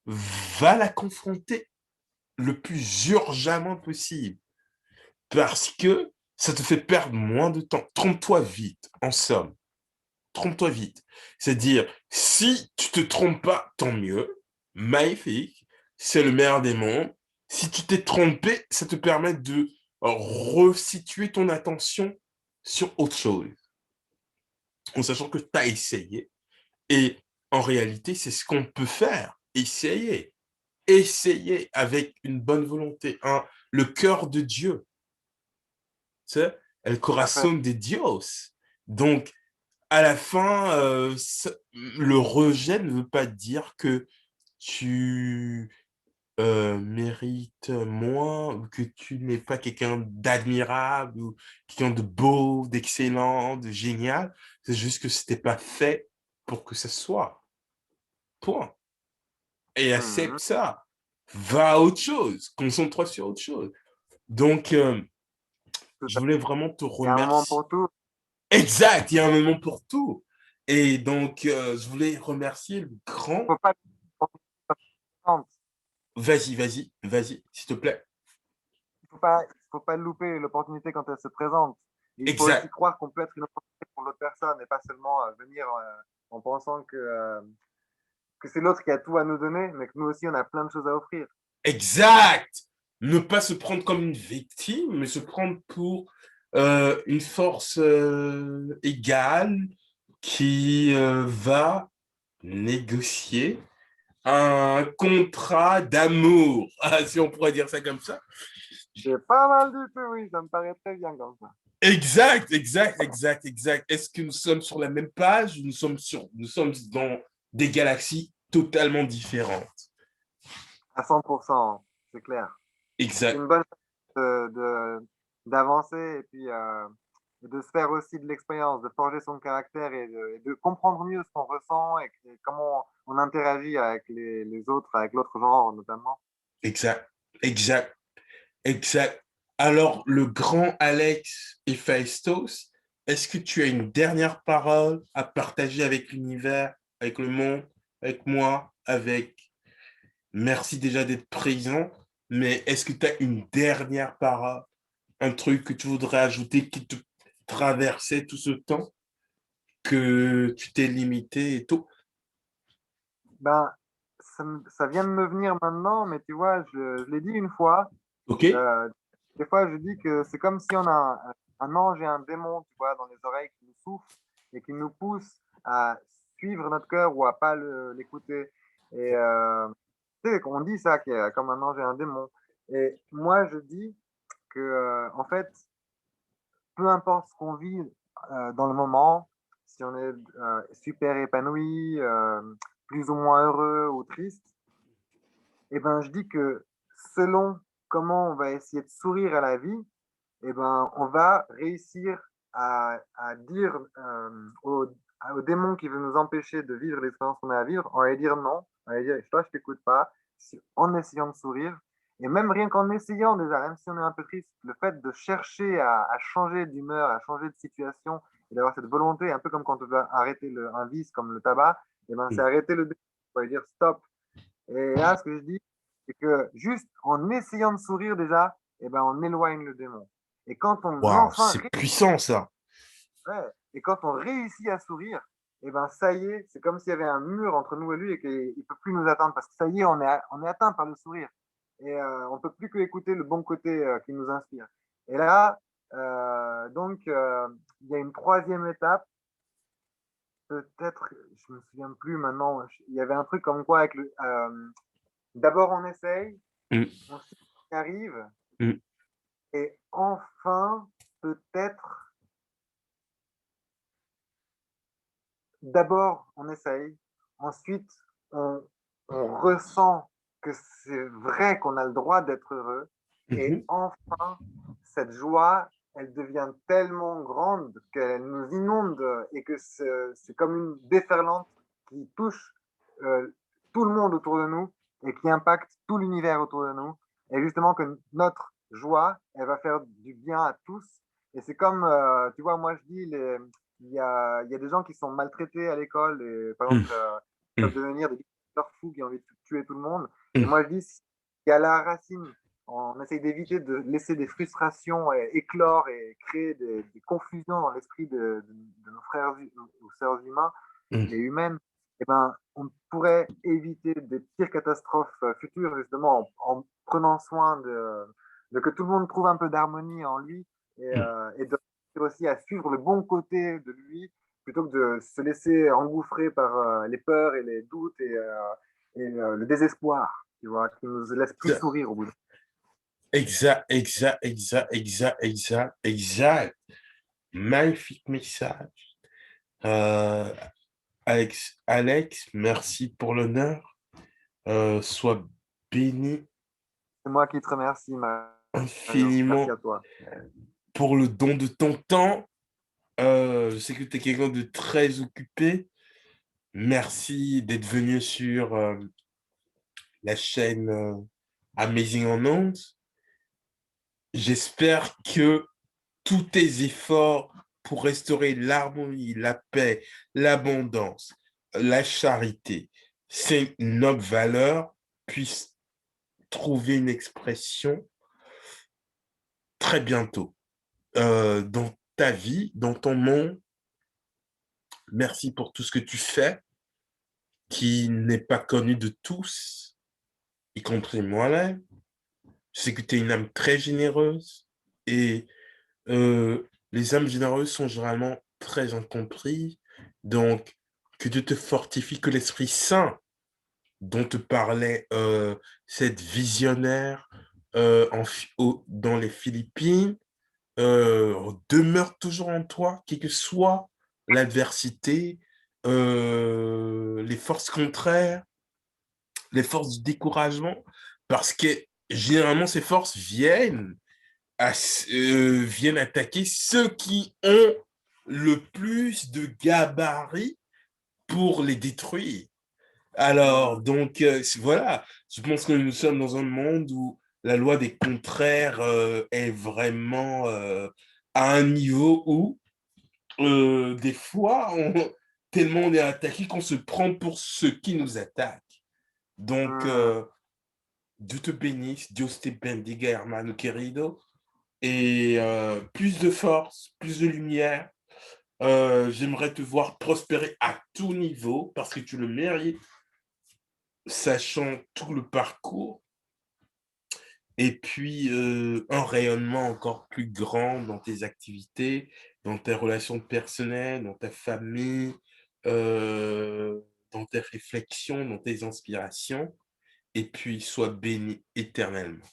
va la confronter le plus urgemment possible parce que ça te fait perdre moins de temps. Trompe-toi vite, en somme. Trompe-toi vite. C'est-à-dire, si tu te trompes pas, tant mieux. Magnifique. C'est le meilleur des mondes. Si tu t'es trompé, ça te permet de resituer ton attention sur autre chose, en sachant que tu as essayé. Et en réalité, c'est ce qu'on peut faire. Essayer. Essayer avec une bonne volonté. Le cœur de Dieu. Tu sais, el Tout à fait. corazón de Dios. Donc, à la fin, le rejet ne veut pas dire que tu mérites moins ou que tu n'es pas quelqu'un d'admirable ou quelqu'un de beau, d'excellent, de génial. C'est juste que c'était pas fait pour que ça soit. Point. Et Mhm. accepte ça. Va à autre chose. Concentre-toi sur autre chose. Donc, Tout je à voulais fait. vraiment te Il y a un moment remercier. pour tout. Exact, il y a un moment pour tout. Et donc, je voulais remercier le Il grand. ne faut pas Vas-y, vas-y, vas-y, s'il te plaît. il faut pas louper l'opportunité quand elle se présente. Il faut aussi exact, croire qu'on peut être une opportunité pour l'autre personne et pas seulement venir en pensant que c'est l'autre qui a tout à nous donner, mais que nous aussi, on a plein de choses à offrir. exact. Ne pas se prendre comme une victime, mais se prendre pour une force égale qui va négocier un contrat d'amour, si on pourrait dire ça comme ça. C'est pas mal du tout, oui, ça me paraît très bien comme ça. Exact, exact, exact, exact. Est-ce que nous sommes sur la même page? Nous sommes dans des galaxies totalement différentes. À 100%, c'est clair. C'est Exact, une bonne chose d'avancer et puis de se faire aussi de l'expérience, de forger son caractère et de comprendre mieux ce qu'on ressent et comment on interagit avec les autres, avec l'autre genre notamment. exact, exact, exact. Alors, le grand Alex Héphaïstos, est-ce que tu as une dernière parole à partager avec l'univers, avec le monde, avec moi, avec... Merci déjà d'être présent, mais est-ce que tu as une dernière parole, un truc que tu voudrais ajouter qui te traversait tout ce temps, que tu t'es limité et tout? Ben, ça vient de me venir maintenant, mais tu vois, je l'ai dit une fois. OK? euh, des fois, je dis que c'est comme si on a un ange et un démon, tu vois, dans les oreilles qui nous soufflent et qui nous poussent à suivre notre cœur ou à pas l'écouter. Et tu sais, on dit ça, qu'il y a comme un ange et un démon. Et moi, je dis que, en fait, peu importe ce qu'on vit dans le moment, si on est super épanoui, plus ou moins heureux ou triste, eh ben, je dis que selon comment on va essayer de sourire à la vie, eh ben, on va réussir à dire au démon qui veut nous empêcher de vivre l'expérience qu'on a à vivre, on va lui dire non, on va lui dire toi je t'écoute pas, en essayant de sourire. Et même rien qu'en essayant déjà, même si on est un peu triste, le fait de chercher à changer d'humeur, à changer de situation, et d'avoir cette volonté, un peu comme quand on veut arrêter un vice comme le tabac, et ben, c'est arrêter le démon, on va lui dire stop. Et là, ce que je dis, c'est que juste en essayant de sourire déjà, eh ben, on éloigne le démon. Et quand on Waouh, enfin c'est puissant ça. ouais, et quand on réussit à sourire, eh ben ça y est, c'est comme s'il y avait un mur entre nous et lui et qu'il ne peut plus nous atteindre parce que ça y est, on est atteint par le sourire. Et on ne peut plus que écouter le bon côté qui nous inspire. Et là, il y a une troisième étape, peut-être, je ne me souviens plus maintenant, il y avait un truc comme quoi avec d'abord on essaye, Mm, on s'y arrive, mm, et enfin, peut-être, d'abord on essaye, ensuite on, on ressent que c'est vrai qu'on a le droit d'être heureux, et mhm. enfin, cette joie, elle devient tellement grande qu'elle nous inonde et que c'est comme une déferlante qui touche euh, tout le monde autour de nous et qui impacte tout l'univers autour de nous. Et justement que notre joie, elle va faire du bien à tous. Et c'est comme, tu vois, moi je dis, il y a des gens qui sont maltraités à l'école et par Mm, exemple, ils peuvent mm, devenir des dictateurs fous qui ont envie de tuer tout le monde. Et mm. moi je dis, il y a la racine, on essaye d'éviter de laisser des frustrations éclore et créer des confusions dans l'esprit de nos frères ou sœurs humains Mm. et humaines, eh ben, on pourrait éviter des pires catastrophes futures justement en prenant soin de que tout le monde trouve un peu d'harmonie en lui Mm. et de réussir aussi à suivre le bon côté de lui plutôt que de se laisser engouffrer par les peurs et les doutes et le désespoir, tu vois, qui nous laisse plus Ça- sourire au bout. Exact, exact, exact, exact, exact, exact. Magnifique message. Euh, Alex, merci pour l'honneur. Sois béni C'est moi qui te remercie, Mario. Merci infiniment à toi. pour le don de ton temps. Je sais que tu es quelqu'un de très occupé. Merci d'être venu sur la chaîne Amazing en Ondes. J'espère que tous tes efforts pour restaurer l'harmonie, la paix, l'abondance, la charité, ces nobles valeurs puissent trouver une expression très bientôt dans ta vie, dans ton monde. Merci pour tout ce que tu fais, qui n'est pas connu de tous, y compris moi-même. Je sais que tu es une âme très généreuse et les âmes généreuses sont généralement très incompris. Donc, que Dieu te fortifie, que l'Esprit Saint dont te parlait cette visionnaire dans les Philippines demeure toujours en toi, quelle que soit l'adversité, les forces contraires, les forces du découragement, parce que généralement ces forces viennent attaquer ceux qui ont le plus de gabarit pour les détruire. Alors, donc, voilà, je pense que nous sommes dans un monde où la loi des contraires est vraiment à un niveau où, des fois, tellement on est attaqué qu'on se prend pour ceux qui nous attaquent. Donc, Dieu te bénisse, Dios te bendiga, hermano querido, et plus de force, plus de lumière. J'aimerais te voir prospérer à tout niveau parce que tu le mérites, sachant tout le parcours, et puis un rayonnement encore plus grand dans tes activités, dans tes relations personnelles, dans ta famille, euh, dans tes réflexions, dans tes inspirations, et puis sois béni éternellement.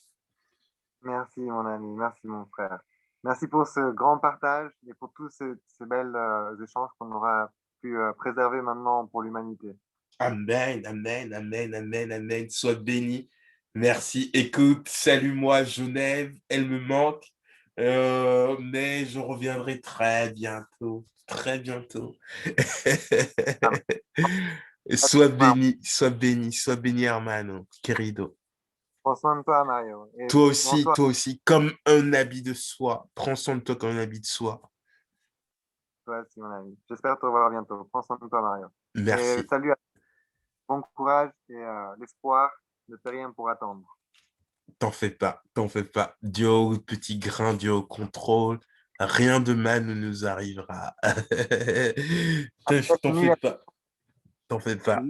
Merci, mon ami. Merci, mon frère. Merci pour ce grand partage et pour tous ces belles échanges qu'on aura pu préserver maintenant pour l'humanité. Amen, amen, amen, amen, amen. Sois béni. Merci. Écoute, salue-moi Genève, elle me manque, mais je reviendrai très bientôt, très bientôt. Ah, Sois béni, sois béni, sois béni, hermano, querido. prends soin de toi, Mario. Et bonsoir, Toi aussi, comme un habit de soie. Prends soin de toi comme un habit de soie. toi aussi, mon ami. J'espère te revoir bientôt. Prends soin de toi, Mario. Et Merci. salut, bon courage et l'espoir ne fait rien pour attendre. T'en fais pas, t'en fais pas. Dieu au petit grain, Dieu au contrôle. Rien de mal ne nous arrivera. T'en Fini, fais pas, t'en fais pas.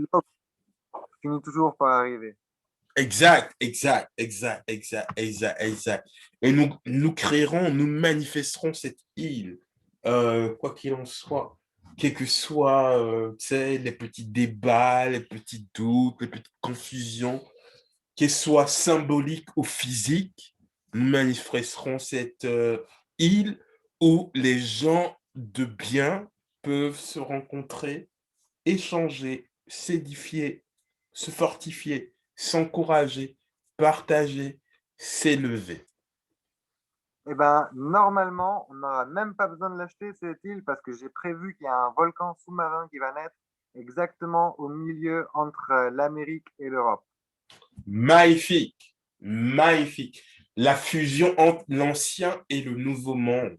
finit toujours par arriver. Exact, exact, exact, exact, exact, exact. Et nous créerons, nous manifesterons cette île, quoi qu'il en soit. Quels que soient, tu sais, les petits débats, les petits doutes, les petites confusions, qu'elles soient symboliques ou physiques, nous manifesterons cette île où les gens de bien peuvent se rencontrer, échanger, s'édifier, se fortifier, s'encourager, partager, s'élever. Eh ben, normalement, on n'aura même pas besoin de l'acheter, cette île, parce que j'ai prévu qu'il y a un volcan sous-marin qui va naître exactement au milieu entre l'Amérique et l'Europe. Magnifique, magnifique. La fusion entre l'ancien et le nouveau monde.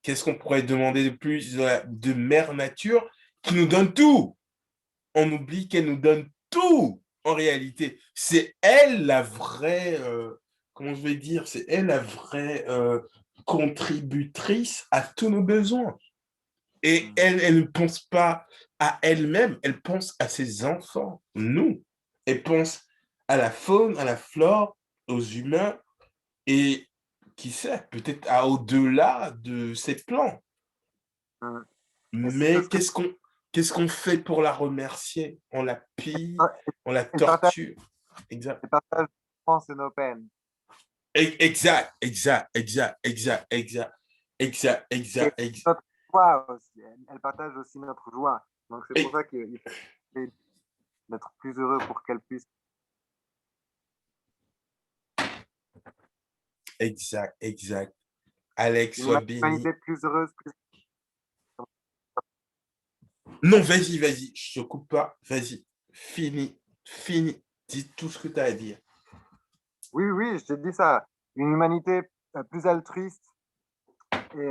Qu'est-ce qu'on pourrait demander de plus de Mère Nature qui nous donne tout? On oublie qu'elle nous donne tout en réalité. C'est elle la vraie, comment je vais dire, c'est elle la vraie contributrice à tous nos besoins. Et Mm. elle ne pense pas à elle-même, elle pense à ses enfants, nous. Elle pense à la faune, à la flore, aux humains et qui sait, peut-être à au-delà de ces plans. Mm. Et c'est Mais ce que qu'est-ce qu'on fait pour la remercier? On la pille, on la elle partage, torture. Exact. elle partage nos souffrances et nos peines. Exact, exact, exact, exact, exact, exact, Et exact, exact. notre joie aussi. Elle partage aussi notre joie. Donc c'est pour ça qu'il faut d'être plus heureux pour qu'elle puisse. Exact, exact. Alex, Une sois béni. humanité plus heureuse, plus. Non, vas-y, vas-y, je te coupe pas. Vas-y, fini, fini. Dis tout ce que tu as à dire. Oui, oui, je t'ai dit ça. Une humanité plus altruiste et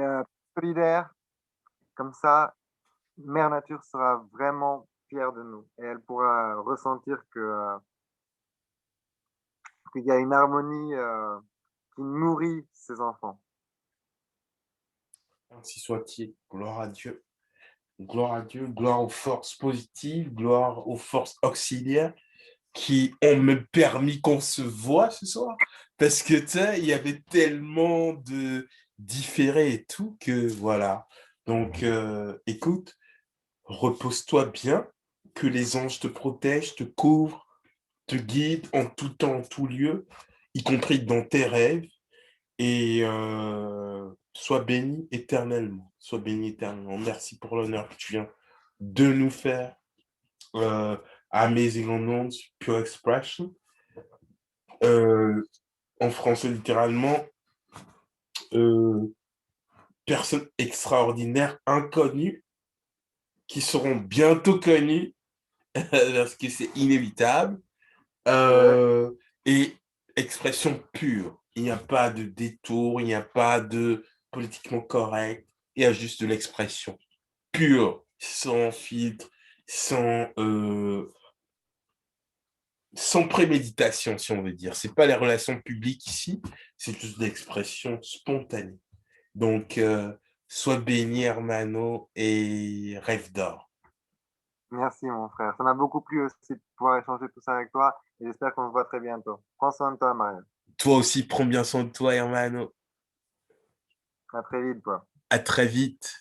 solidaire. Comme ça, Mère Nature sera vraiment fière de nous et elle pourra ressentir qu'il y a une harmonie qui nourrit ses enfants. Ainsi soit-il. Gloire à Dieu. Gloire à Dieu, gloire aux forces positives, gloire aux forces auxiliaires qui ont me permis qu'on se voit ce soir. Parce que, tu sais, il y avait tellement de différés et tout que, voilà. Donc, écoute, repose-toi bien, que les anges te protègent, te couvrent, te guident en tout temps, en tout lieu, y compris dans tes rêves, et sois béni éternellement. Sois béni éternellement. Merci pour l'honneur que tu viens de nous faire. Euh, Amazing Unknowns, Pure Expression. En français, littéralement, euh, personnes extraordinaires, inconnues, qui seront bientôt connues, parce que c'est inévitable. Ouais. Euh, et expression pure. Il n'y a pas de détour, il n'y a pas de politiquement correct. Il y a juste de l'expression pure, sans filtre, sans préméditation, si on veut dire. C'est pas les relations publiques ici, c'est juste de l'expression spontanée. Donc, sois béni, hermano, et rêve d'or. Merci, mon frère. Ça m'a beaucoup plu aussi de pouvoir échanger tout ça avec toi et j'espère qu'on se voit très bientôt. Prends soin de toi, Mario. Toi aussi, prends bien soin de toi, hermano. À très vite, quoi. À très vite.